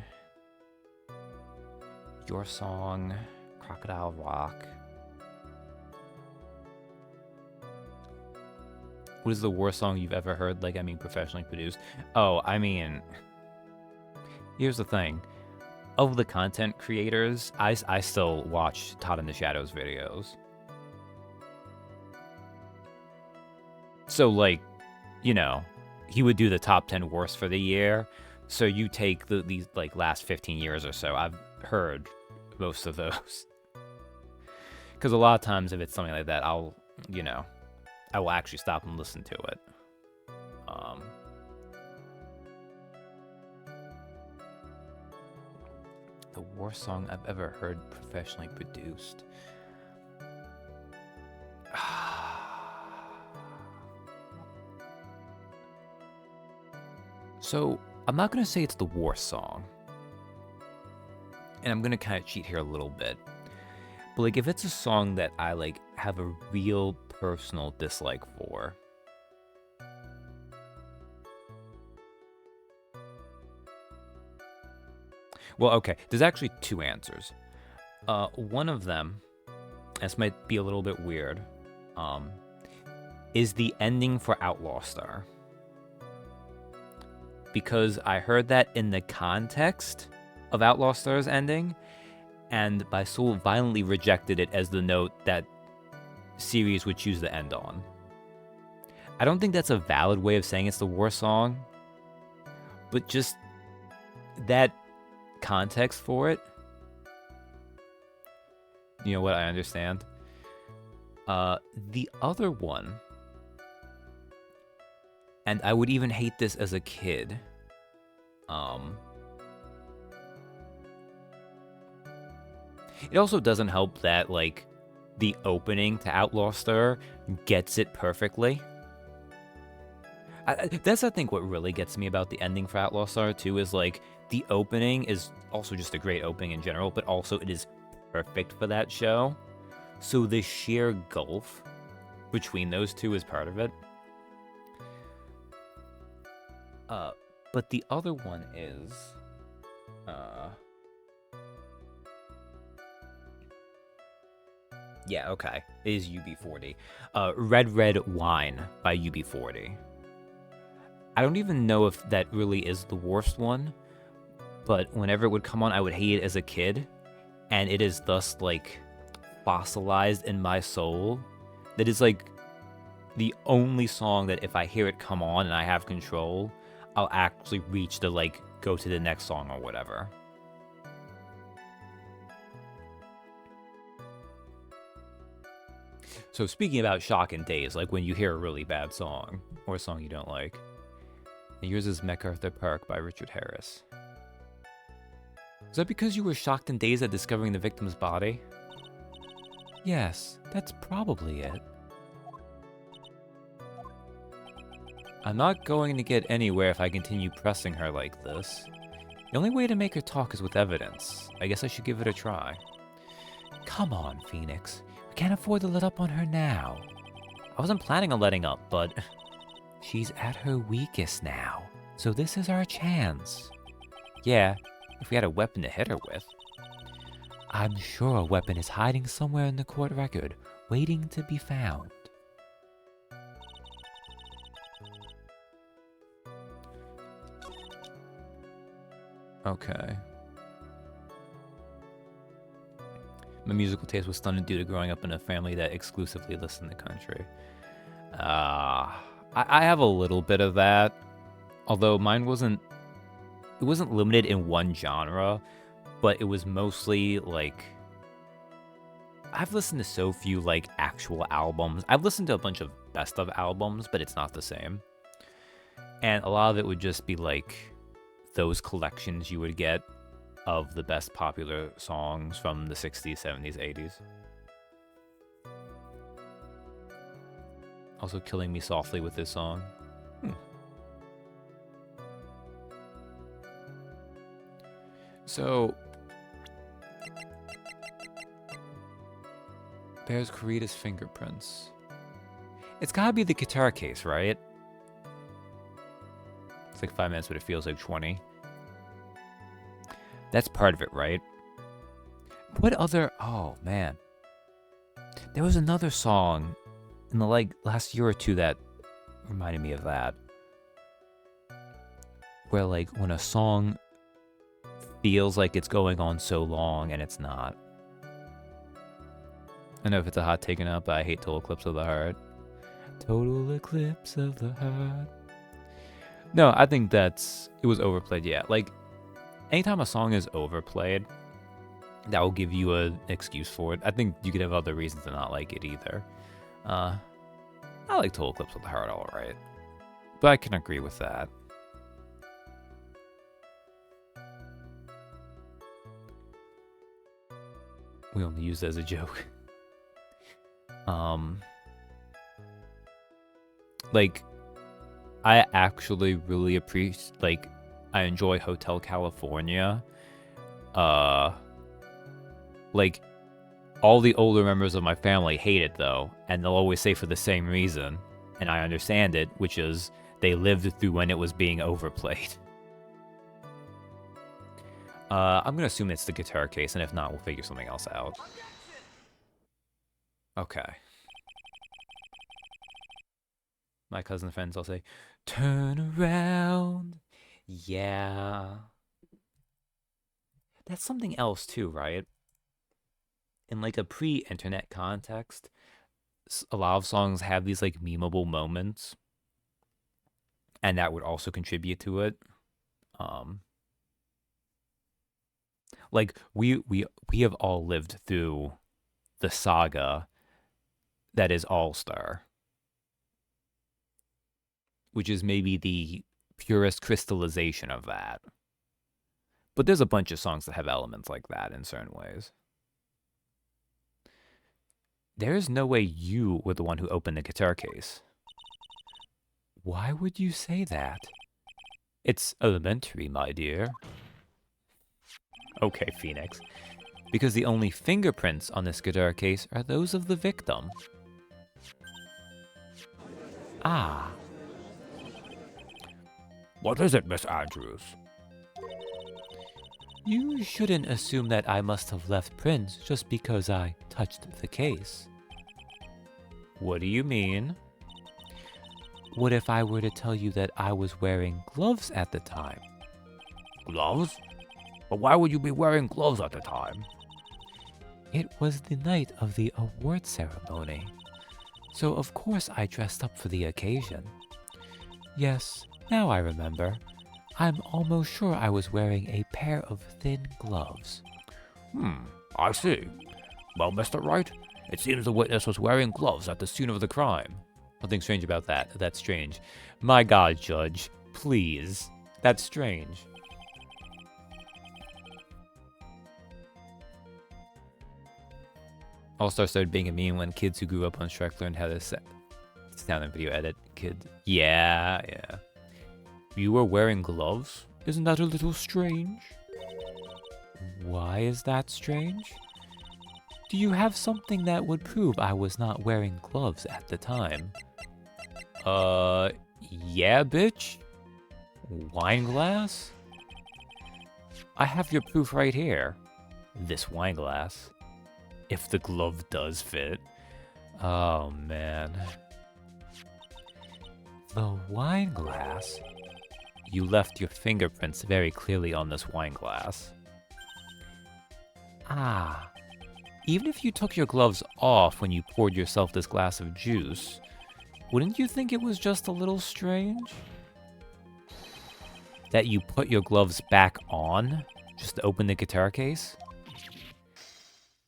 A: Your Song, Crocodile Rock. What is the worst song you've ever heard? Like, I mean, professionally produced? Oh, I mean, here's the thing. Of the content creators, I still watch Todd in the Shadows videos. So, like, you know, he would do the top 10 worst for the year. So you take these, like, last 15 years or so. I've heard most of those. Because a lot of times if it's something like that, I'll, you know, I will actually stop and listen to it. The worst song I've ever heard professionally produced. So, I'm not going to say it's the worst song. And I'm going to kind of cheat here a little bit. But, like, if it's a song that I, like, have a real personal dislike for. Well, okay, there's actually two answers. One of them, this might be a little bit weird, is the ending for Outlaw Star. Because I heard that in the context of Outlaw Star's ending, and my soul violently rejected it as the note that series would choose to end on. I don't think that's a valid way of saying it's the worst song, but just that context for it, you know what, I understand. The other one, and I would even hate this as a kid, it also doesn't help that, like, the opening to Outlaw Star gets it perfectly. That's, I think, what really gets me about the ending for Outlaw Star, too, is, like, the opening is also just a great opening in general, but also it is perfect for that show. So the sheer gulf between those two is part of it. But the other one is, yeah, okay, it is UB40. Red Red Wine by UB40. I don't even know if that really is the worst one, but whenever it would come on, I would hate it as a kid, and it is thus, like, fossilized in my soul. That is, like, the only song that if I hear it come on and I have control, I'll actually reach to, like, go to the next song or whatever. So speaking about shock and daze, like when you hear a really bad song, or a song you don't like. And yours is MacArthur Park by Richard Harris. Is that because you were shocked and dazed at discovering the victim's body? Yes, that's probably it. I'm not going to get anywhere if I continue pressing her like this. The only way to make her talk is with evidence. I guess I should give it a try. Come on, Phoenix. We can't afford to let up on her now. I wasn't planning on letting up, but she's at her weakest now. So this is our chance. Yeah, if we had a weapon to hit her with. I'm sure a weapon is hiding somewhere in the court record, waiting to be found. Okay. My musical taste was stunted due to growing up in a family that exclusively listened to country. I have a little bit of that, although mine wasn't. It wasn't limited in one genre, but it was mostly like. I've listened to so few like actual albums. I've listened to a bunch of best of albums, but it's not the same. And a lot of it would just be like those collections you would get of the best popular songs from the 60s, 70s, 80s. Also killing me softly with this song. So, there's Karita's fingerprints. It's gotta be the guitar case, right? It's like 5 minutes, but it feels like 20. That's part of it, right? What other... Oh, man. There was another song in the like last year or two that reminded me of that. Where like when a song feels like it's going on so long and it's not. I know if it's a hot take or not, but I hate Total Eclipse of the Heart. Total Eclipse of the Heart. No, I think it was overplayed, yeah. Like, anytime a song is overplayed, that will give you an excuse for it. I think you could have other reasons to not like it either. I like Total Eclipse of the Heart alright. But I can agree with that. We only use it as a joke. Like, I actually really appreciate, like, I enjoy Hotel California. Like, all the older members of my family hate it, though, and they'll always say for the same reason, and I understand it, which is they lived through when it was being overplayed. I'm gonna assume it's the guitar case, and if not, we'll figure something else out. Okay. My cousin friends all say, turn around. Yeah. That's something else too, right? In like a pre-internet context, a lot of songs have these like memeable moments. And that would also contribute to it. Like we have all lived through the saga that is All-Star, which is maybe the purest crystallization of that. But there's a bunch of songs that have elements like that in certain ways. There is no way you were the one who opened the guitar case. Why would you say that? It's elementary, my dear. Okay, Phoenix. Because the only fingerprints on this guitar case are those of the victim. Ah.
C: What is it, Miss Andrews?
A: You shouldn't assume that I must have left prints just because I touched the case. What do you mean? What if I were to tell you that I was wearing gloves at the time?
C: Gloves? But why would you be wearing gloves at the time?
A: It was the night of the award ceremony, so of course I dressed up for the occasion. Yes, now I remember. I'm almost sure I was wearing a pair of thin gloves.
C: I see. Well, Mr. Wright, it seems the witness was wearing gloves at the scene of the crime.
A: Nothing strange about that. That's strange. My God, Judge, please. That's strange. All-Star started being a meme when kids who grew up on Shrek learned how to sound and video edit. Kids. Yeah. You were wearing gloves? Isn't that a little strange? Why is that strange? Do you have something that would prove I was not wearing gloves at the time? Yeah, bitch? Wine glass? I have your proof right here. This wine glass. If the glove does fit. Oh, man. The wine glass? you left your fingerprints very clearly on this wine glass. Ah. Even if you took your gloves off when you poured yourself this glass of juice, wouldn't you think it was just a little strange? That you put your gloves back on just to open the guitar case?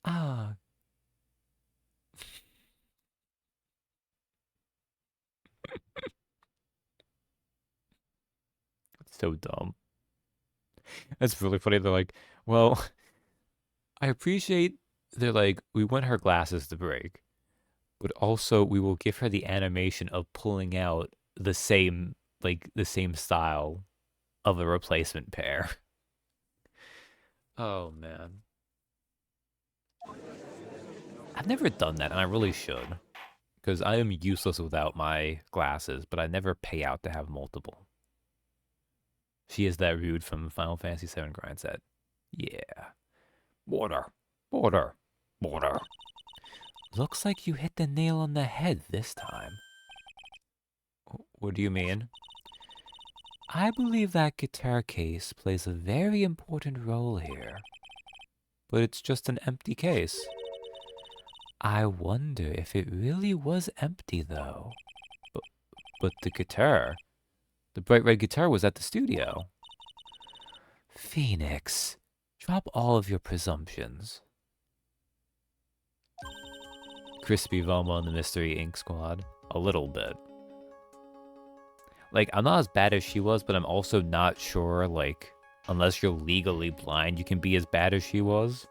A: Ah. It's so dumb. That's really funny. They're like, well, I appreciate they're like, we want her glasses to break, but also we will give her the animation of pulling out the same style of a replacement pair. Oh man. I've never done that, and I really should. Because I am useless without my glasses, but I never pay out to have multiple. She is that rude from Final Fantasy VII grind set. Yeah. Water. Water. Water. Looks like you hit the nail on the head this time. What do you mean? I believe that guitar case plays a very important role here. But it's just an empty case. I wonder if it really was empty, though. But the guitar, the bright red guitar was at the studio. Phoenix, drop all of your presumptions. Crispy Velma and the Mystery Inc. Squad. A little bit. Like, I'm not as bad as she was, but I'm also not sure, like, unless you're legally blind, you can be as bad as she was.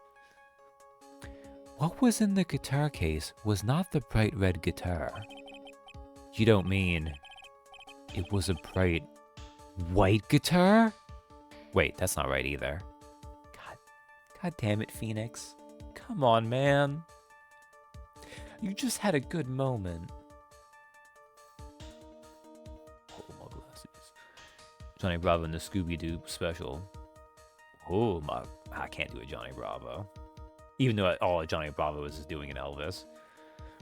A: What was in the guitar case was not the bright red guitar. You don't mean it was a bright white guitar? Wait, that's not right either. God damn it, Phoenix. Come on, man. You just had a good moment. Oh, my glasses. Johnny Bravo and the Scooby-Doo special. Oh, I can't do a Johnny Bravo. Even though all Johnny Bravo is doing in Elvis.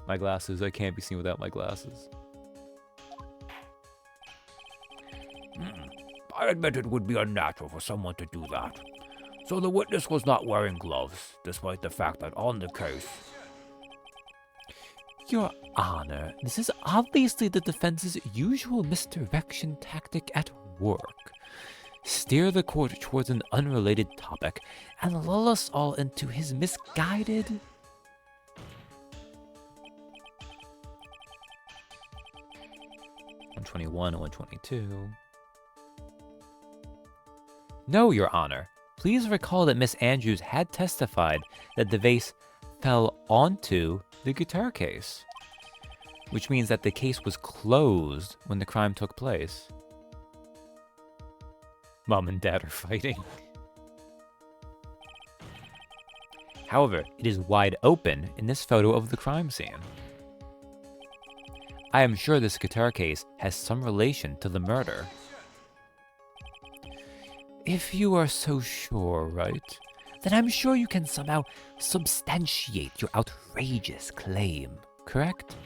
A: My glasses, I can't be seen without my glasses.
C: I admit it would be unnatural for someone to do that. So the witness was not wearing gloves, despite the fact that on the case...
A: Your Honor, this is obviously the defense's usual misdirection tactic at work. Steer the court towards an unrelated topic and lull us all into his misguided... 121 and 122. No, Your Honor. Please recall that Miss Andrews had testified that the vase fell onto the guitar case, which means that the case was closed when the crime took place. Mom and Dad are fighting. However, it is wide open in this photo of the crime scene. I am sure this guitar case has some relation to the murder. If you are so sure, Wright, then I'm sure you can somehow substantiate your outrageous claim, correct?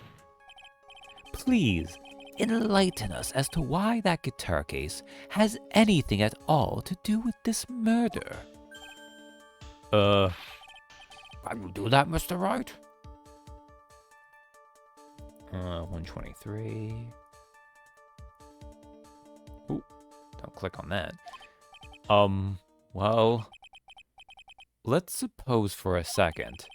A: Please, enlighten us as to why that guitar case has anything at all to do with this murder.
C: Can you do that, Mr. Wright?
A: 123. Ooh, don't click on that. Well, let's suppose for a second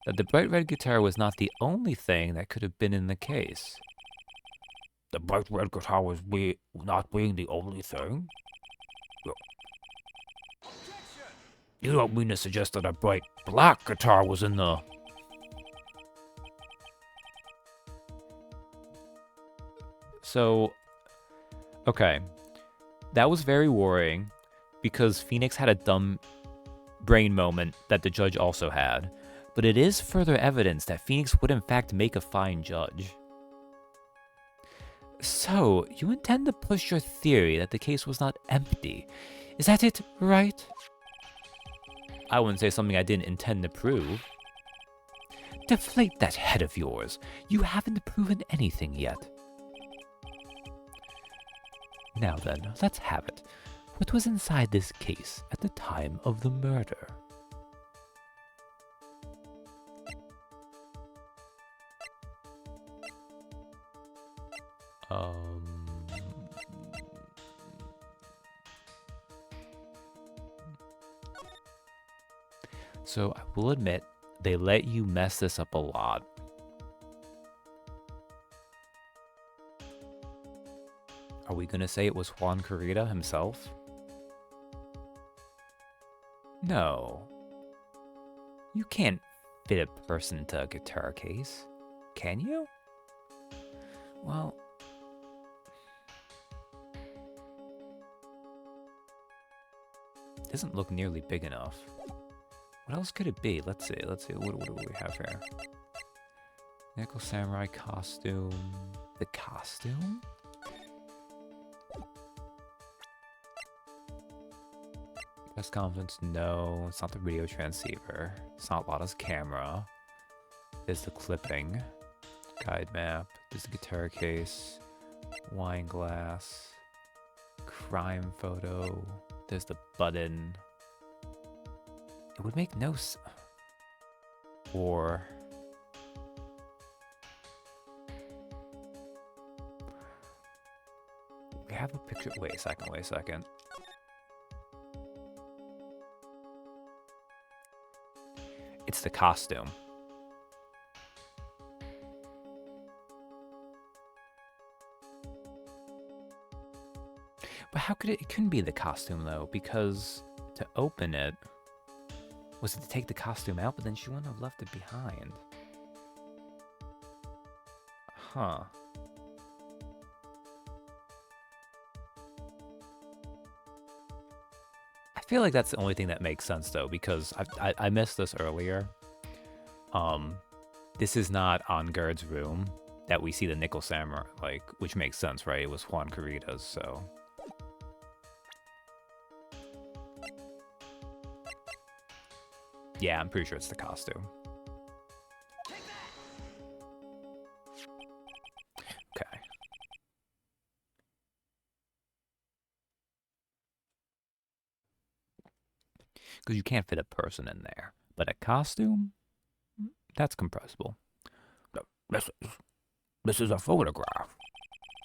A: that the bright red guitar was not the only thing that could have been in the case.
C: The bright red guitar was not being the only thing? You don't mean to suggest that a bright black guitar was in the...
A: So, okay. That was very worrying because Phoenix had a dumb brain moment that the judge also had. But it is further evidence that Phoenix would in fact make a fine judge. So, you intend to push your theory that the case was not empty. Is that it, right? I wouldn't say something I didn't intend to prove. Deflate that head of yours. You haven't proven anything yet. Now then, let's have it. What was inside this case at the time of the murder? So I will admit, they let you mess this up a lot. Are we gonna say it was Juan Carita himself? No. You can't fit a person into a guitar case, can you? Well... doesn't look nearly big enough. What else could it be? Let's see. What do we have here? Nickel Samurai costume. The costume? Press conference? No. It's not the radio transceiver. It's not Lotta's camera. There's the clipping. Guide map. There's the guitar case. Wine glass. Crime photo. There's the button. It would make no sense. Or... we have a picture. Wait a second. It's the costume. But how could it couldn't be the costume though, because to open it was it to take the costume out, but then she wouldn't have left it behind. Huh. I feel like that's the only thing that makes sense though, because I missed this earlier. This is not Angard's room that we see the Nickel Samurai, like, which makes sense, right? It was Juan Carita's, so... yeah, I'm pretty sure it's the costume. Okay. Because you can't fit a person in there. But a costume? That's compressible.
C: This is a photograph.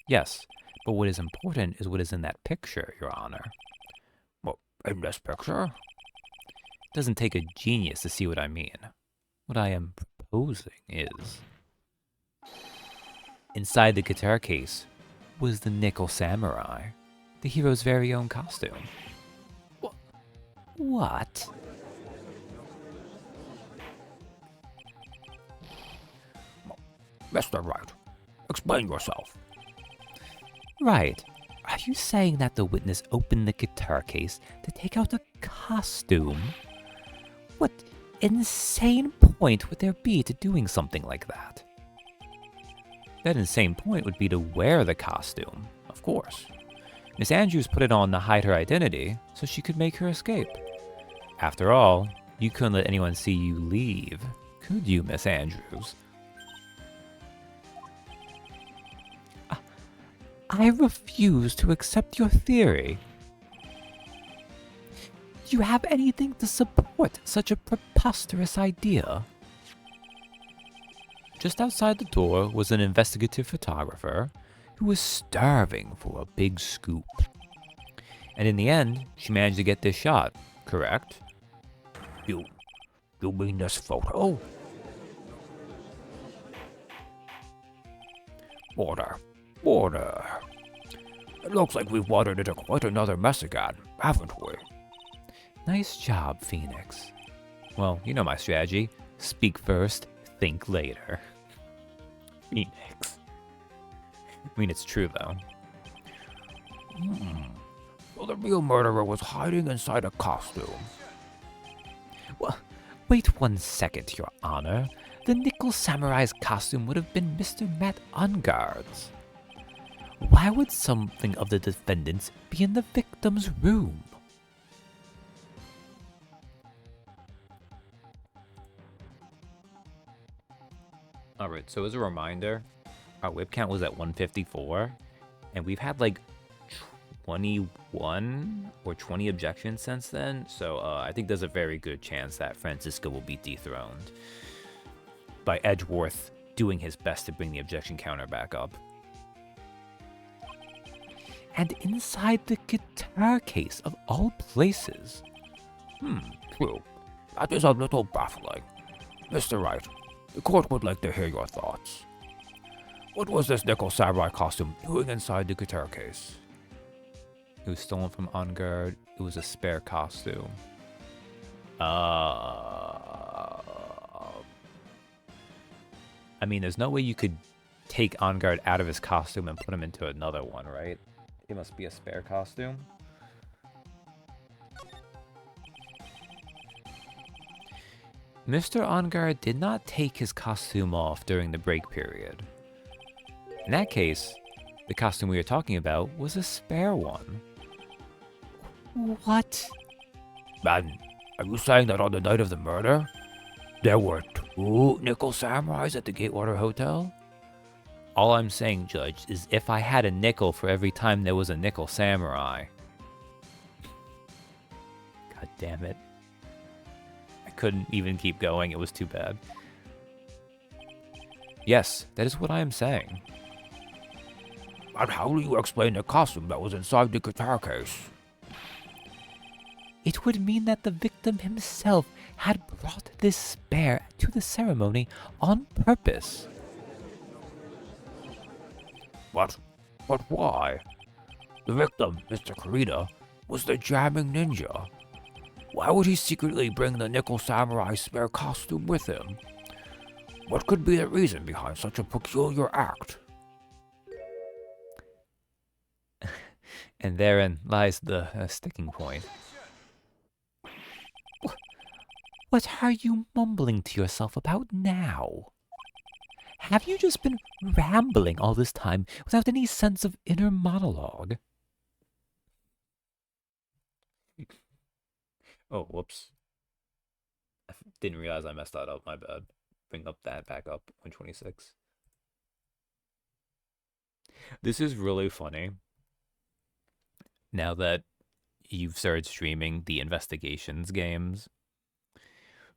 A: Yes, but what is important is what is in that picture, Your Honor.
C: Well, in this picture?
A: Doesn't take a genius to see what I mean. What I am proposing is... inside the guitar case was the Nickel Samurai, the hero's very own costume. What?
C: Mr. Wright, explain yourself.
A: Right. Are you saying that the witness opened the guitar case to take out the costume? What insane point would there be to doing something like that? That insane point would be to wear the costume, of course. Miss Andrews put it on to hide her identity so she could make her escape. After all, you couldn't let anyone see you leave, could you, Miss Andrews? I refuse to accept your theory. Do you have anything to support such a preposterous idea? Just outside the door was an investigative photographer who was starving for a big scoop. And in the end, she managed to get this shot, correct?
C: You mean this photo? Order. It looks like we've wandered into quite another mess again, haven't we?
A: Nice job, Phoenix. Well, you know my strategy. Speak first, think later. Phoenix. I mean, it's true, though.
C: Well, the real murderer was hiding inside a costume.
A: Well, wait 1 second, Your Honor. The Nickel Samurai's costume would have been Mr. Matt Ungard's. Why would something of the defendant's be in the victim's room? Alright, so as a reminder, our whip count was at 154, and we've had like 21 or 20 objections since then, so I think there's a very good chance that Francisco will be dethroned by Edgeworth doing his best to bring the objection counter back up. And inside the guitar case of all places.
C: True. That is a little baffling. Mr. Wright, the court would like to hear your thoughts. What was this nickel samurai costume doing inside the guitar case?
A: It was stolen from On Guard. It was a spare costume. I mean, there's no way you could take On Guard out of his costume and put him into another one, right? It must be a spare costume. Mr. On Guard did not take his costume off during the break period. In that case, the costume we were talking about was a spare one. What?
C: Man, are you saying that on the night of the murder, there were 2 nickel samurais at the Gatewater Hotel?
A: All I'm saying, Judge, is if I had a nickel for every time there was a nickel samurai. God damn it. I couldn't even keep going, it was too bad. Yes, that is what I am saying.
C: And how do you explain the costume that was inside the guitar case?
A: It would mean that the victim himself had brought this spare to the ceremony on purpose.
C: But why? The victim, Mr. Kurita, was the jamming ninja. Why would he secretly bring the nickel samurai spare costume with him? What could be the reason behind such a peculiar act?
A: And therein lies the sticking point. What are you mumbling to yourself about now? Have you just been rambling all this time without any sense of inner monologue? Oh, whoops. I didn't realize I messed that up, my bad. Bring up that back up, 126. This is really funny. Now that you've started streaming the investigations games,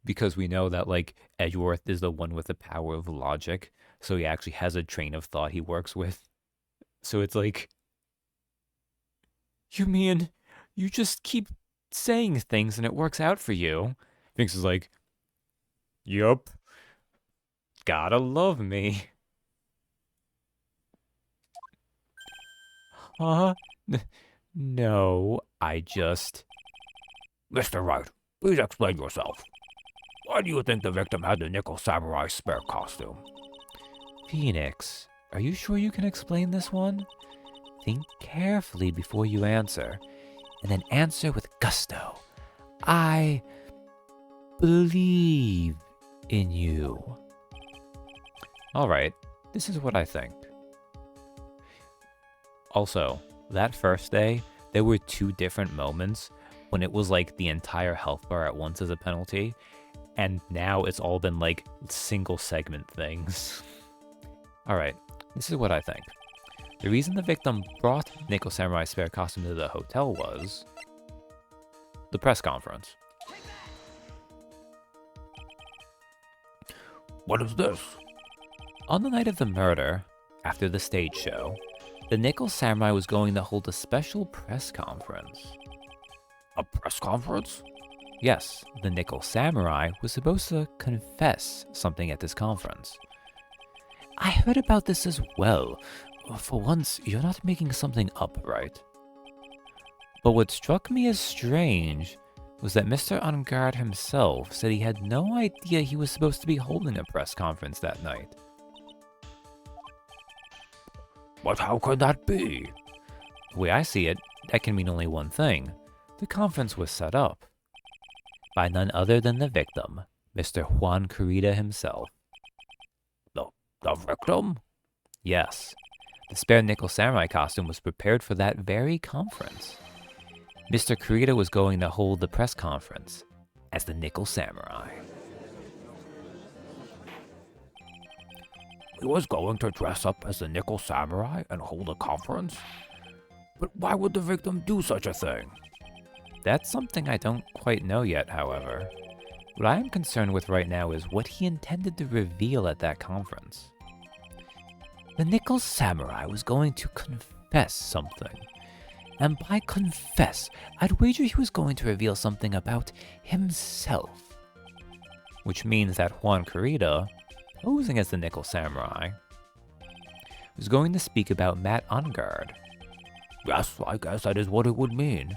A: because we know that, like, Edgeworth is the one with the power of logic, so he actually has a train of thought he works with. So it's like, you mean you just keep saying things and it works out for you? Finks is like, yup, gotta love me. Huh? No, I just...
C: Mr. Wright, please explain yourself. Why do you think the victim had the nickel samurai spare costume?
A: Phoenix, are you sure you can explain this one? Think carefully before you answer, and then answer with gusto. I believe in you. Alright, this is what I think. Also, that first day, there were 2 different moments when it was like the entire health bar at once as a penalty, and now it's all been like single segment things. Alright, this is what I think. The reason the victim brought Nickel Samurai's spare costume to the hotel was the press conference.
C: What is this?
A: On the night of the murder, after the stage show, the Nickel Samurai was going to hold a special press conference.
C: A press conference?
A: Yes, the Nickel Samurai was supposed to confess something at this conference. I heard about this as well. For once, you're not making something up, right? But what struck me as strange was that Mr. On Guard himself said he had no idea he was supposed to be holding a press conference that night.
C: But how could that be?
A: The way I see it, that can mean only one thing. The conference was set up by none other than the victim, Mr. Juan Kurita himself.
C: The victim?
A: Yes, the spare Nickel Samurai costume was prepared for that very conference. Mr. Kurita was going to hold the press conference as the Nickel Samurai.
C: He was going to dress up as the Nickel Samurai and hold a conference? But why would the victim do such a thing?
A: That's something I don't quite know yet, however. What I am concerned with right now is what he intended to reveal at that conference. The Nickel Samurai was going to confess something. And by confess, I'd wager he was going to reveal something about himself. Which means that Juan Carita, posing as the Nickel Samurai, was going to speak about Matt Ungard.
C: Yes, I guess that is what it would mean.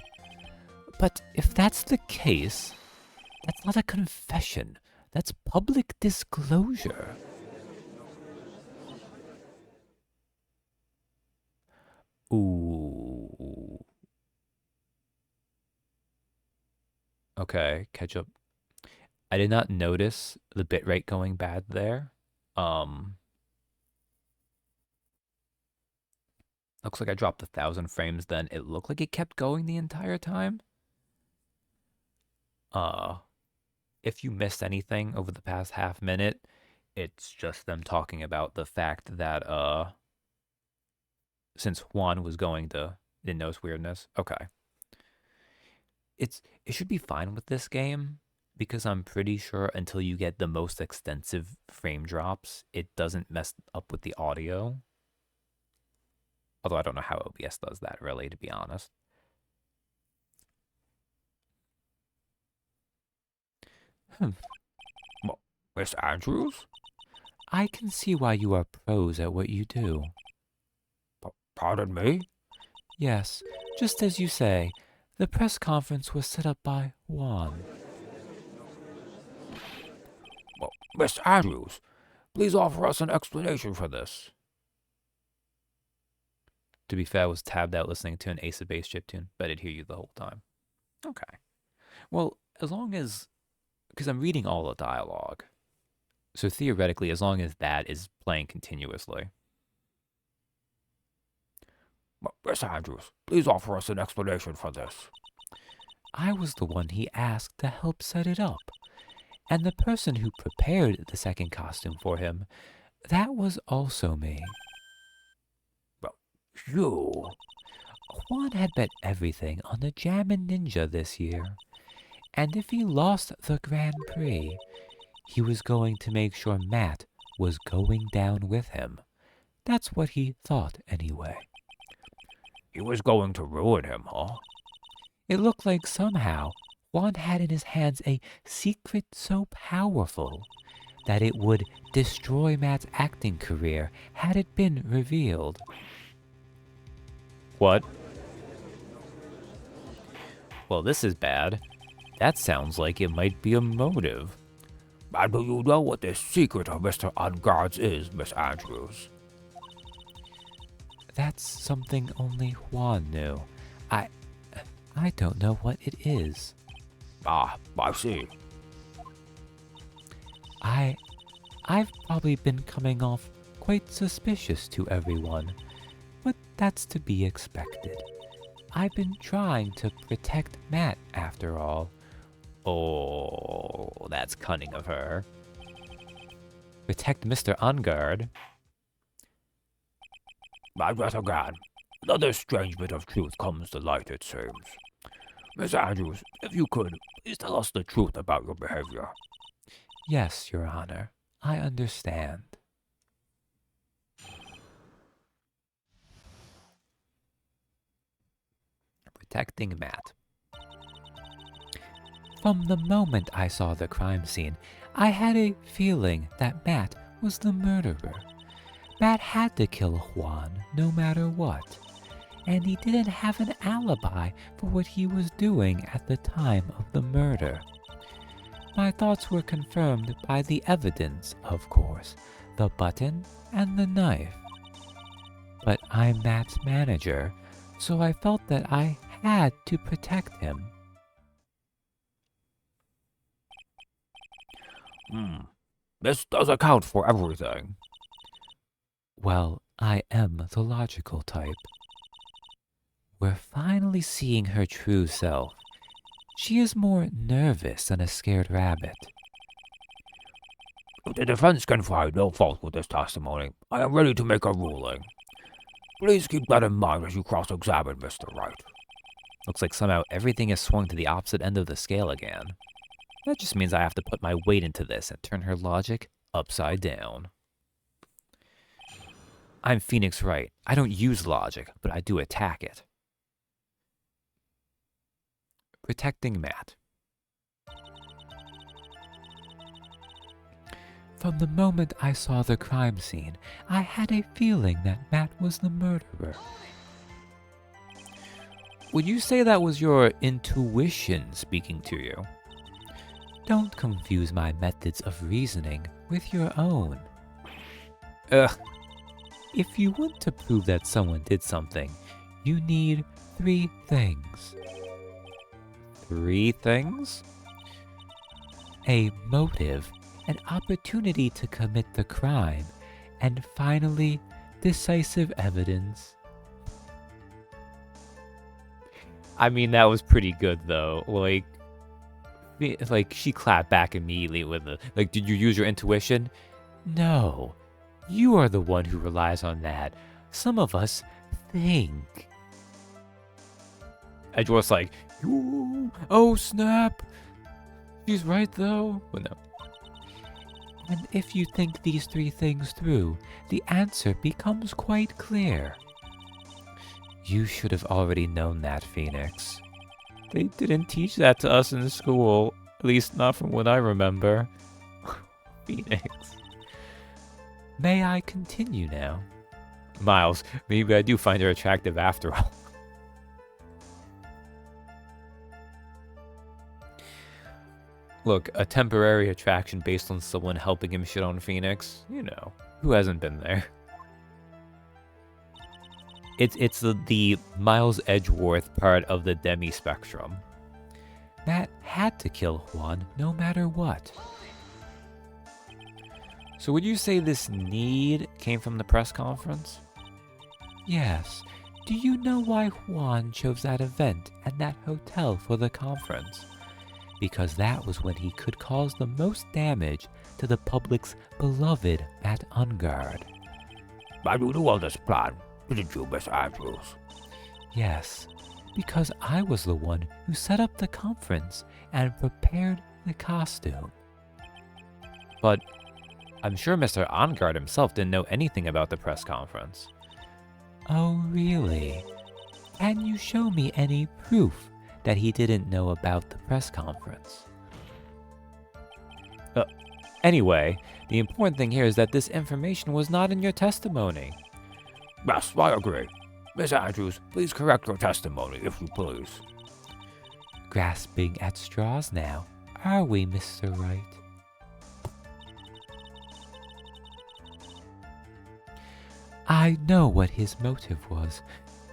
A: But if that's the case, that's not a confession. That's public disclosure. Ooh. Okay, ketchup. I did not notice the bitrate going bad there. Looks like I dropped 1,000 frames then. It looked like it kept going the entire time. If you missed anything over the past half minute, it's just them talking about the fact that, since Juan was going to, didn't notice weirdness. Okay. It should be fine with this game, because I'm pretty sure until you get the most extensive frame drops, it doesn't mess up with the audio. Although I don't know how OBS does that, really, to be honest.
C: Miss Andrews?
A: I can see why you are pros at what you do.
C: Pardon me?
A: Yes, just as you say, the press conference was set up by Juan.
C: Well, Miss Andrews, please offer us an explanation for this.
A: To be fair, I was tabbed out listening to an Ace of Base chiptune, but I did hear you the whole time. Okay. Well, as long as... because I'm reading all the dialogue. So theoretically, as long as that is playing continuously.
C: Miss Andrews, please offer us an explanation for this.
A: I was the one he asked to help set it up. And the person who prepared the second costume for him, that was also me.
C: You?
A: Juan had bet everything on the Jammin' Ninja this year. And if he lost the Grand Prix, he was going to make sure Matt was going down with him. That's what he thought anyway.
C: He was going to ruin him, huh?
A: It looked like somehow Juan had in his hands a secret so powerful that it would destroy Matt's acting career had it been revealed. What? Well, this is bad. That sounds like it might be a motive.
C: And do you know what the secret of Mr. Ungard's is, Miss Andrews?
A: That's something only Juan knew. I don't know what it is.
C: Ah, I see.
A: I've probably been coming off quite suspicious to everyone, but that's to be expected. I've been trying to protect Matt, after all. Oh, that's cunning of her. Protect Mr. Ungard?
C: But yet again, another strange bit of truth comes to light, it seems. Miss Andrews, if you could, please tell us the truth about your behavior.
A: Yes, Your Honor. I understand. Protecting Matt. From the moment I saw the crime scene, I had a feeling that Matt was the murderer. Matt had to kill Juan no matter what, and he didn't have an alibi for what he was doing at the time of the murder. My thoughts were confirmed by the evidence, of course, the button and the knife. But I'm Matt's manager, so I felt that I had to protect him.
C: This does account for everything.
A: Well, I am the logical type. We're finally seeing her true self. She is more nervous than a scared rabbit.
C: If the defense can find no fault with this testimony, I am ready to make a ruling. Please keep that in mind as you cross-examine Mr. Wright.
A: Looks like somehow everything is swung to the opposite end of the scale again. That just means I have to put my weight into this and turn her logic upside down. I'm Phoenix Wright. I don't use logic, but I do attack it. Protecting Matt. From the moment I saw the crime scene, I had a feeling that Matt was the murderer. Would you say that was your intuition speaking to you? Don't confuse my methods of reasoning with your own. Ugh. If you want to prove that someone did something, you need 3 things. 3 things? A motive, an opportunity to commit the crime, and finally, decisive evidence. I mean, that was pretty good, though. Like she clapped back immediately with a, like, did you use your intuition? No. You are the one who relies on that. Some of us think. Edgeworth's like, oh snap. She's right, though. But no. And if you think these 3 things through, the answer becomes quite clear. You should have already known that, Phoenix. They didn't teach that to us in school, at least not from what I remember. Phoenix. May I continue now? Miles, maybe I do find her attractive after all. Look, a temporary attraction based on someone helping him shit on Phoenix. You know, who hasn't been there? It's the Miles Edgeworth part of the Demi spectrum. Matt had to kill Juan no matter what. So would you say this need came from the press conference? Yes. Do you know why Juan chose that event and that hotel for the conference? Because that was when he could cause the most damage to the public's beloved Matt Ungard.
C: I knew all this plan, didn't you, Miss Andrews?
A: Yes, because I was the one who set up the conference and prepared the costume. But I'm sure Mr. Ungard himself didn't know anything about the press conference. Oh, really? Can you show me any proof that he didn't know about the press conference? Anyway, the important thing here is that this information was not in your testimony.
C: Yes, I agree. Miss Andrews, please correct your testimony, if you please.
A: Grasping at straws now, are we, Mr. Wright? I know what his motive was,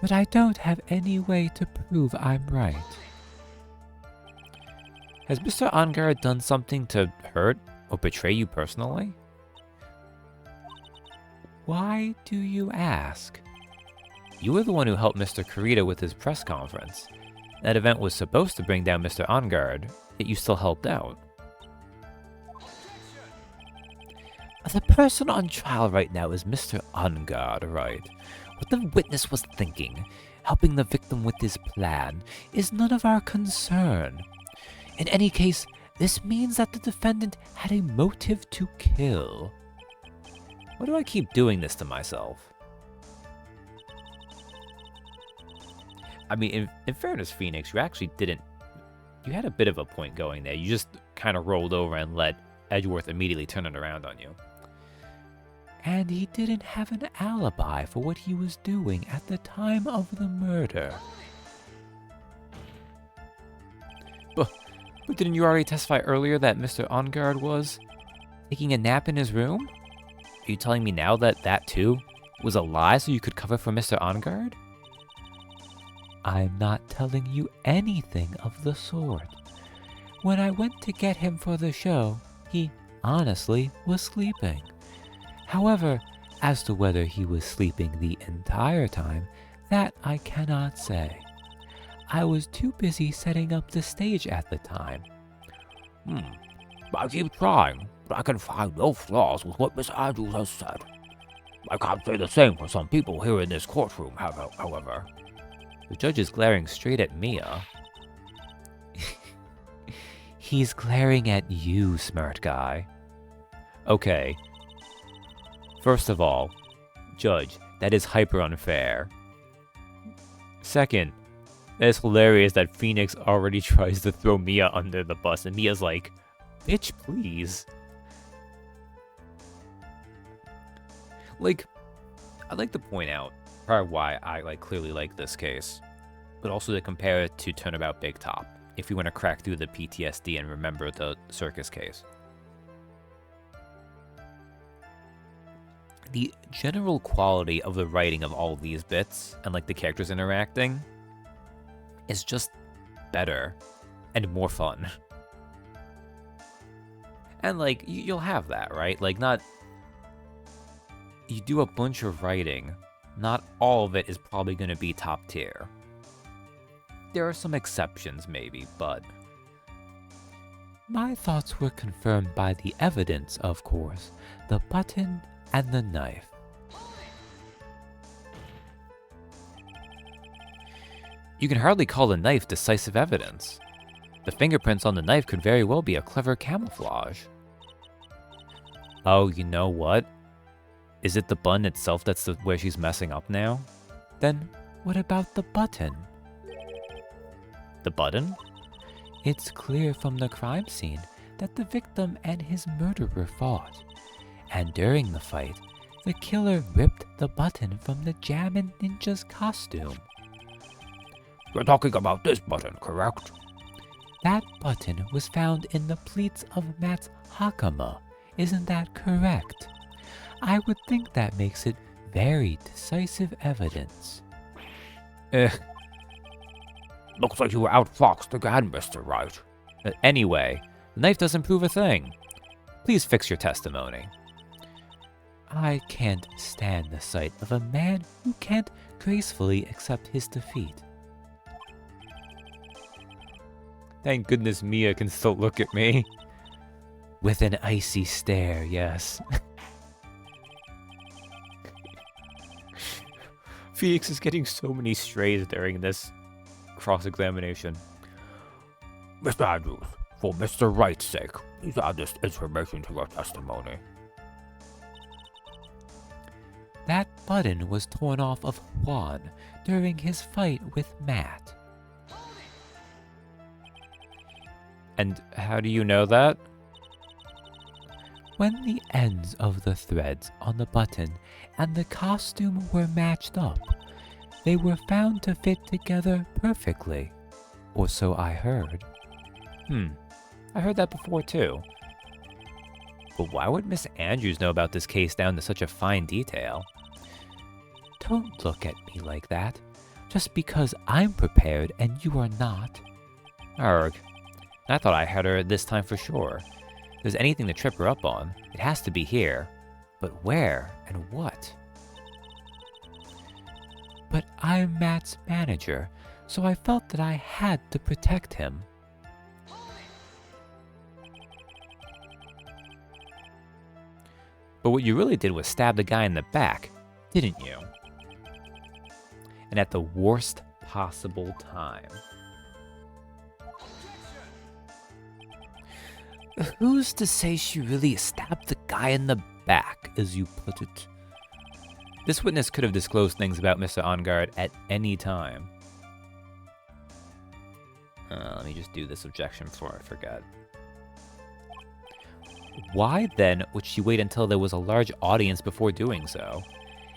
A: but I don't have any way to prove I'm right. Has Mr. Ungard done something to hurt or betray you personally? Why do you ask? You were the one who helped Mr. Kurita with his press conference. That event was supposed to bring down Mr. Ungard, yet you still helped out. The person on trial right now is Mr. Ungard, right? What the witness was thinking, helping the victim with his plan, is none of our concern. In any case, this means that the defendant had a motive to kill. Why do I keep doing this to myself? I mean, in fairness, Phoenix, you actually didn't... You had a bit of a point going there. You just kind of rolled over and let Edgeworth immediately turn it around on you. And he didn't have an alibi for what he was doing at the time of the murder. But didn't you already testify earlier that Mr. Ungard was taking a nap in his room? Are you telling me now that that too was a lie so you could cover for Mr. Ungard? I'm not telling you anything of the sort. When I went to get him for the show, he honestly was sleeping. However, as to whether he was sleeping the entire time, that I cannot say. I was too busy setting up the stage at the time.
C: I keep trying, but I can find no flaws with what Miss Andrews has said. I can't say the same for some people here in this courtroom, however.
A: The judge is glaring straight at Mia. He's glaring at you, smart guy. Okay. First of all, Judge, that is hyper unfair. Second, it's hilarious that Phoenix already tries to throw Mia under the bus, and Mia's like, bitch, please. Like, I'd like to point out probably why I clearly like this case, but also to compare it to Turnabout Big Top, if you want to crack through the PTSD and remember the circus case. The general quality of the writing of all of these bits, and like the characters interacting, is just better and more fun. And like, you'll have that, right? Like, not... You do a bunch of writing, not all of it is probably going to be top tier. There are some exceptions, maybe, but... My thoughts were confirmed by the evidence, of course. The button and the knife. You can hardly call the knife decisive evidence. The fingerprints on the knife could very well be a clever camouflage. Oh, you know what? Is it the button itself that's where she's messing up now? Then, what about the button? The button? It's clear from the crime scene that the victim and his murderer fought. And during the fight, the killer ripped the button from the Jammin' Ninja's costume.
C: You're talking about this button, correct?
A: That button was found in the pleats of Matt's hakama. Isn't that correct? I would think that makes it very decisive evidence.
C: Looks like you were outfoxed again, Mr. Wright.
A: Anyway, the knife doesn't prove a thing. Please fix your testimony. I can't stand the sight of a man who can't gracefully accept his defeat. Thank goodness Mia can still look at me. With an icy stare, yes. Phoenix is getting so many strays during this cross-examination.
C: Mr. Andrews, for Mr. Wright's sake, please add this information to your testimony.
A: That button was torn off of Juan during his fight with Matt. And how do you know that? When the ends of the threads on the button and the costume were matched up, they were found to fit together perfectly. Or so I heard. I heard that before too. But why would Miss Andrews know about this case down to such a fine detail? Don't look at me like that. Just because I'm prepared and you are not. Arg. I thought I had her this time for sure. If there's anything to trip her up on, it has to be here. But where and what? But I'm Matt's manager, so I felt that I had to protect him. But what you really did was stab the guy in the back, didn't you? And at the worst possible time. Who's to say she really stabbed the guy in the back, as you put it? This witness could have disclosed things about Mr. Ongard at any time. Let me just do this objection before I forget. Why then would she wait until there was a large audience before doing so?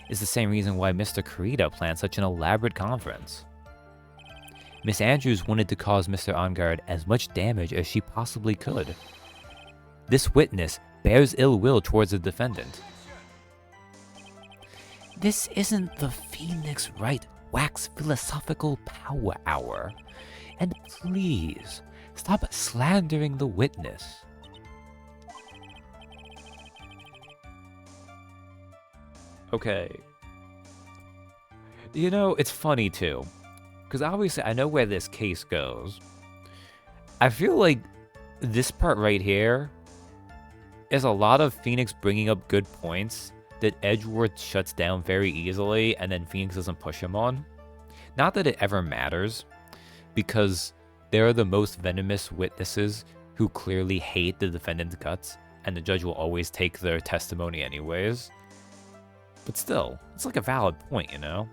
A: Is the same reason why Mr. Karita planned such an elaborate conference. Miss Andrews wanted to cause Mr. Ongard as much damage as she possibly could. This witness bears ill will towards the defendant. This isn't the Phoenix Wright Wax Philosophical Power Hour. And please, stop slandering the witness. Okay. You know, it's funny too. Because obviously I know where this case goes. I feel like this part right here is a lot of Phoenix bringing up good points that Edgeworth shuts down very easily and then Phoenix doesn't push him on. Not that it ever matters, because they're the most venomous witnesses who clearly hate the defendant's guts, and the judge will always take their testimony anyways. But still, it's like a valid point, you know?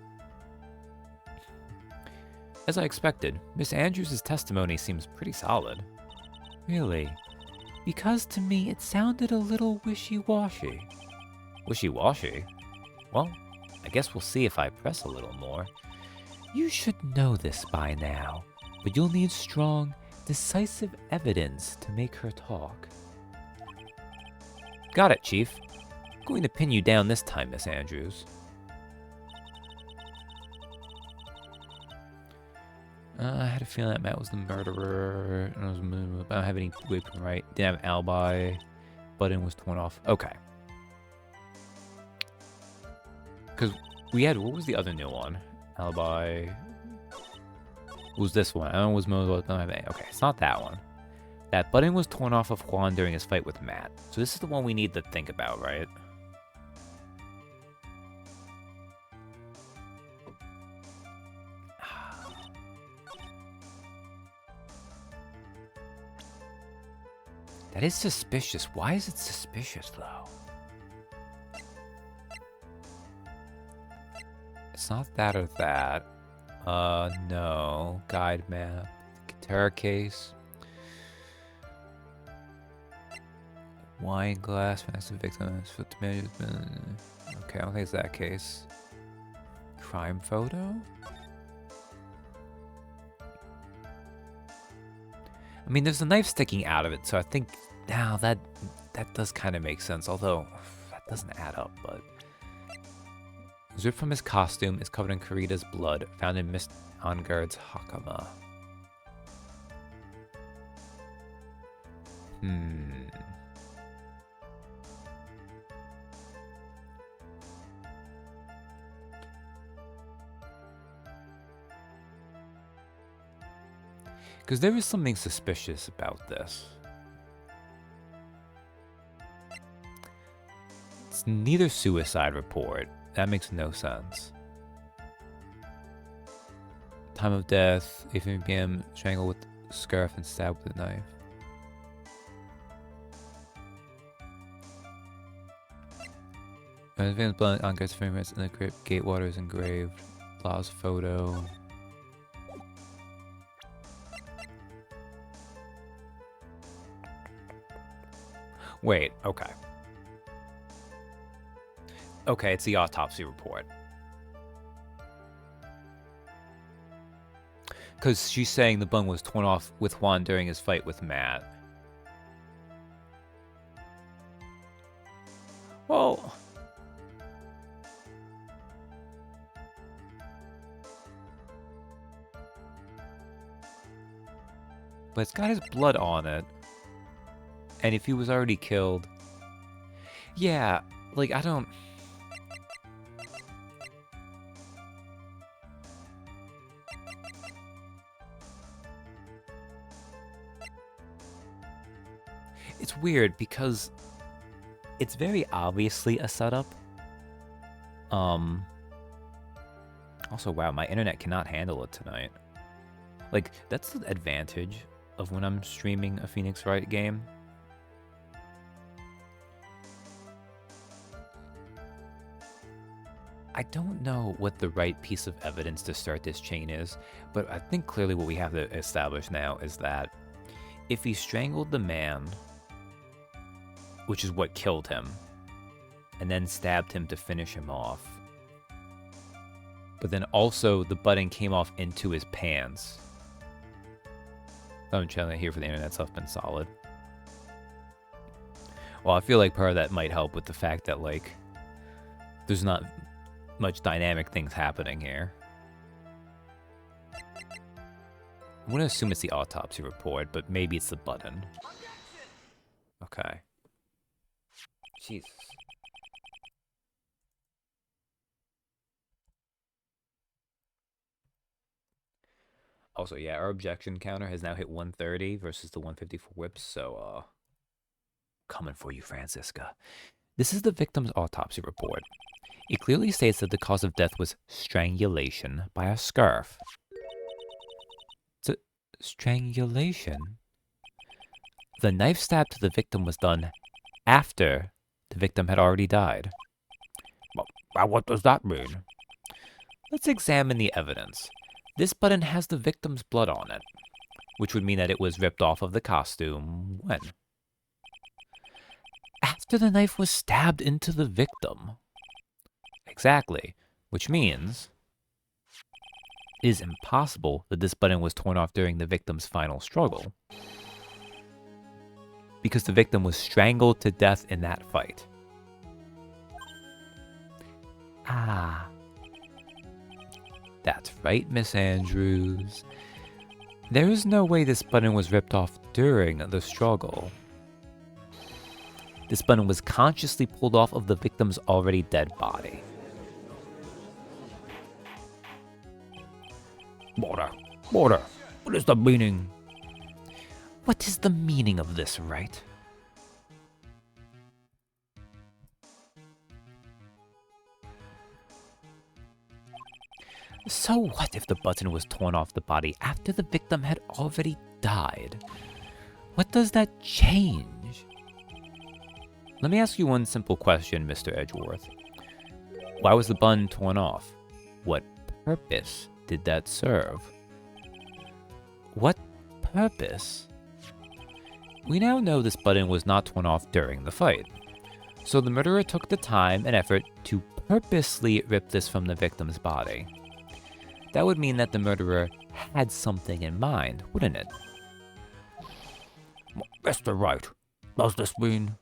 A: As I expected, Miss Andrews' testimony seems pretty solid. Really? Because to me it sounded a little wishy-washy. Wishy-washy? Well, I guess we'll see if I press a little more. You should know this by now, but you'll need strong, decisive evidence to make her talk. Got it, Chief. I'm going to pin you down this time, Miss Andrews. I had a feeling that Matt was the murderer. I don't have any weapon, right? Didn't have an alibi. Button was torn off. Okay. Because we had, what was the other new one? Alibi. What was this one? I don't know, was Moses. Don't have any. Okay, it's not that one. That button was torn off of Juan during his fight with Matt. So this is the one we need to think about, right? That is suspicious. Why is it suspicious, though? It's not that or that. No. Guide map. Terror case. Wine glass. Fantastic victims. Okay, I don't think it's that case. Crime photo? I mean, there's a knife sticking out of it, so I think now that does kind of make sense. Although that doesn't add up, but it was ripped from his costume. Is covered in Karita's blood, found in Miss Ongard's hakama. Because there is something suspicious about this. It's neither suicide report. That makes no sense. Time of death, 8:50 p.m., strangled with a scarf and stabbed with a knife. Advanced blood on Garrett's fingerprints in the crypt. Gatewater is engraved. Law's photo. Wait, okay. Okay, it's the autopsy report. Because she's saying the bung was torn off with Juan during his fight with Matt. Well... but it's got his blood on it. And if he was already killed... yeah, like, I don't... it's weird because it's very obviously a setup. Also, wow, my internet cannot handle it tonight. Like, that's the advantage of when I'm streaming a Phoenix Wright game. I don't know what the right piece of evidence to start this chain is, but I think clearly what we have to establish now is that if he strangled the man, which is what killed him, and then stabbed him to finish him off, but then also the button came off into his pants. I'm chilling here for the internet stuff, been solid. Well, I feel like part of that might help with the fact that, like, there's not much dynamic things happening here. I'm gonna assume it's the autopsy report, but maybe it's the button. Okay. Jesus. Also, yeah, our objection counter has now hit 130 versus the 154 whips, so, coming for you, Francisca. This is the victim's autopsy report. It clearly states that the cause of death was strangulation by a scarf. Strangulation? The knife stab to the victim was done after the victim had already died.
C: What does that mean?
A: Let's examine the evidence. This button has the victim's blood on it, which would mean that it was ripped off of the costume when? After the knife was stabbed into the victim. Exactly, which means it is impossible that this button was torn off during the victim's final struggle, because the victim was strangled to death in that fight. Ah. That's right, Miss Andrews. There is no way this button was ripped off during the struggle. This button was consciously pulled off of the victim's already dead body.
C: Border, what is the meaning?
A: What is the meaning of this, Wright? So what if the button was torn off the body after the victim had already died? What does that change? Let me ask you one simple question, Mr. Edgeworth. Why was the button torn off? What purpose did that serve? What purpose? We now know this button was not torn off during the fight. So the murderer took the time and effort to purposely rip this from the victim's body. That would mean that the murderer had something in mind, wouldn't it?
C: Mr. Wright, does this mean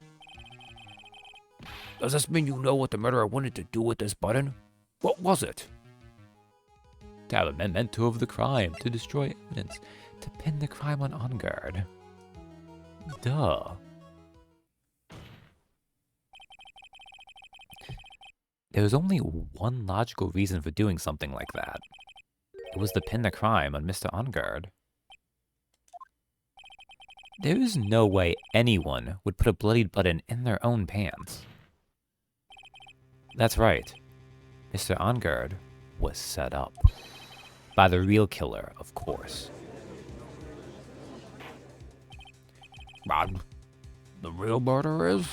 C: you know what the murderer wanted to do with this button? What was it?
A: To have a memento of the crime, to destroy evidence, to pin the crime on guard. Duh. There's only one logical reason for doing something like that. It was to pin the crime on Mr. Ungard. There is no way anyone would put a bloodied button in their own pants. That's right. Mr. Ungard was set up. By the real killer, of course.
C: And the real murderer is?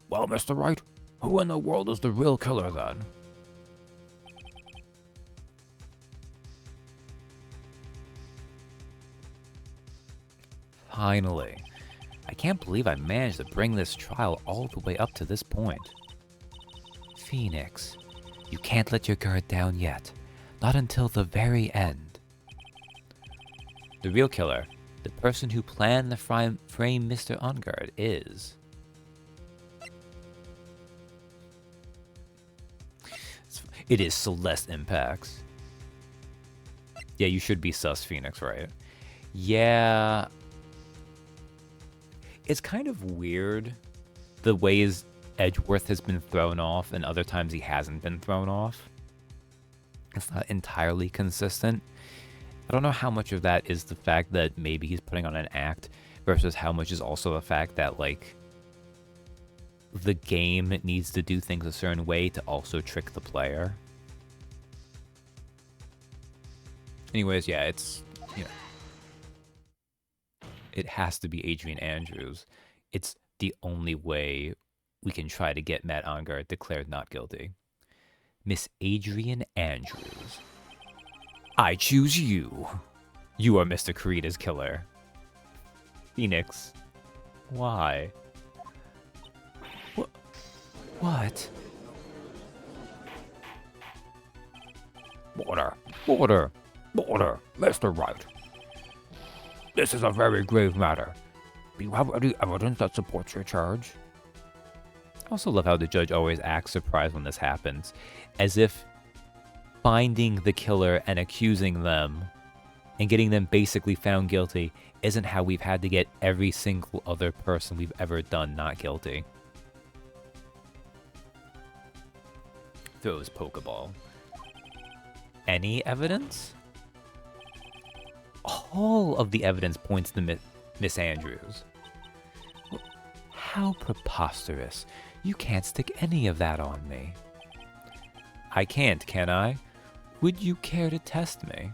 C: Well, Mr. Wright, who in the world is the real killer then?
A: Finally. I can't believe I managed to bring this trial all the way up to this point. Phoenix, you can't let your guard down yet. Not until the very end. The real killer, the person who planned the frame Mr. Ungard, is... It is Celeste Impacts. Yeah, you should be sus, Phoenix, right? Yeah... It's kind of weird the ways Edgeworth has been thrown off and other times he hasn't been thrown off. It's not entirely consistent. I don't know how much of that is the fact that maybe he's putting on an act versus how much is also the fact that, like, the game needs to do things a certain way to also trick the player. Anyways, yeah, it's, you know, it has to be Adrian Andrews. It's the only way we can try to get Matt Ongard declared not guilty. Miss Adrian Andrews. I choose you. You are Mr. Karita's killer. Phoenix. Why? What?
C: Order, Mr. Wright. This is a very grave matter. Do you have any evidence that supports your charge?
A: I also love how the judge always acts surprised when this happens, as if finding the killer and accusing them and getting them basically found guilty isn't how we've had to get every single other person we've ever done not guilty. Throws Pokeball. Any evidence? All of the evidence points to Miss Andrews. How preposterous. You can't stick any of that on me. I can't, can I? Would you care to test me?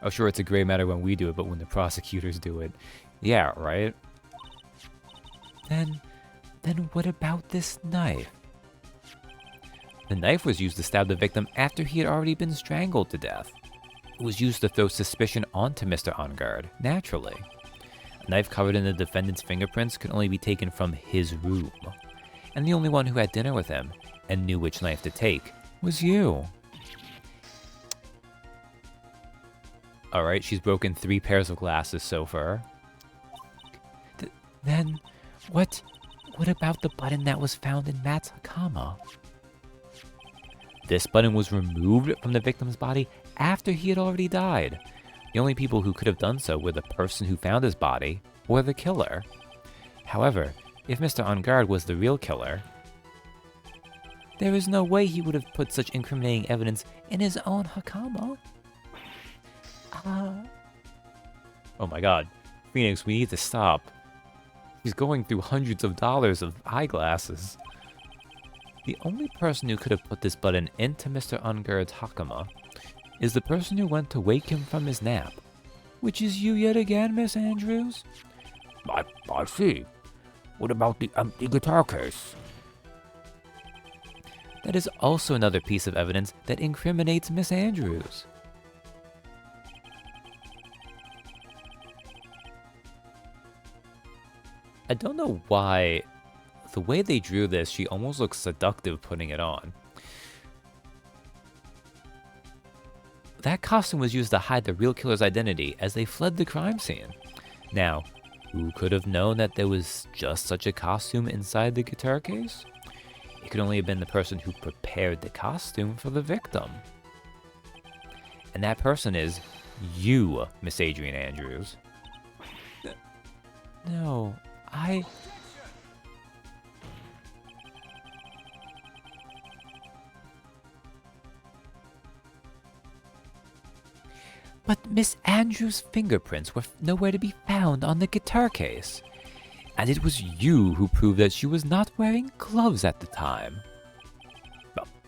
A: Oh, sure, it's a gray matter when we do it, but when the prosecutors do it. Yeah, right? Then what about this knife? The knife was used to stab the victim after he had already been strangled to death. It was used to throw suspicion onto Mr. Ongard, naturally. A knife covered in the defendant's fingerprints could only be taken from his room. And the only one who had dinner with him and knew which knife to take was you. Alright, she's broken 3 pairs of glasses so far. Then, what about the button that was found in Matt's hakama? This button was removed from the victim's body after he had already died. The only people who could have done so were the person who found his body or the killer. However, if Mr. Ongard was the real killer, there is no way he would have put such incriminating evidence in his own hakama. Oh my god. Phoenix, we need to stop. He's going through hundreds of dollars of eyeglasses. The only person who could have put this button into Mr. Ongard's hakama is the person who went to wake him from his nap. Which is you yet again, Miss Andrews?
C: I see. What about the empty guitar case?
A: That is also another piece of evidence that incriminates Miss Andrews. I don't know why. The way they drew this, she almost looks seductive putting it on. That costume was used to hide the real killer's identity as they fled the crime scene. Now, who could have known that there was just such a costume inside the guitar case? It could only have been the person who prepared the costume for the victim. And that person is you, Miss Adrian Andrews. No, But Miss Andrews' fingerprints were nowhere to be found on the guitar case. And it was you who proved that she was not wearing gloves at the time.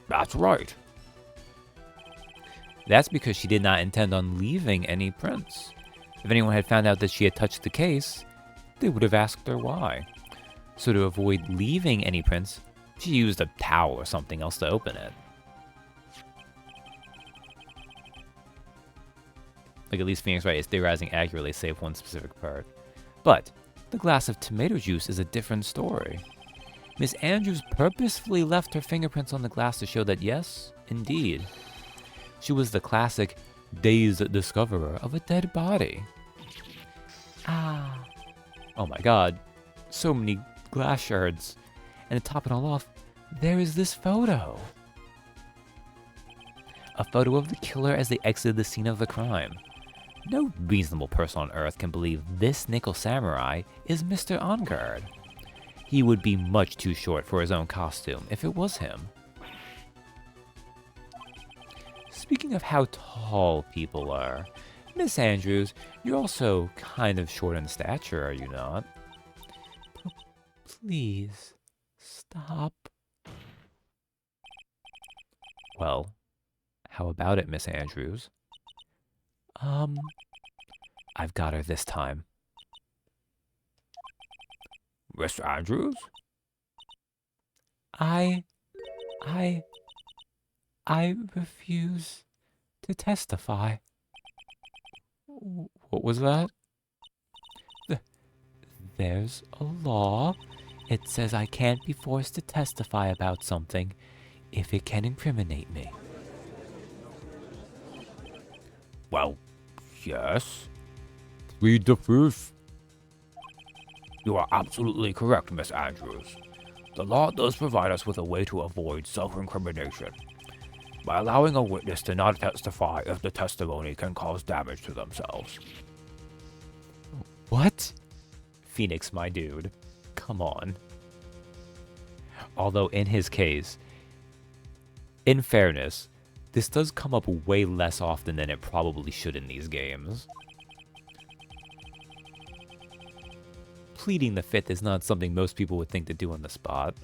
C: That's right.
A: That's because she did not intend on leaving any prints. If anyone had found out that she had touched the case, they would have asked her why. So to avoid leaving any prints, she used a towel or something else to open it. Like, at least Phoenix Wright is theorizing accurately, save one specific part. But the glass of tomato juice is a different story. Miss Andrews purposefully left her fingerprints on the glass to show that yes, indeed, she was the classic dazed discoverer of a dead body. Oh my god, so many glass shards. And to top it all off, there is this photo. A photo of the killer as they exited the scene of the crime. No reasonable person on Earth can believe this nickel samurai is Mr. Ongard. He would be much too short for his own costume if it was him. Speaking of how tall people are, Miss Andrews, you're also kind of short in stature, are you not? Please, stop. Well, how about it, Miss Andrews? I've got her this time.
C: Miss Andrews?
A: I refuse to testify. What was that? There's a law. It says I can't be forced to testify about something if it can incriminate me.
C: Well, yes. Read the proof. You are absolutely correct, Miss Andrews. The law does provide us with a way to avoid self-incrimination by allowing a witness to not testify if the testimony can cause damage to themselves.
A: What? Phoenix, my dude. Come on. Although in his case, in fairness, this does come up way less often than it probably should in these games. pleading the fifth is not something most people would think to do on the spot.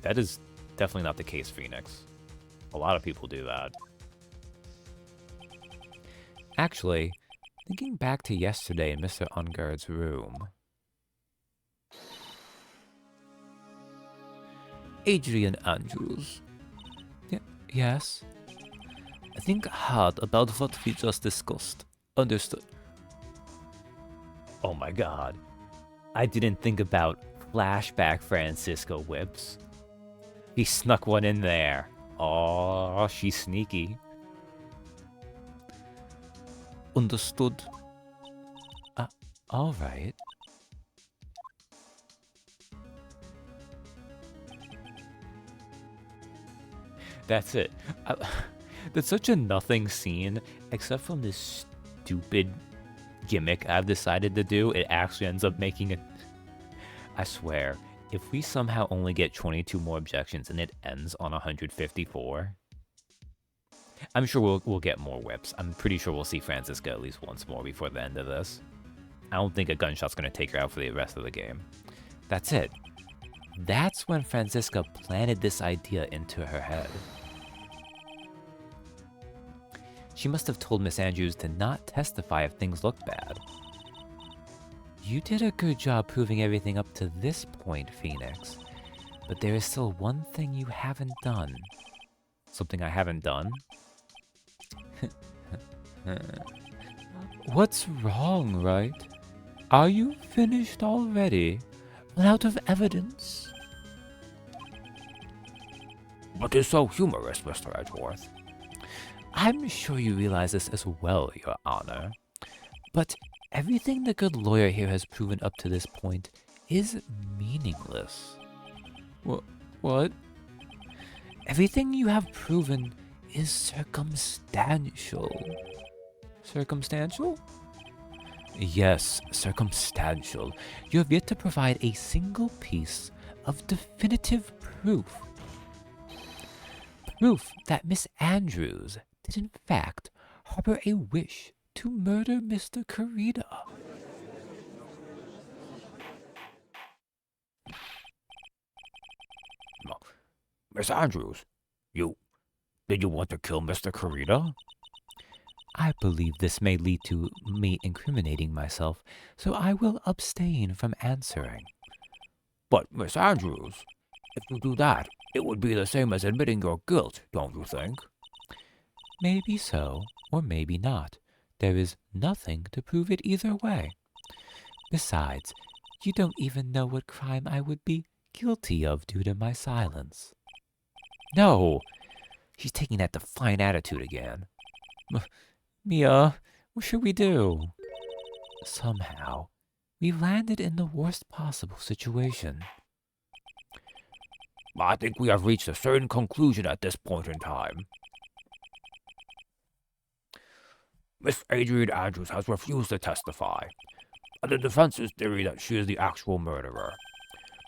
A: That is definitely not the case, Phoenix. A lot of people do that. Actually, thinking back to yesterday in Mr. Ungard's room. Adrian Andrews. Yes? Think hard about what we just discussed. Understood. Oh my god. I didn't think about flashback Francisco whips. He snuck one in there. Oh, she's sneaky. Understood. Alright. That's it. That's such a nothing scene, except from this stupid gimmick I've decided to do. It actually ends up making it. I swear, if we somehow only get 22 more objections and it ends on 154, I'm sure we'll get more whips. I'm pretty sure we'll see Francisca at least once more before the end of this. I don't think a gunshot's going to take her out for the rest of the game. That's it. That's when Francisca planted this idea into her head. She must have told Miss Andrews to not testify if things looked bad. You did a good job proving everything up to this point, Phoenix. But there is still one thing you haven't done. Something I haven't done? What's wrong, Wright? Are you finished already? Run out of evidence?
C: What is so humorous, Mr. Edgeworth?
A: I'm sure you realize this as well, Your Honor. But everything the good lawyer here has proven up to this point is meaningless. What? Everything you have proven is circumstantial. Circumstantial? Yes, circumstantial. You have yet to provide a single piece of definitive proof. Proof that Miss Andrews did in fact harbor a wish to murder Mr. Carida.
C: Miss Andrews, did you want to kill Mr. Carida?
A: I believe this may lead to me incriminating myself, so I will abstain from answering.
C: But, Miss Andrews, if you do that, it would be the same as admitting your guilt, don't you think?
A: Maybe so, or maybe not. There is nothing to prove it either way. Besides, you don't even know what crime I would be guilty of due to my silence. No! She's taking that defiant attitude again. Mia, what should we do? Somehow, we landed in the worst possible situation.
C: I think we have reached a certain conclusion at this point in time. Miss Adrian Andrews has refused to testify, and the defense's theory that she is the actual murderer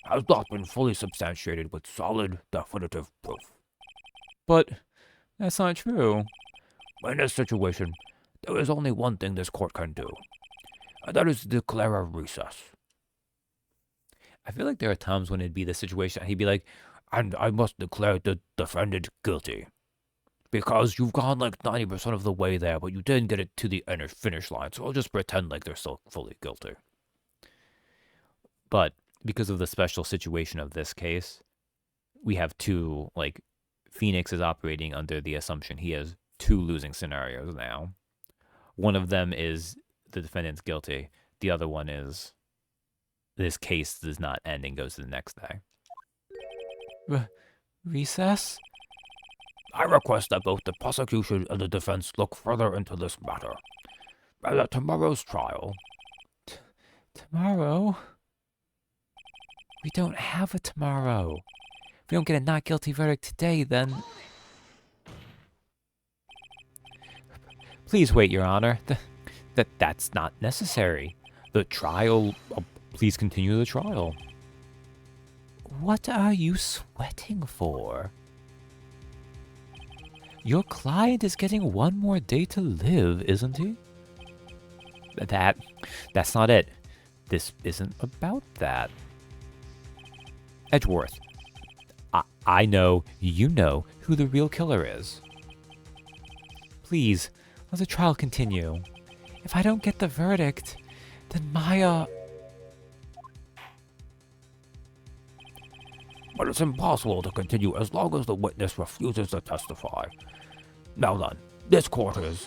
C: has not been fully substantiated with solid, definitive proof.
A: But that's not true.
C: In this situation, there is only one thing this court can do, and that is to declare a recess.
A: I feel like there are times when it'd be the situation, he'd be like,
C: and I must declare the defendant guilty. Because you've gone like 90% of the way there, but you didn't get it to the finish line, so I'll just pretend like they're still fully guilty.
A: But because of the special situation of this case, we have two, like, Phoenix is operating under the assumption he has two losing scenarios now. One of them is the defendant's guilty. The other one is this case does not end and goes to the next day. Recess?
C: I request that both the prosecution and the defense look further into this matter. And at tomorrow's trial...
A: Tomorrow? We don't have a tomorrow. If we don't get a not guilty verdict today, then... Please wait, Your Honor. That's not necessary. The trial... please continue the trial. What are you sweating for? Your client is getting one more day to live, isn't he? That's not it. This isn't about that. Edgeworth, I know, you know who the real killer is. Please, let the trial continue. If I don't get the verdict, then Maya...
C: But it's impossible to continue as long as the witness refuses to testify. Now then, this court is...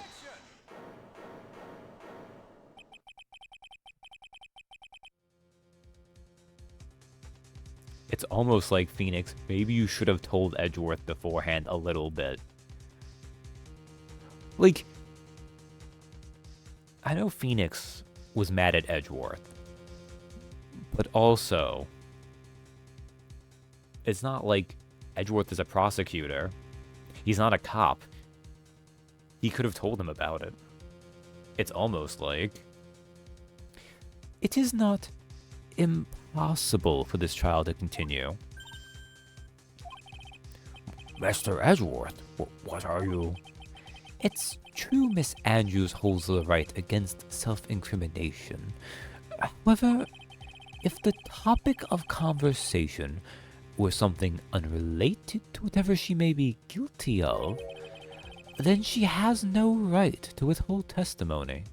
A: It's almost like, Phoenix, maybe you should have told Edgeworth beforehand a little bit. Like, I know Phoenix was mad at Edgeworth, but also, it's not like Edgeworth is a prosecutor. He's not a cop. He could have told him about it. It's almost like... It is not impossible for this trial to continue.
C: Mr. Edgeworth, what are you...
A: It's true Miss Andrews holds the right against self-incrimination. However, if the topic of conversation were something unrelated to whatever she may be guilty of, then she has no right to withhold testimony.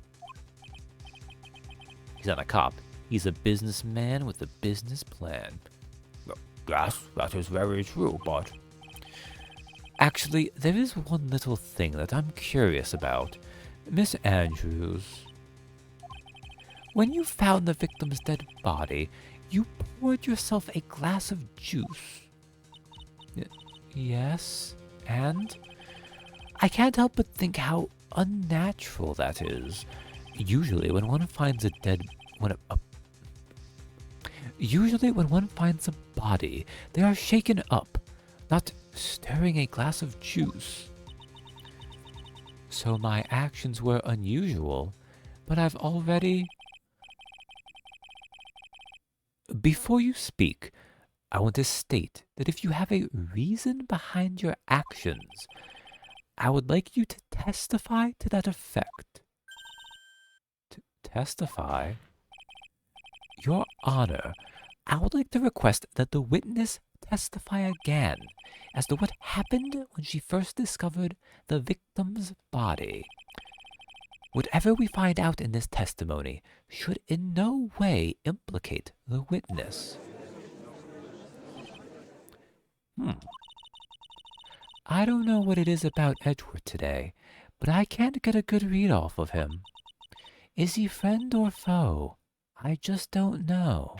A: He's not a cop. He's a businessman with a business plan.
C: Yes, that is very true, but...
A: Actually, there is one little thing that I'm curious about. Miss Andrews, when you found the victim's dead body, you poured yourself a glass of juice. Yes, and? I can't help but think how unnatural that is. Usually when one finds a dead... Usually when one finds a body, they are shaken up, not stirring a glass of juice. So my actions were unusual, but I've already... Before you speak, I want to state that if you have a reason behind your actions, I would like you to testify to that effect. Testify? Your Honor, I would like to request that the witness testify again as to what happened when she first discovered the victim's body. Whatever we find out in this testimony should in no way implicate the witness. I don't know what it is about Edgeworth today, but I can't get a good read off of him. Is he friend or foe? I just don't know.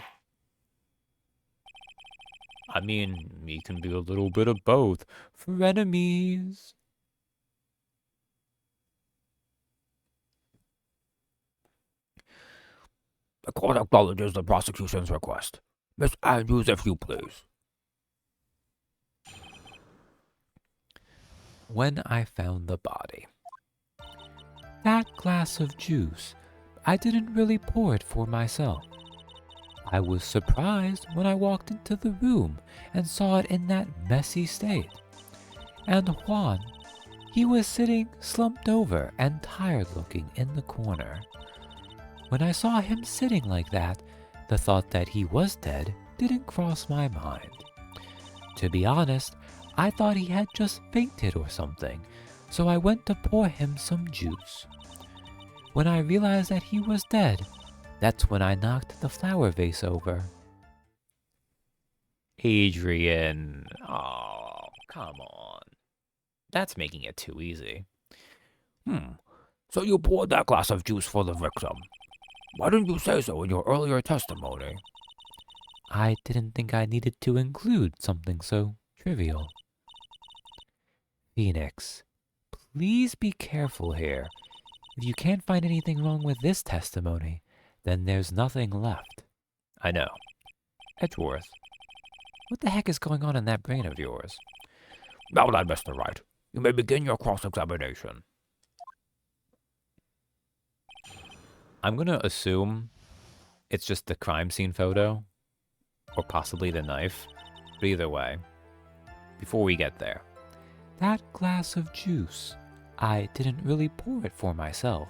A: I mean, he can be a little bit of both. Frenemies.
C: The court acknowledges the prosecution's request. Miss Andrews, if you please.
A: When I found the body, that glass of juice, I didn't really pour it for myself. I was surprised when I walked into the room and saw it in that messy state. And Juan, he was sitting slumped over and tired looking in the corner. When I saw him sitting like that, the thought that he was dead didn't cross my mind. To be honest, I thought he had just fainted or something, so I went to pour him some juice. When I realized that he was dead, that's when I knocked the flower vase over. Adrian, oh, come on. That's making it too easy.
C: So you poured that glass of juice for the victim. Why didn't you say so in your earlier testimony?
A: I didn't think I needed to include something so trivial. Phoenix, please be careful here. If you can't find anything wrong with this testimony, then there's nothing left. I know. Edgeworth, what the heck is going on in that brain of yours?
C: Now then, Mr. Wright, you may begin your cross-examination.
A: I'm gonna assume it's just the crime scene photo, or possibly the knife, but either way, before we get there, That glass of juice, I didn't really pour it for myself.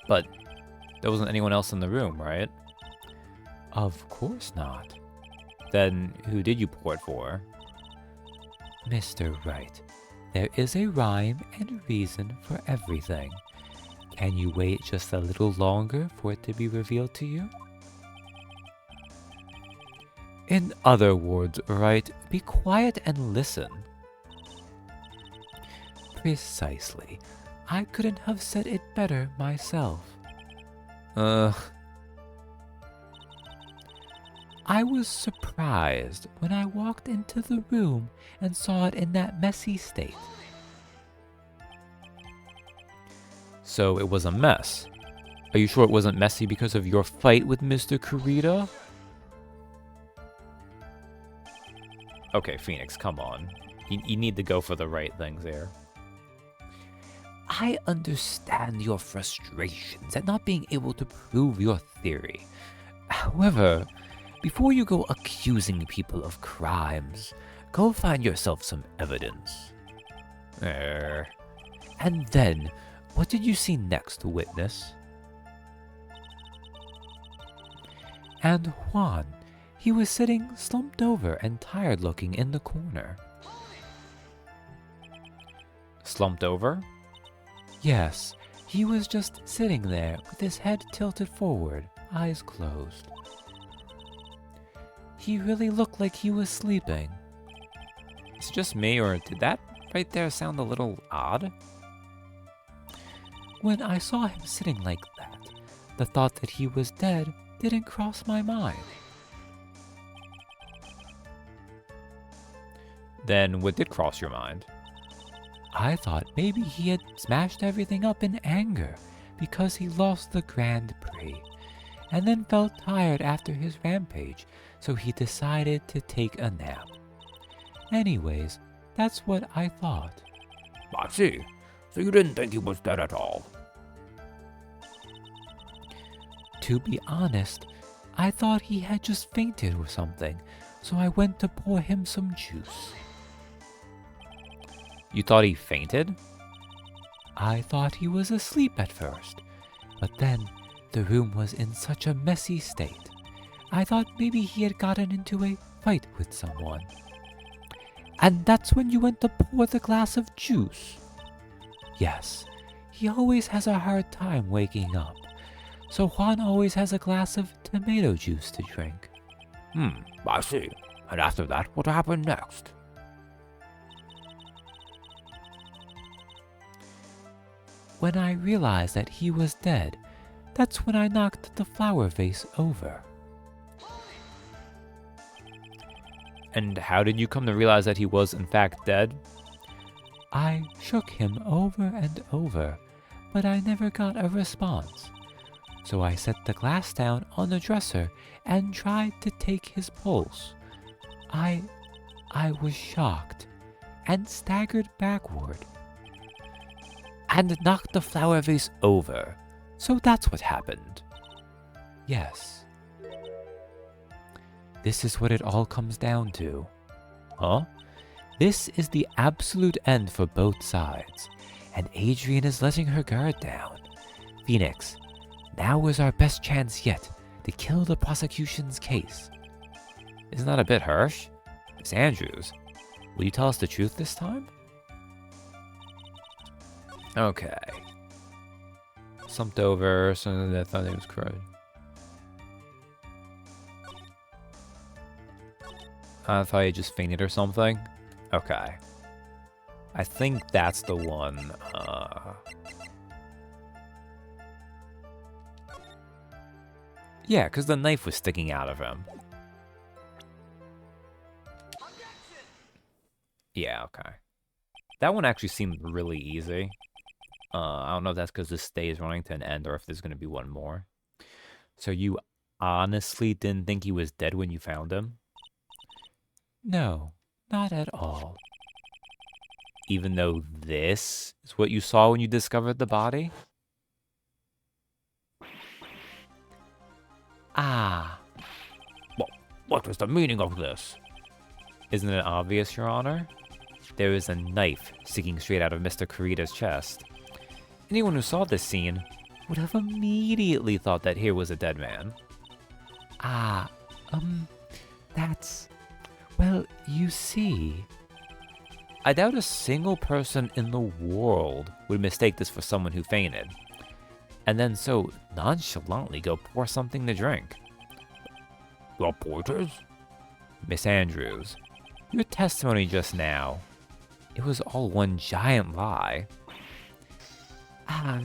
C: But there wasn't anyone else in the room, right?
A: Of course not.
C: Then who did you pour it for?
A: Mr. Wright, there is a rhyme and reason for everything. Can you wait just a little longer for it to be revealed to you? In other words, Wright, be quiet and listen. Precisely. I couldn't have said it better myself. I was surprised when I walked into the room and saw it in that messy state.
C: So it was a mess. Are you sure it wasn't messy because of your fight with Mr. Kurita? Okay, Phoenix, come on. You need to go for the right things here.
A: I understand your frustrations at not being able to prove your theory. However, before you go accusing people of crimes, go find yourself some evidence. And then, what did you see next, witness? And Juan, he was sitting slumped over and tired-looking in the corner.
C: Slumped over?
A: Yes, he was just sitting there with his head tilted forward, eyes closed. He really looked like he was sleeping.
C: Is it just me, or did that right there sound a little odd?
A: When I saw him sitting like that, the thought that he was dead didn't cross my mind.
C: Then what did cross your mind?
A: I thought maybe he had smashed everything up in anger because he lost the Grand Prix, and then felt tired after his rampage, so he decided to take a nap. Anyways, that's what I thought.
C: I see. So you didn't think he was dead at all?
A: To be honest, I thought he had just fainted or something, so I went to pour him some juice.
C: You thought he fainted?
A: I thought he was asleep at first, but then the room was in such a messy state. I thought maybe he had gotten into a fight with someone. And that's when you went to pour the glass of juice. Yes, he always has a hard time waking up, so Juan always has a glass of tomato juice to drink.
C: I see. And after that, what happened next?
A: When I realized that he was dead, that's when I knocked the flower vase over.
C: And how did you come to realize that he was in fact dead?
A: I shook him over and over, but I never got a response. So I set the glass down on the dresser and tried to take his pulse. I was shocked and staggered backward and knocked the flower vase over. So that's what happened. Yes. This is what it all comes down to. Huh? This is the absolute end for both sides, and Adrian is letting her guard down. Phoenix, now is our best chance yet to kill the prosecution's case.
C: Isn't that a bit harsh? Miss Andrews, will you tell us the truth this time? Okay. Slumped over, so that thought it was correct. I thought he just fainted or something. Okay. I think that's the one. Yeah, because the knife was sticking out of him. Yeah, okay. That one actually seemed really easy. I don't know if that's because this day is running to an end or if there's going to be one more. So you honestly didn't think he was dead when you found him?
A: No, not at all.
C: Even though this is what you saw when you discovered the body?
A: Ah.
C: Well, what is the meaning of this?
A: Isn't it obvious, Your Honor? There is a knife sticking straight out of Mr. Kurita's chest. Anyone who saw this scene would have immediately thought that here was a dead man.
B: Ah, that's... Well, you see...
A: I doubt a single person in the world would mistake this for someone who fainted, and then so nonchalantly go pour something to drink.
C: The porters?
A: Miss Andrews, your testimony just now, it was all one giant lie.
B: Ah,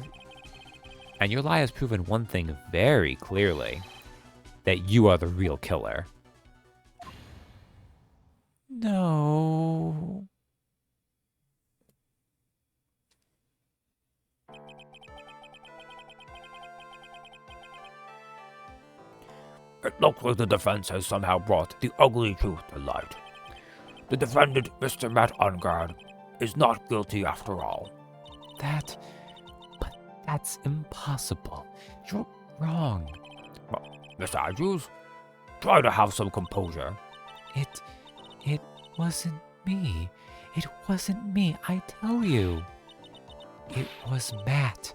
A: And your lie has proven one thing very clearly, that you are the real killer.
B: no...
C: It looks like the defense has somehow brought the ugly truth to light. The defendant, Mr. Matt Ungard, is not guilty after all.
B: But that's impossible. You're wrong.
C: Well, Miss Andrews, try to have some composure.
B: It wasn't me. It wasn't me, I tell you. It was Matt.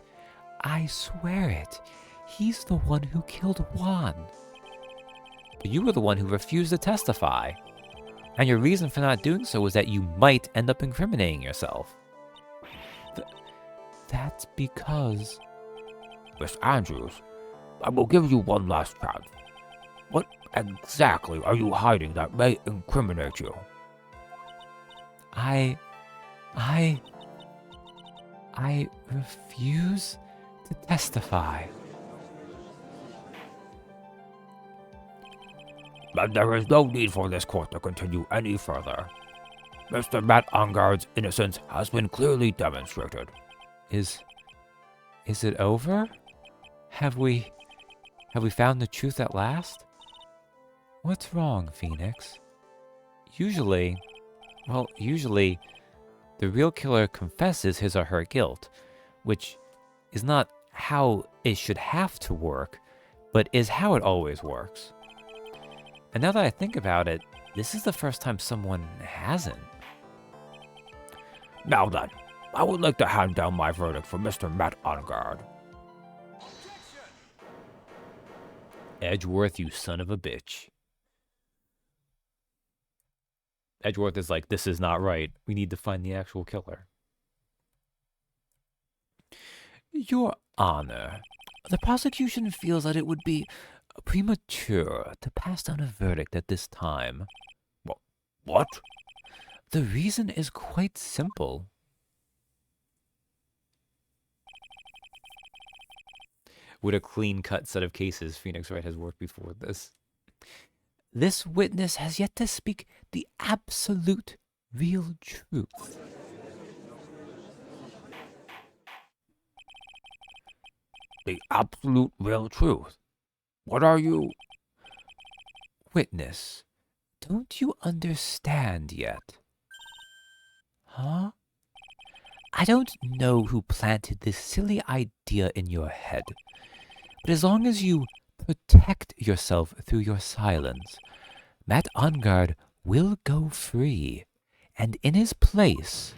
B: I swear it. He's the one who killed Juan.
A: But you were the one who refused to testify. And your reason for not doing so was that you might end up incriminating yourself.
B: That's because...
C: Miss Andrews, I will give you one last chance. What exactly are you hiding that may incriminate you?
B: I refuse to testify.
C: But there is no need for this court to continue any further. Mr. Matt Ungard's innocence has been clearly demonstrated.
A: Is it over? Have we found the truth at last?
B: What's wrong, Phoenix?
A: Usually, the real killer confesses his or her guilt, which is not how it should have to work, but is how it always works. And now that I think about it, this is the first time someone hasn't.
C: Now then, I would like to hand down my verdict for Mr. Matt Ungard.
A: Edgeworth, you son of a bitch. Edgeworth is like, this is not right. We need to find the actual killer.
B: Your Honor, the prosecution feels that it would be premature to pass down a verdict at this time.
C: What?
B: The reason is quite simple.
A: With a clean-cut set of cases, Phoenix Wright has worked before this.
B: This witness has yet to speak the absolute real truth.
C: The absolute real truth? What are you?
B: Witness, don't you understand yet? Huh? I don't know who planted this silly idea in your head, but as long as you protect yourself through your silence, Matt Ungard will go free, and in his place,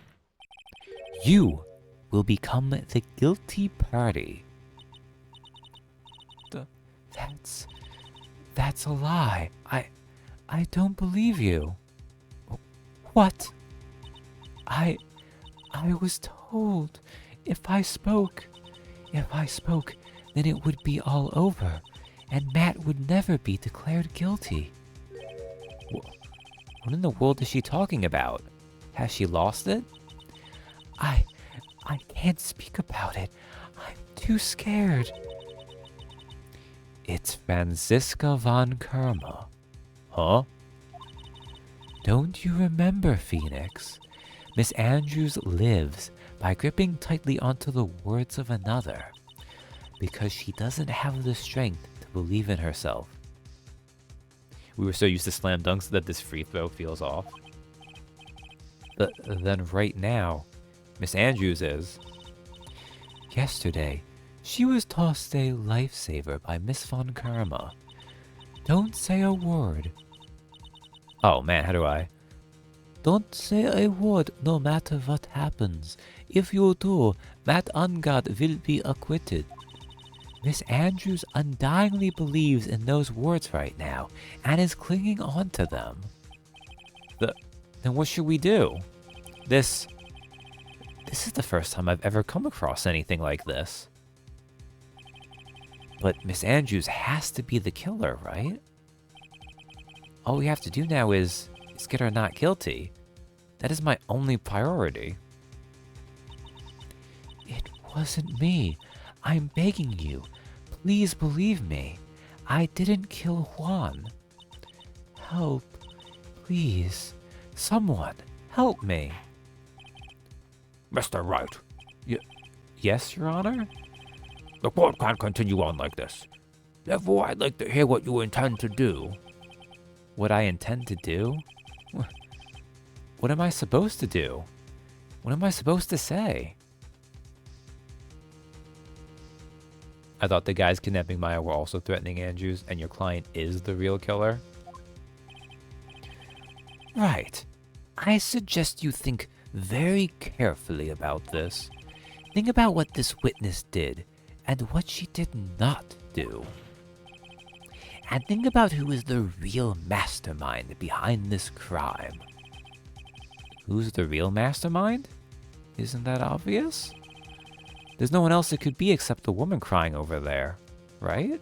B: you will become the guilty party. That's a lie. I don't believe you. What? I was told if I spoke, then it would be all over, and Matt would never be declared guilty.
A: What in the world is she talking about? Has she lost it?
B: I can't speak about it. I'm too scared. It's Franziska von Kerma.
A: Huh?
B: Don't you remember, Phoenix? Miss Andrews lives by gripping tightly onto the words of another, because she doesn't have the strength to believe in herself.
A: We were so used to slam dunks that this free throw feels off.
B: But then right now, Miss Andrews is. Yesterday, she was tossed a lifesaver by Miss von Kerma. Don't say a word.
A: Oh man, how do I? Don't say a word no matter what happens. If you do, Matt Ungard will be acquitted. Miss Andrews undyingly believes in those words right now, and is clinging on to them. Then what should we do? This is the first time I've ever come across anything like this. But Miss Andrews has to be the killer, right? All we have to do now is get her not guilty. That is my only priority. It wasn't me. I'm begging you. Please believe me. I didn't kill Juan. Help. Please. Someone. Help me.
C: Mr. Wright,
A: Yes, Your Honor?
C: the court can't continue on like this. Therefore, I'd like to hear what you intend to do.
A: What I intend to do? What am I supposed to do? What am I supposed to say? I thought the guys kidnapping Maya were also threatening Andrews, and your client is the real killer? Right. I suggest you think very carefully about this. Think about what this witness did, and what she did not do. And think about who is the real mastermind behind this crime. Who's the real mastermind? Isn't that obvious? There's no one else it could be except the woman crying over there, right?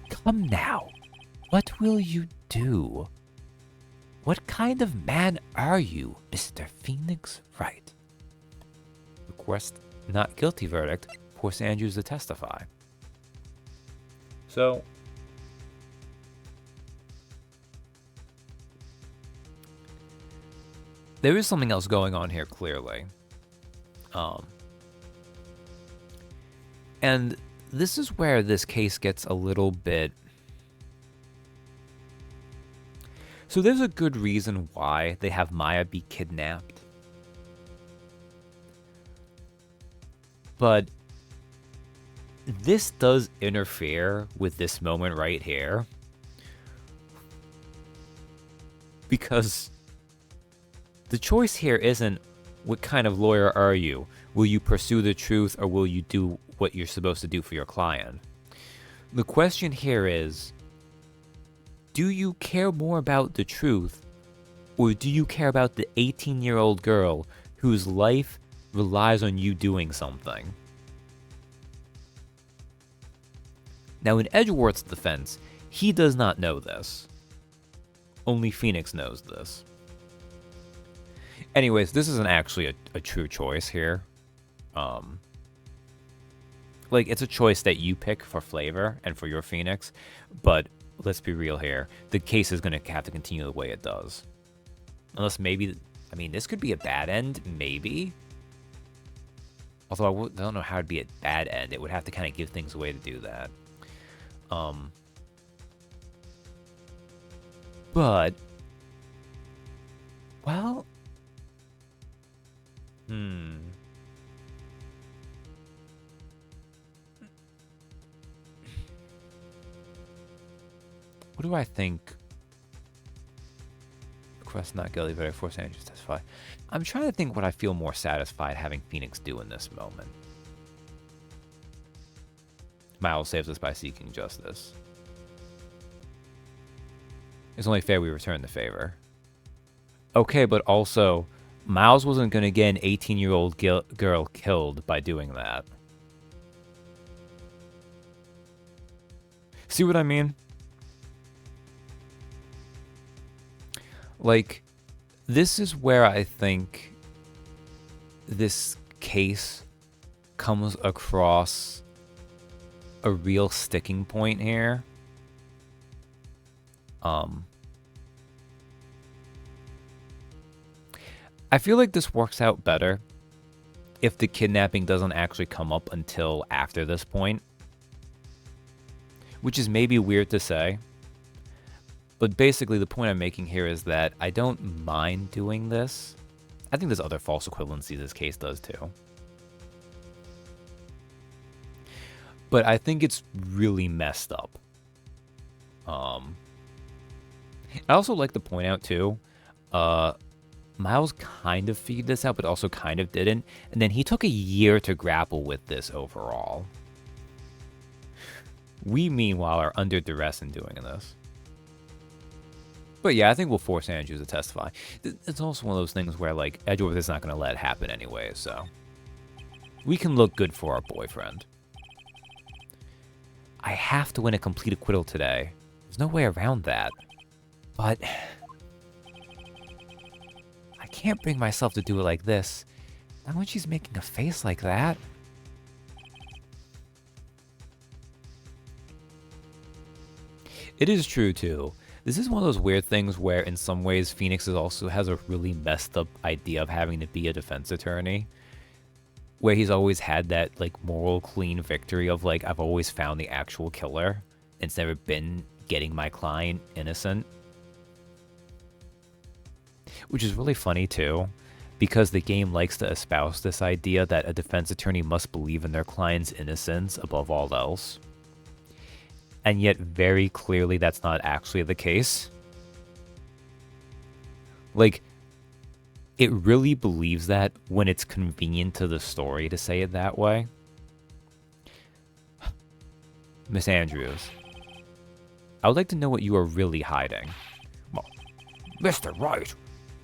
A: Come now. What will you do? What kind of man are you, Mr. Phoenix Wright? Request not guilty verdict. Force Andrews to testify. So, there is something else going on here, clearly. And this is where this case gets a little bit... So there's a good reason why they have Maya be kidnapped. But this does interfere with this moment right here. Because the choice here isn't, what kind of lawyer are you? Will you pursue the truth, or will you do what you're supposed to do for your client? The question here is, do you care more about the truth, or do you care about the 18-year-old girl whose life relies on you doing something? Now, in Edgeworth's defense, he does not know this. Only Phoenix knows this. Anyways, this isn't actually a true choice here. Like, it's a choice that you pick for flavor and for your Phoenix, but let's be real here. The case is going to have to continue the way it does. Unless maybe, I mean, this could be a bad end, maybe. Although I don't know how it'd be a bad end. It would have to kind of give things away to do that. But, well, what do I think? Request not guilty, but I force Andrews to testify. I'm trying to think what I feel more satisfied having Phoenix do in this moment. Miles saves us by seeking justice. It's only fair we return the favor. Okay, but also, Miles wasn't going to get an 18-year-old girl killed by doing that. See what I mean? Like, this is where I think this case comes across a real sticking point here. I feel like this works out better if the kidnapping doesn't actually come up until after this point. Which is maybe weird to say. But basically the point I'm making here is that I don't mind doing this. I think there's other false equivalency this case does too. But I think it's really messed up. I also like to point out too, Miles kind of figured this out, but also kind of didn't. And then he took a year to grapple with this overall. We, meanwhile, are under duress in doing this. But yeah, I think we'll force Andrews to testify. It's also one of those things where, like, Edgeworth is not going to let it happen anyway, so... We can look good for our boyfriend. I have to win a complete acquittal today. There's no way around that. But... I can't bring myself to do it like this. Not when she's making a face like that. It is true, too. This is one of those weird things where, in some ways, Phoenix also has a really messed up idea of having to be a defense attorney. Where he's always had that, like, moral clean victory of, like, I've always found the actual killer. It's never been getting my client innocent. Which is really funny, too. Because the game likes to espouse this idea that a defense attorney must believe in their client's innocence above all else. And yet, very clearly, that's not actually the case. Like, it really believes that when it's convenient to the story to say it that way. Miss Andrews, I would like to know what you are really hiding.
C: Well, Mr. Wright,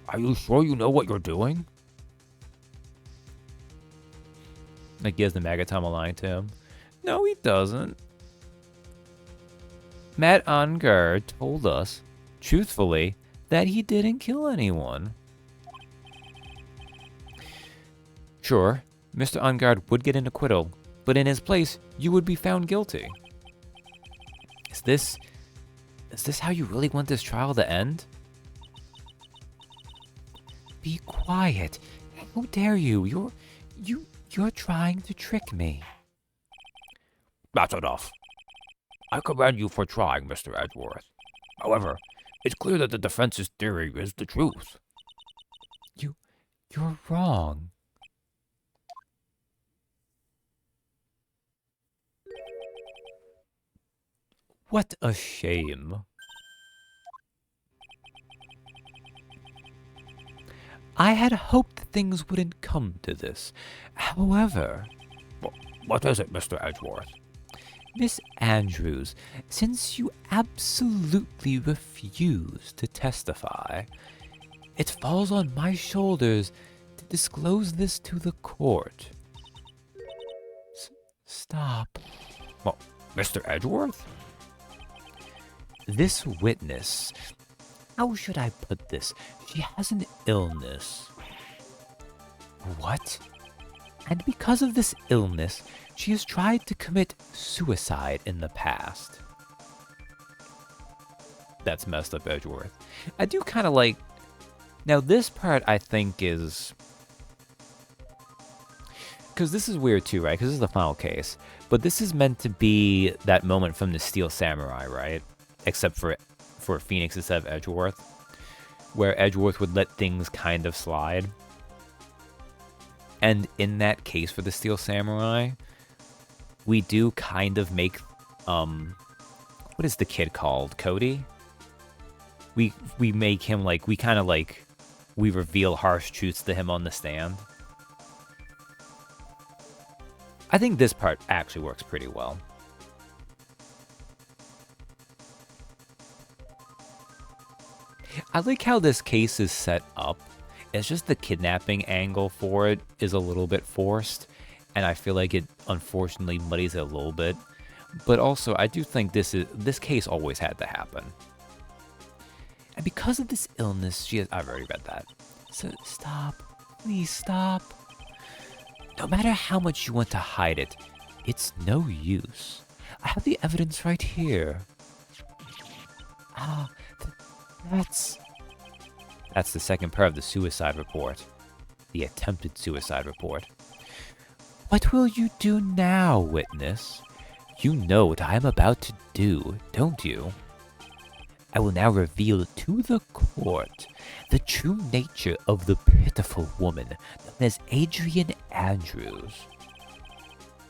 C: are you sure you know what you're doing?
A: Like, he has the Magatama lying to him. No, he doesn't. Matt Unger told us, truthfully, that he didn't kill anyone. Sure, Mr. Ungard would get an acquittal, but in his place, you would be found guilty. Is this how you really want this trial to end? Be quiet. How dare you? You're trying to trick me.
C: That's enough. I commend you for trying, Mr. Edgeworth. However, it's clear that the defense's theory is the truth.
A: You're wrong. What a shame. I had hoped things wouldn't come to this. However...
C: What is it, Mr. Edgeworth?
A: Miss Andrews, since you absolutely refuse to testify, it falls on my shoulders to disclose this to the court. Stop.
C: Well, Mr. Edgeworth?
A: This witness, how should I put this? She has an illness. What? And because of this illness, she has tried to commit suicide in the past. That's messed up, Edgeworth. I do kind of like... Now, this part, I think, is... Because this is weird, too, right? Because this is the final case. But this is meant to be that moment from the Steel Samurai, right? Except for Phoenix instead of Edgeworth. Where Edgeworth would let things kind of slide. And in that case for the Steel Samurai, we do kind of make, what is the kid called? Cody? We make him, like, we kind of, like, we reveal harsh truths to him on the stand. I think this part actually works pretty well. I like how this case is set up. It's just the kidnapping angle for it is a little bit forced, and I feel like it unfortunately muddies it a little bit. But also, I do think this case always had to happen. And because of this illness, I've already read that. So stop. Please stop. No matter how much you want to hide it, it's no use. I have the evidence right here. Ah, That's the second part of the suicide report. The attempted suicide report. What will you do now, witness? You know what I am about to do, don't you? I will now reveal to the court the true nature of the pitiful woman known as Adrian Andrews.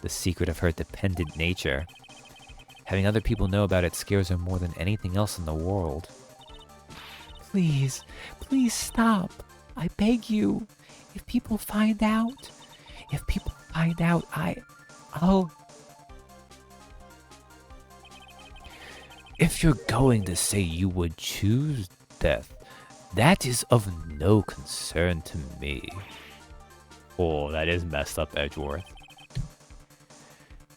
A: The secret of her dependent nature. Having other people know about it scares her more than anything else in the world. Please, please stop. I beg you. If people find out, I'll... If you're going to say you would choose death, that is of no concern to me. Oh, that is messed up, Edgeworth.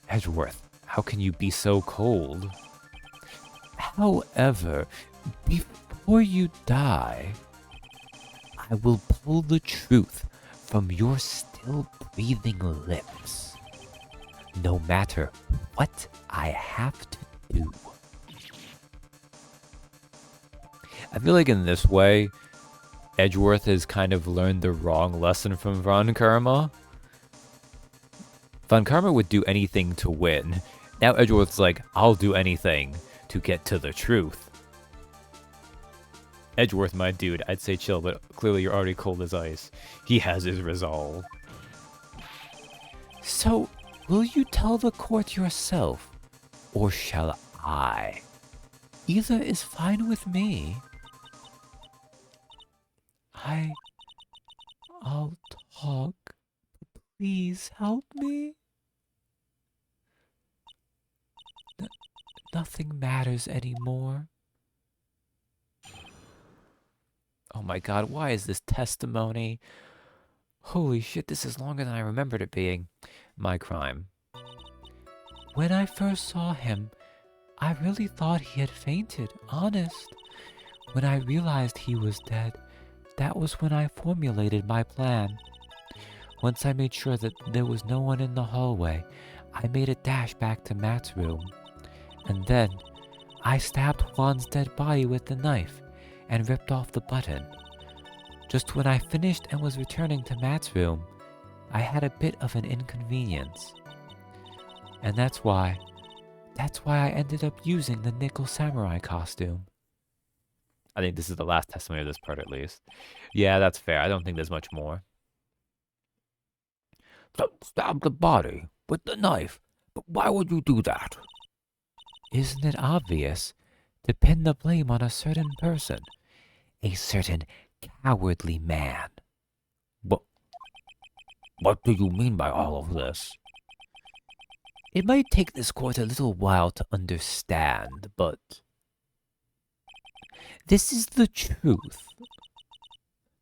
A: Edgeworth, how can you be so cold? However, before you die, I will pull the truth from your still breathing lips. No matter what I have to do. I feel like in this way, Edgeworth has kind of learned the wrong lesson from Von Karma. Von Karma would do anything to win. Now Edgeworth's like, I'll do anything to get to the truth. Edgeworth, my dude, I'd say chill, but clearly you're already cold as ice. He has his resolve. So, will you tell the court yourself? Or shall I? Either is fine with me. I'll talk. Please help me. Nothing matters anymore. Oh my god, why is this testimony? Holy shit, this is longer than I remembered it being. My crime. When I first saw him, I really thought he had fainted, honest. When I realized he was dead, that was when I formulated my plan. Once I made sure that there was no one in the hallway, I made a dash back to Matt's room. And then, I stabbed Juan's dead body with the knife and ripped off the button. Just when I finished and was returning to Matt's room, I had a bit of an inconvenience. And that's why I ended up using the nickel samurai costume. I think this is the last testimony of this part at least. Yeah, that's fair. I don't think there's much more.
C: Stab the body with the knife. But why would you do that?
A: Isn't it obvious? To pin the blame on a certain person. A certain cowardly man.
C: What do you mean by all of this?
A: It might take this court a little while to understand, but this is the truth.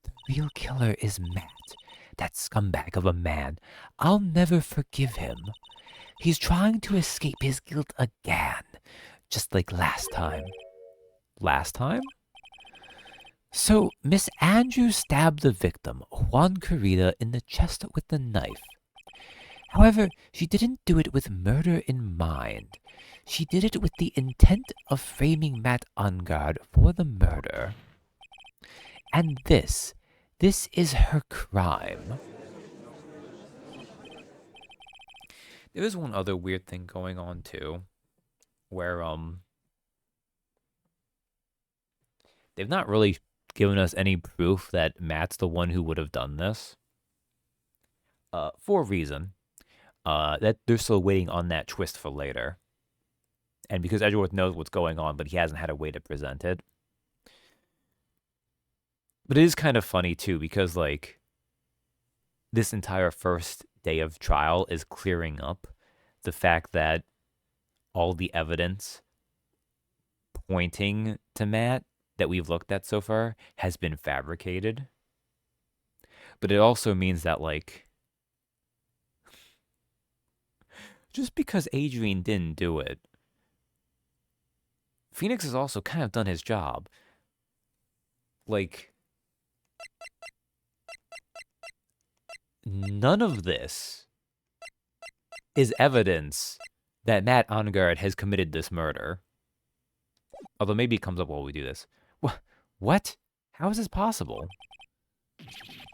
A: The real killer is Matt, that scumbag of a man. I'll never forgive him. He's trying to escape his guilt again, just like last time. Last time? So, Miss Andrews stabbed the victim, Juan Carita, in the chest with the knife. However, she didn't do it with murder in mind. She did it with the intent of framing Matt Ungard for the murder. And this is her crime. There is one other weird thing going on too, where they've not really given us any proof that Matt's the one who would have done this. For a reason. That they're still waiting on that twist for later. And because Edgeworth knows what's going on, but he hasn't had a way to present it. But it is kind of funny too, because like this entire first day of trial is clearing up the fact that all the evidence pointing to Matt that we've looked at so far has been fabricated. But it also means that like just because Adrian didn't do it, Phoenix has also kind of done his job. Like, none of this is evidence that Matt Ungard has committed this murder. Although maybe it comes up while we do this. What? How is this possible?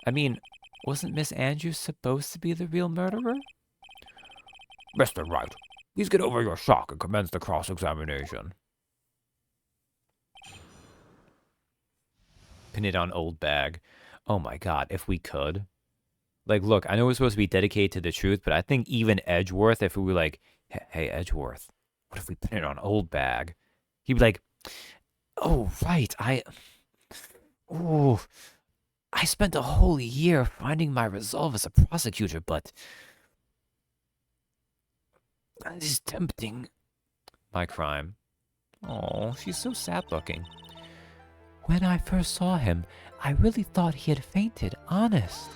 A: I mean, wasn't Miss Andrews supposed to be the real murderer?
C: Mr. Wright, please get over your shock and commence the cross-examination.
A: Pin it on old bag. Oh my god, if we could. Like, look, I know we're supposed to be dedicated to the truth, but I think even Edgeworth, if we were like, hey, Edgeworth, what if we pin it on old bag? He'd be like, oh, right, Ooh, I spent a whole year finding my resolve as a prosecutor, but it is tempting. My crime. Oh, she's so sad looking. When I first saw him, I really thought he had fainted, honest.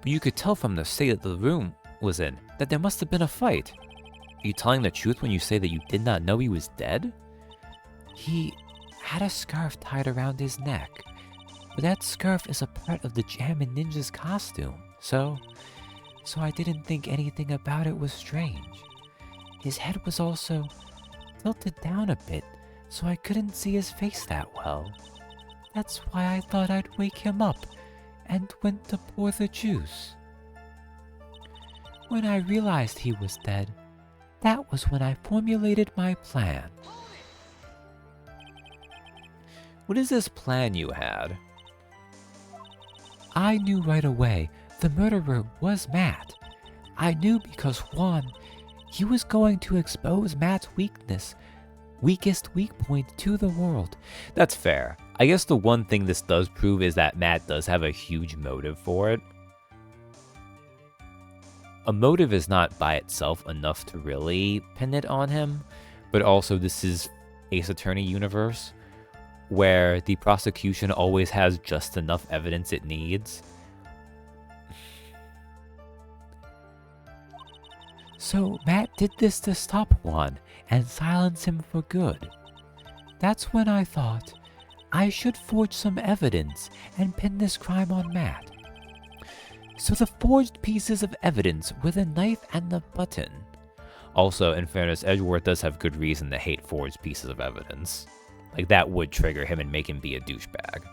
A: But you could tell from the state that the room was in that there must have been a fight. Are you telling the truth when you say that you did not know he was dead? He had a scarf tied around his neck, but that scarf is a part of the Jammin' Ninja's costume, so I didn't think anything about it was strange. His head was also tilted down a bit, so I couldn't see his face that well. That's why I thought I'd wake him up and went to pour the juice. When I realized he was dead, that was when I formulated my plan. What is this plan you had? I knew right away the murderer was Matt. I knew because one, he was going to expose Matt's weakest weak point to the world. That's fair. I guess the one thing this does prove is that Matt does have a huge motive for it. A motive is not by itself enough to really pin it on him, but also this is Ace Attorney universe, where the prosecution always has just enough evidence it needs. So Matt did this to stop Juan and silence him for good. That's when I thought I should forge some evidence and pin this crime on Matt. So the forged pieces of evidence were the knife and the button. Also, in fairness, Edgeworth does have good reason to hate forged pieces of evidence. Like, that would trigger him and make him be a douchebag.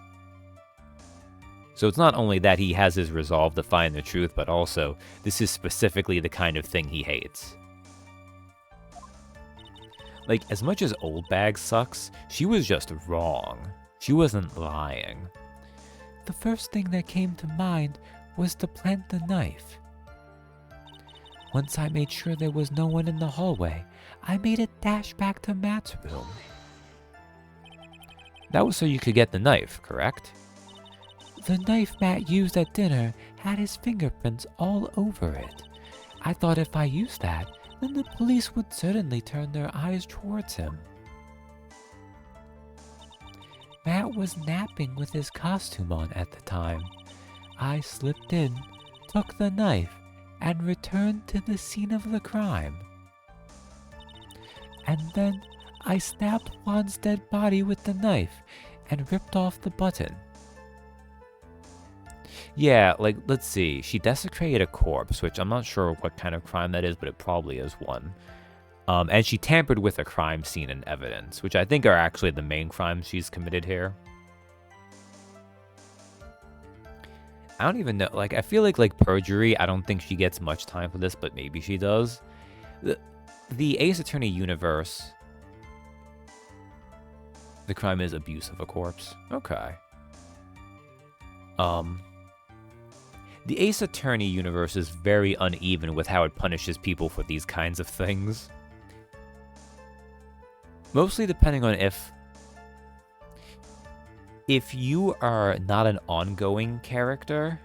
A: So it's not only that he has his resolve to find the truth, but also, this is specifically the kind of thing he hates. Like, as much as Old Bag sucks, she was just wrong. She wasn't lying. The first thing that came to mind was to plant the knife. Once I made sure there was no one in the hallway, I made a dash back to Matt's room. That was so you could get the knife, correct? The knife Matt used at dinner had his fingerprints all over it. I thought if I used that, then the police would certainly turn their eyes towards him. Matt was napping with his costume on at the time. I slipped in, took the knife, and returned to the scene of the crime. And then I stabbed Juan's dead body with the knife and ripped off the button. Yeah, like, let's see. She desecrated a corpse, which I'm not sure what kind of crime that is, but it probably is one. And she tampered with a crime scene and evidence, which I think are actually the main crimes she's committed here. I don't even know, like, I feel like perjury, I don't think she gets much time for this, but maybe she does. The Ace Attorney universe, the crime is abuse of a corpse. Okay. The Ace Attorney universe is very uneven with how it punishes people for these kinds of things. Mostly depending on if you are not an ongoing character,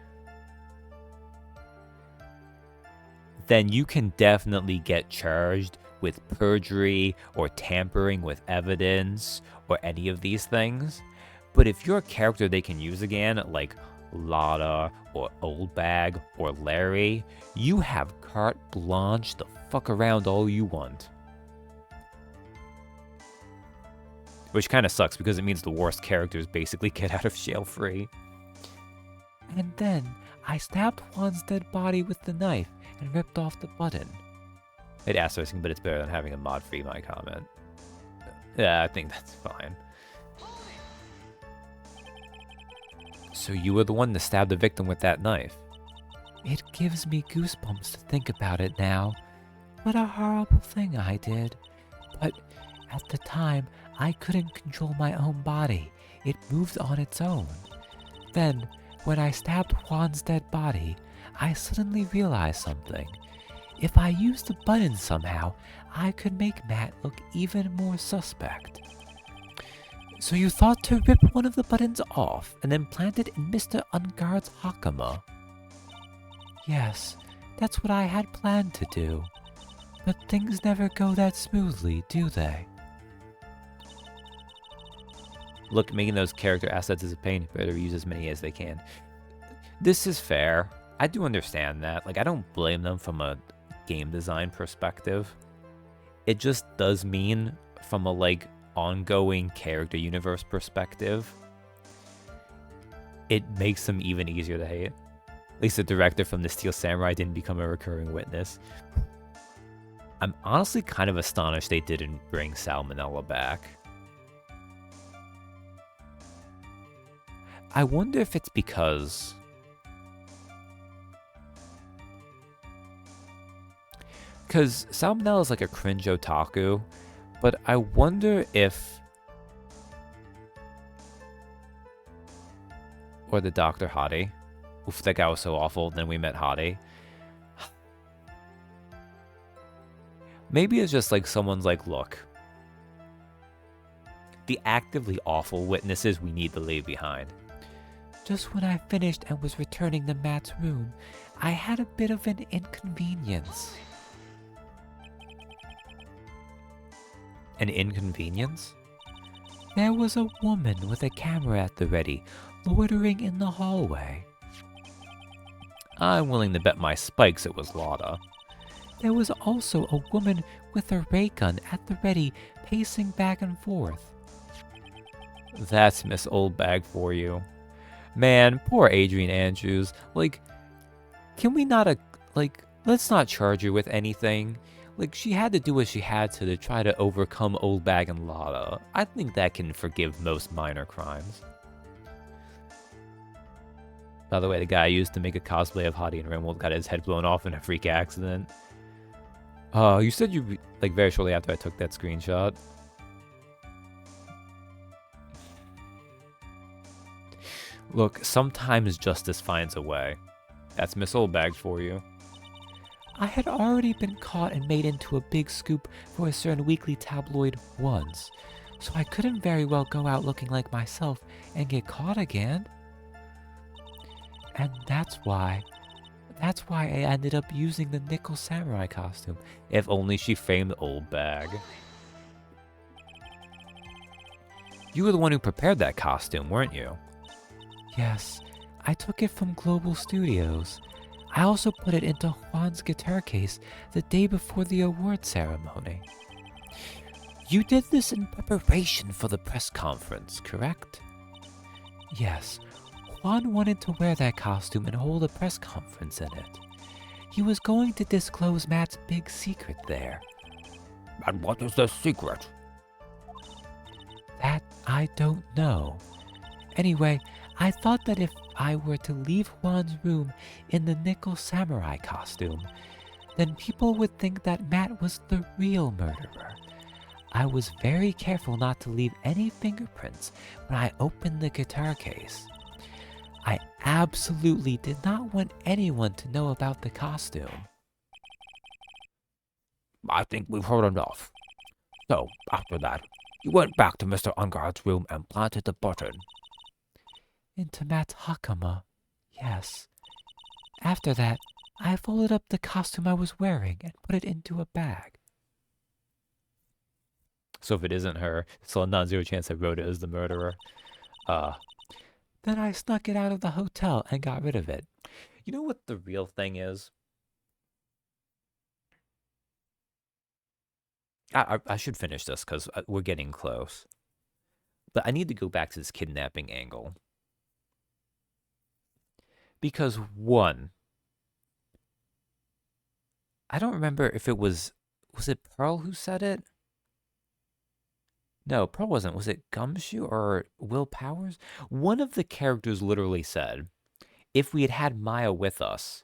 A: then you can definitely get charged with perjury or tampering with evidence or any of these things. But if you're a character they can use again, like Lotta or Old Bag or Larry, you have carte blanche to fuck around all you want. Which kind of sucks because it means the worst characters basically get out of jail free. And then I stabbed Juan's dead body with the knife and ripped off the button. It asterisk, but it's better than having a mod-free my comment. Yeah, I think that's fine. So you were the one to stab the victim with that knife. It gives me goosebumps to think about it now. What a horrible thing I did. But at the time, I couldn't control my own body. It moved on its own. Then, when I stabbed Juan's dead body, I suddenly realized something. If I used the button somehow, I could make Matt look even more suspect. So you thought to rip one of the buttons off and then plant it in Mr. Ungard's hakama? Yes, that's what I had planned to do. But things never go that smoothly, do they? Look, making those character assets is a pain. Better use as many as they can. This is fair. I do understand that. Like, I don't blame them from a game design perspective. It just does mean from a, like, ongoing character universe perspective, it makes them even easier to hate. At least the director from the Steel Samurai didn't become a recurring witness. I'm honestly kind of astonished they didn't bring Salmonella back. I wonder if it's because... Because Salmonella is like a cringe otaku, but I wonder if... Or the Dr. Hottie. Oof, that guy was so awful, then we met Hottie. Maybe it's just like someone's like, look, the actively awful witnesses we need to leave behind. Just when I finished and was returning to Matt's room, I had a bit of an inconvenience. An inconvenience? There was a woman with a camera at the ready, loitering in the hallway. I'm willing to bet my spikes it was Lotta. There was also a woman with a ray gun at the ready, pacing back and forth. That's Miss Oldbag for you. Man, poor Adrian Andrews. Like, can we not, let's not charge her with anything. Like, she had to do what she had to try to overcome Oldbag and Lotta. I think that can forgive most minor crimes. By the way, the guy I used to make a cosplay of Hottie and Rimwold got his head blown off in a freak accident. Oh, you said you, like, very shortly after I took that screenshot. Look, sometimes justice finds a way. That's Miss Oldbag for you. I had already been caught and made into a big scoop for a certain weekly tabloid once, so I couldn't very well go out looking like myself and get caught again. And that's why I ended up using the Nickel Samurai costume. If only she framed Oldbag. You were the one who prepared that costume, weren't you? Yes, I took it from Global Studios. I also put it into Juan's guitar case the day before the award ceremony. You did this in preparation for the press conference, correct? Yes, Juan wanted to wear that costume and hold a press conference in it. He was going to disclose Matt's big secret there.
C: And what is the secret?
A: That I don't know. Anyway, I thought that if I were to leave Juan's room in the Nickel Samurai costume, then people would think that Matt was the real murderer. I was very careful not to leave any fingerprints when I opened the guitar case. I absolutely did not want anyone to know about the costume.
C: I think we've heard enough. So, after that, you went back to Mr. Ungard's room and planted the button.
A: Into Matt's hakama, yes. After that, I folded up the costume I was wearing and put it into a bag. So if it isn't her, it's still a non-zero chance that Rhoda is the murderer. Then I snuck it out of the hotel and got rid of it. You know what the real thing is? I should finish this because we're getting close. But I need to go back to this kidnapping angle. Because one, I don't remember if it was it Pearl who said it? No, Pearl wasn't. Was it Gumshoe or Will Powers? One of the characters literally said, if we had had Maya with us,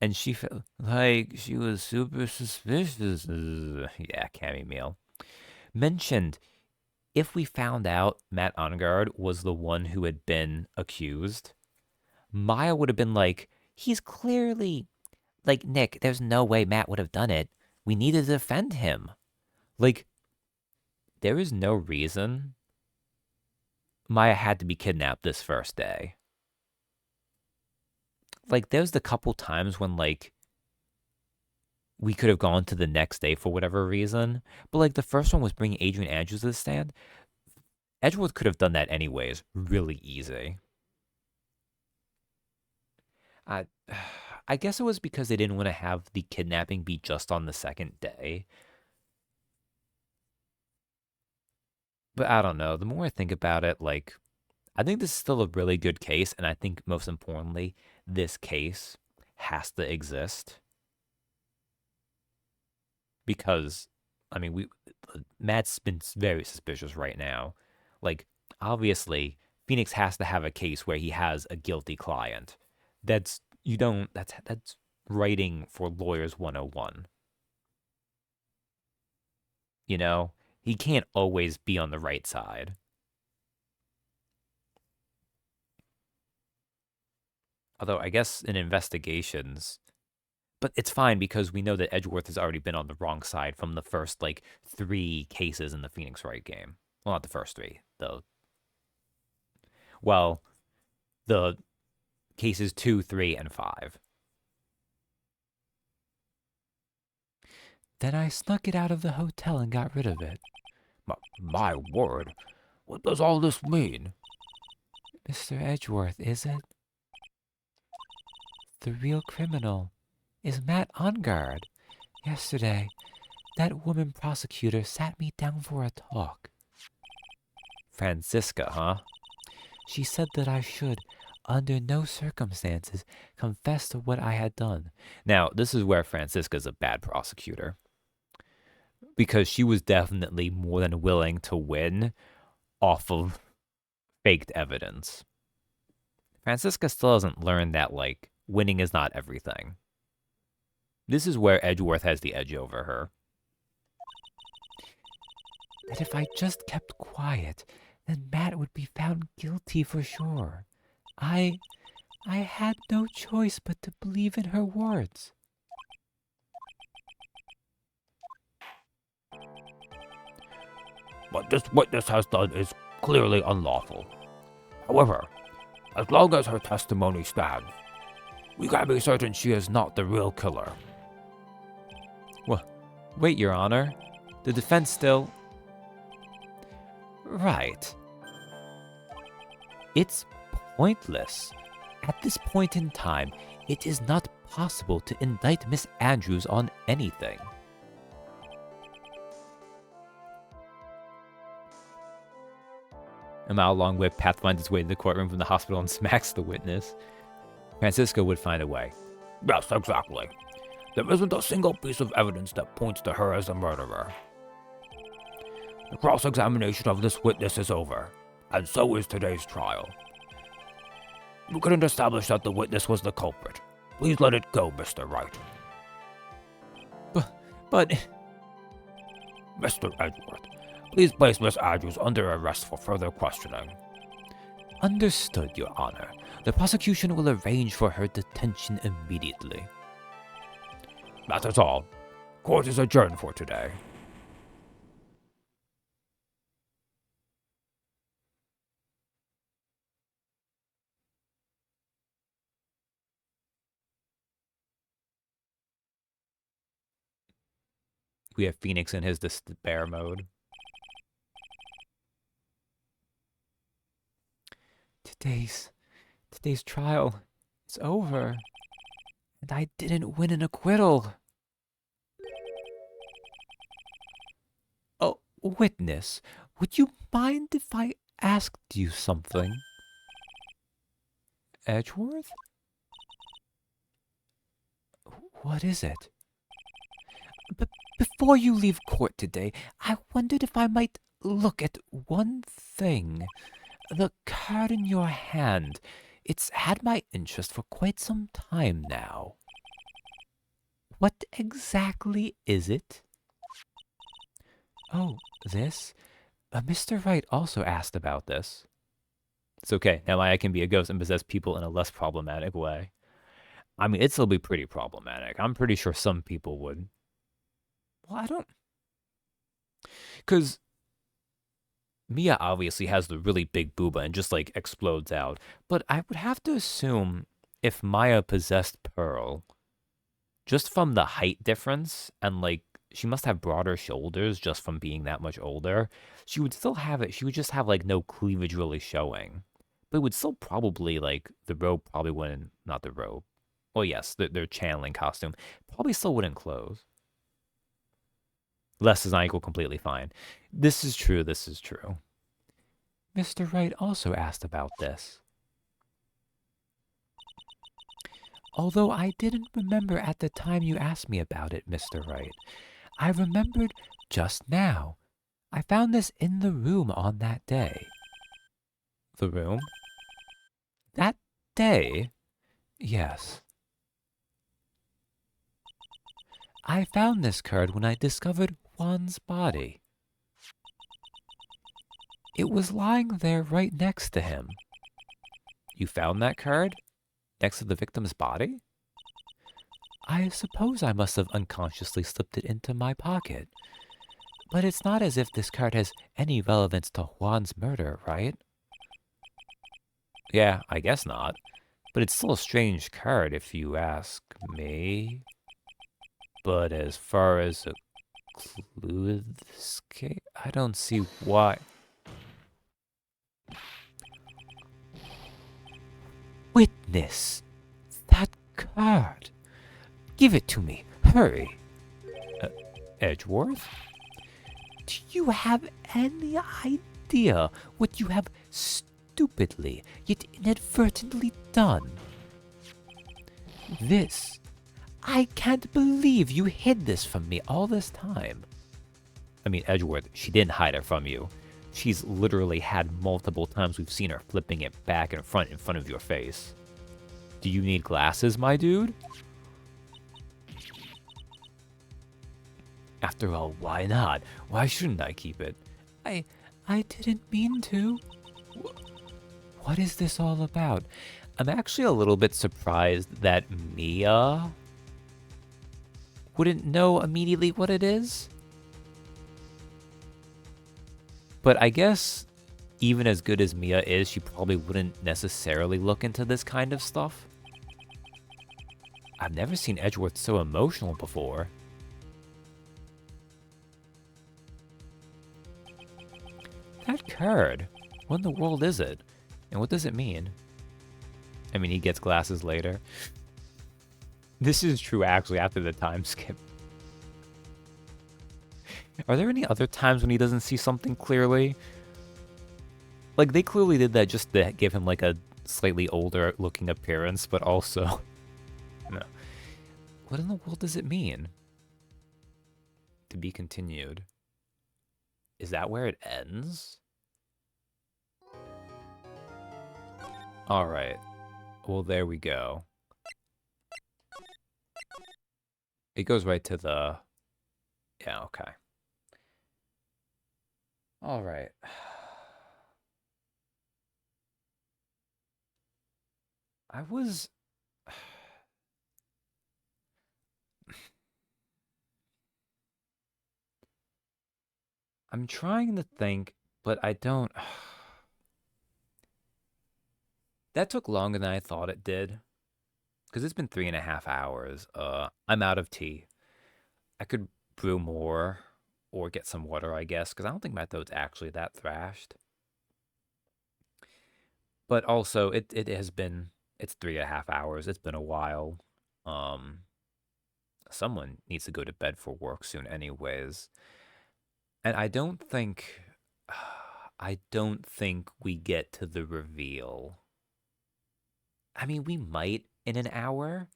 A: and she felt like she was super suspicious. Yeah, Cammy Meal. Mentioned, if we found out Matt Ungard was the one who had been accused, Maya would have been like, he's clearly
B: Like, Nick, there's no way Matt would have done it. We need to defend him.
A: Like, there is no reason Maya had to be kidnapped this first day. Like, there's the couple times when, like, we could have gone to the next day for whatever reason. But, like, the first one was bringing Adrian Andrews to the stand. Edgeworth could have done that anyways. Really easy. I guess it was because they didn't want to have the kidnapping be just on the second day. But I don't know. The more I think about it, like, I think this is still a really good case. And I think most importantly, this case has to exist. Because, I mean, Matt's been very suspicious right now. Like, obviously, Phoenix has to have a case where he has a guilty client. That's writing for lawyers 101. You know, he can't always be on the right side. Although I guess in investigations, but it's fine because we know that Edgeworth has already been on the wrong side from the first, like, 3 cases in the Phoenix Wright game. Well, not the first 3, though. Well, the cases 2, 3, and 5. Then I snuck it out of the hotel and got rid of it.
C: My word, what does all this mean?
A: Mr. Edgeworth, is it? The real criminal is Matt on guard. Yesterday, that woman prosecutor sat me down for a talk. Francisca, huh? She said that I should, under no circumstances, confess to what I had done. Now, this is where Francisca's a bad prosecutor. Because she was definitely more than willing to win off of faked evidence. Francisca still hasn't learned that, like, winning is not everything. This is where Edgeworth has the edge over her. That if I just kept quiet, then Matt would be found guilty for sure. I had no choice but to believe in her words.
C: What this witness has done is clearly unlawful. However, as long as her testimony stands, we can be certain she is not the real killer.
A: Wait, Your Honor. The defense still... Right. It's pointless. At this point in time, it is not possible to indict Miss Andrews on anything. And how long would Path finds its way to the courtroom from the hospital and smacks the witness? Francisco would find a way.
C: Yes, exactly. There isn't a single piece of evidence that points to her as a murderer. The cross-examination of this witness is over, and so is today's trial. You couldn't establish that the witness was the culprit. Please let it go, Mr. Wright.
A: But...
C: Mr. Edgeworth, please place Miss Andrews under arrest for further questioning.
A: Understood, Your Honor. The prosecution will arrange for her detention immediately.
C: That is all. Court is adjourned for today.
A: We have Phoenix in his despair mode. Today's trial is over, and I didn't win an acquittal. Oh, witness, would you mind if I asked you something? Edgeworth? What is it? Before you leave court today, I wondered if I might look at one thing. The card in your hand. It's had my interest for quite some time now. What exactly is it? Oh, this? Mr. Wright also asked about this. It's okay. Now I can be a ghost and possess people in a less problematic way. I mean, it'd still be pretty problematic. I'm pretty sure some people would. Well, I don't. Because Mia obviously has the really big booba and just like explodes out. But I would have to assume if Maya possessed Pearl, just from the height difference and like she must have broader shoulders just from being that much older, she would still have it. She would just have like no cleavage really showing. But it would still probably like the robe probably wouldn't, not the robe. Well, yes, their channeling costume probably still wouldn't close. Less does not equal completely fine. This is true. This is true. Mr. Wright also asked about this. Although I didn't remember at the time you asked me about it, Mr. Wright, I remembered just now. I found this in the room on that day. The room? That day? Yes. I found this card when I discovered Juan's body. It was lying there right next to him. You found that card? Next to the victim's body? I suppose I must have unconsciously slipped it into my pocket. But it's not as if this card has any relevance to Juan's murder, right? Yeah, I guess not. But it's still a strange card if you ask me. But as far as a clue in this case, I don't see why. Witness! That card! Give it to me, hurry! Edgeworth? Do you have any idea what you have stupidly yet inadvertently done? This. I can't believe you hid this from me all this time. I mean, Edgeworth, she didn't hide it from you. She's literally had multiple times we've seen her flipping it back and front in front of your face. Do you need glasses, my dude? After all, why not? Why shouldn't I keep it? I didn't mean to. What is this all about? I'm actually a little bit surprised that Mia wouldn't know immediately what it is. But I guess even as good as Mia is, she probably wouldn't necessarily look into this kind of stuff. I've never seen Edgeworth so emotional before. That card. What in the world is it? And what does it mean? I mean, he gets glasses later. This is true, actually, after the time skip. Are there any other times when he doesn't see something clearly? Like, they clearly did that just to give him, like, a slightly older looking appearance, but also... No. What in the world does it mean? To be continued. Is that where it ends? Alright. Well, there we go. It goes right to the... Yeah, okay. Alright. I was... I'm trying to think, but I don't... That took longer than I thought it did. Because it's been 3.5 hours. I'm out of tea. I could brew more or get some water, I guess, because I don't think my throat's actually that thrashed. But also, it has been... It's 3.5 hours. It's been a while. Someone needs to go to bed for work soon anyways. And I don't think... I don't think we get to the reveal. I mean, we might in an hour.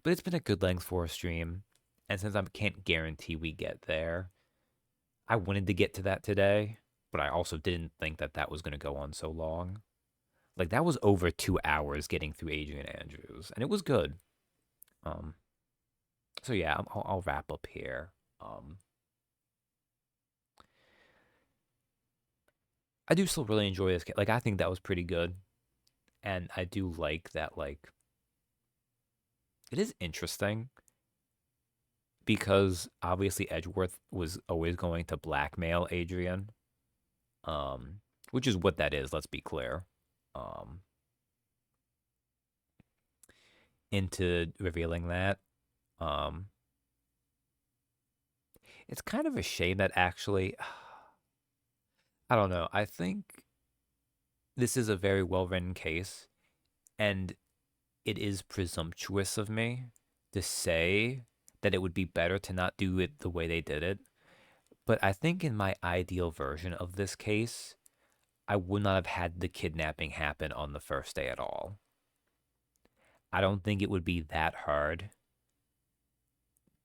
A: But it's been a good length for a stream. And since I can't guarantee we get there, I wanted to get to that today. But I also didn't think that that was going to go on so long. Like, that was over 2 hours getting through Adrian Andrews. And it was good. So yeah, I'll wrap up here. I do still really enjoy this. Like, I think that was pretty good. And I do like that, like, it is interesting because obviously Edgeworth was always going to blackmail Adrian, um, which is what that is. Let's be clear, um, into revealing that. Um, it's kind of a shame that actually, I don't know. I think this is a very well written case, and it is presumptuous of me to say that it would be better to not do it the way they did it. But I think in my ideal version of this case, I would not have had the kidnapping happen on the first day at all. I don't think it would be that hard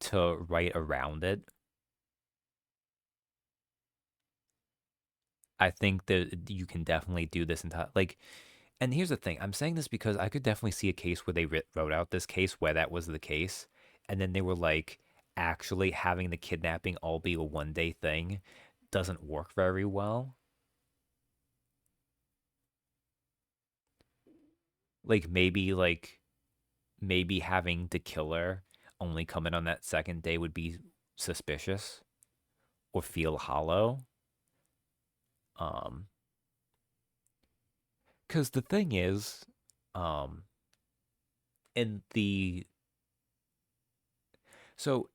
A: to write around it. I think that you can definitely do this entire like. And here's the thing: I'm saying this because I could definitely see a case where they wrote out this case where that was the case, and then they were like, actually having the kidnapping all be a 1 day thing doesn't work very well. Like maybe having the killer only come in on that second day would be suspicious or feel hollow. Um, because the thing is, um, in the so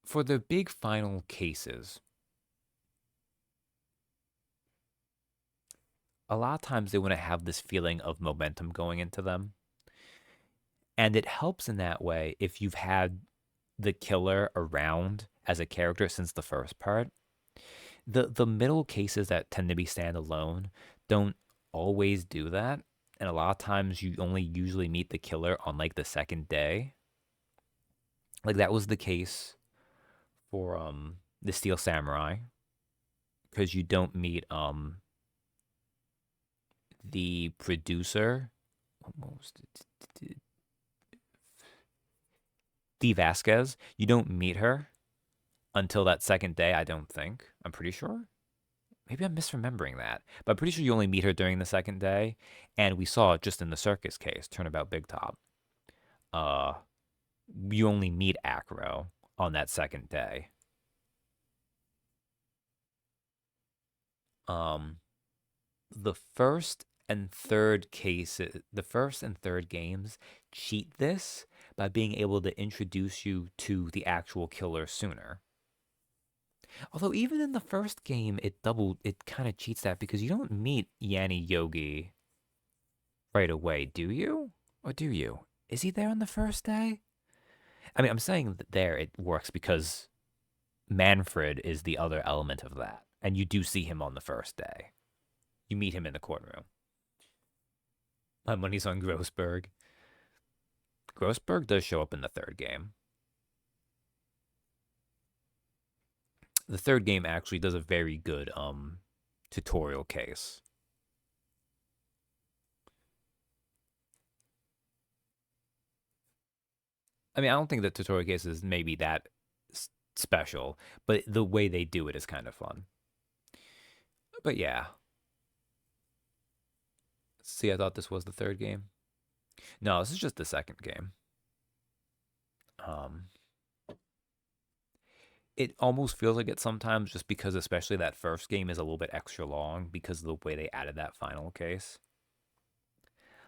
A: for the big final cases, a lot of times they want to have this feeling of momentum going into them. And it helps in that way if you've had the killer around as a character since the first part. The middle cases that tend to be standalone don't always do that. And a lot of times you only usually meet the killer on like the second day. Like that was the case for the Steel Samurai, because you don't meet the producer. What was it? Dee Vasquez. You don't meet her until that second day, I don't think. I'm pretty sure. Maybe I'm misremembering that. But I'm pretty sure you only meet her during the second day. And we saw it just in the circus case, Turnabout Big Top. Uh, you only meet Acro on that second day. Um, the first and third games cheat this by being able to introduce you to the actual killer sooner. Although even in the first game, it kind of cheats that because you don't meet Yanni Yogi right away, do you? Or do you? Is he there on the first day? I mean, I'm saying that there it works because Manfred is the other element of that, and you do see him on the first day. You meet him in the courtroom. My money's on Grossberg. Grossberg does show up in the third game. The third game actually does a very good tutorial case. I mean, I don't think the tutorial case is maybe that special, but the way they do it is kind of fun. But yeah. See, I thought this was the third game. No, this is just the second game. Um, it almost feels like it sometimes just because, especially that first game is a little bit extra long because of the way they added that final case.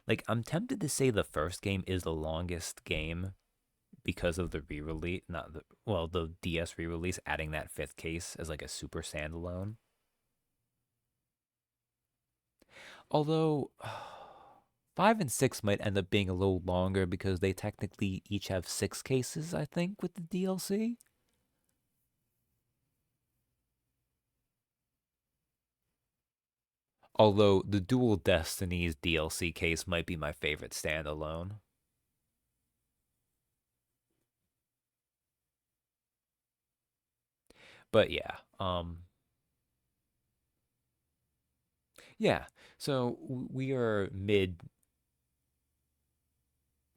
A: Like, I'm tempted to say the first game is the longest game because of the re-release, not the well, the DS re-release, adding that fifth case as like a super standalone. Although 5 and 6 might end up being a little longer because they technically each have 6 cases, I think, with the DLC. Although the Dual Destinies DLC case might be my favorite standalone. But yeah, yeah. So we are mid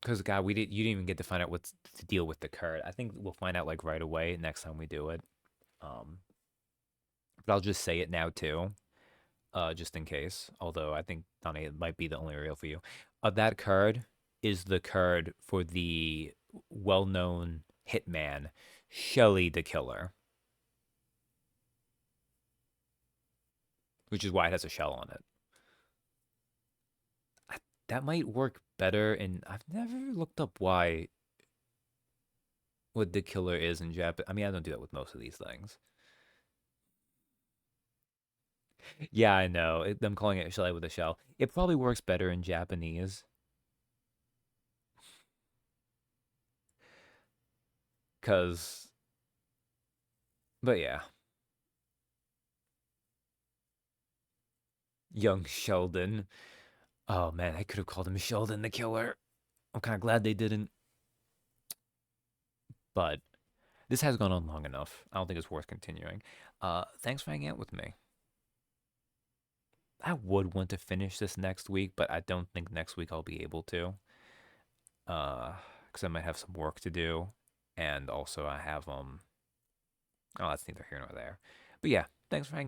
A: because God, you didn't even get to find out what's the deal with the card. I think we'll find out like right away next time we do it. Um, but I'll just say it now too, just in case. Although I think Donnie it might be the only real for you. That card is the card for the well-known hitman, Shelly the Killer, which is why it has a shell on it. That might work better, and I've never looked up what the killer is in Japan. I mean, I don't do that with most of these things. Yeah, I know. Them calling it Shelly with a shell. It probably works better in Japanese. Cause, but yeah, young Sheldon. Oh man, I could have called him Sheldon the Killer. I'm kind of glad they didn't. But this has gone on long enough. I don't think it's worth continuing. Thanks for hanging out with me. I would want to finish this next week, but I don't think next week I'll be able to. Because I might have some work to do, and also I have Oh, that's neither here nor there. But yeah, thanks for hanging.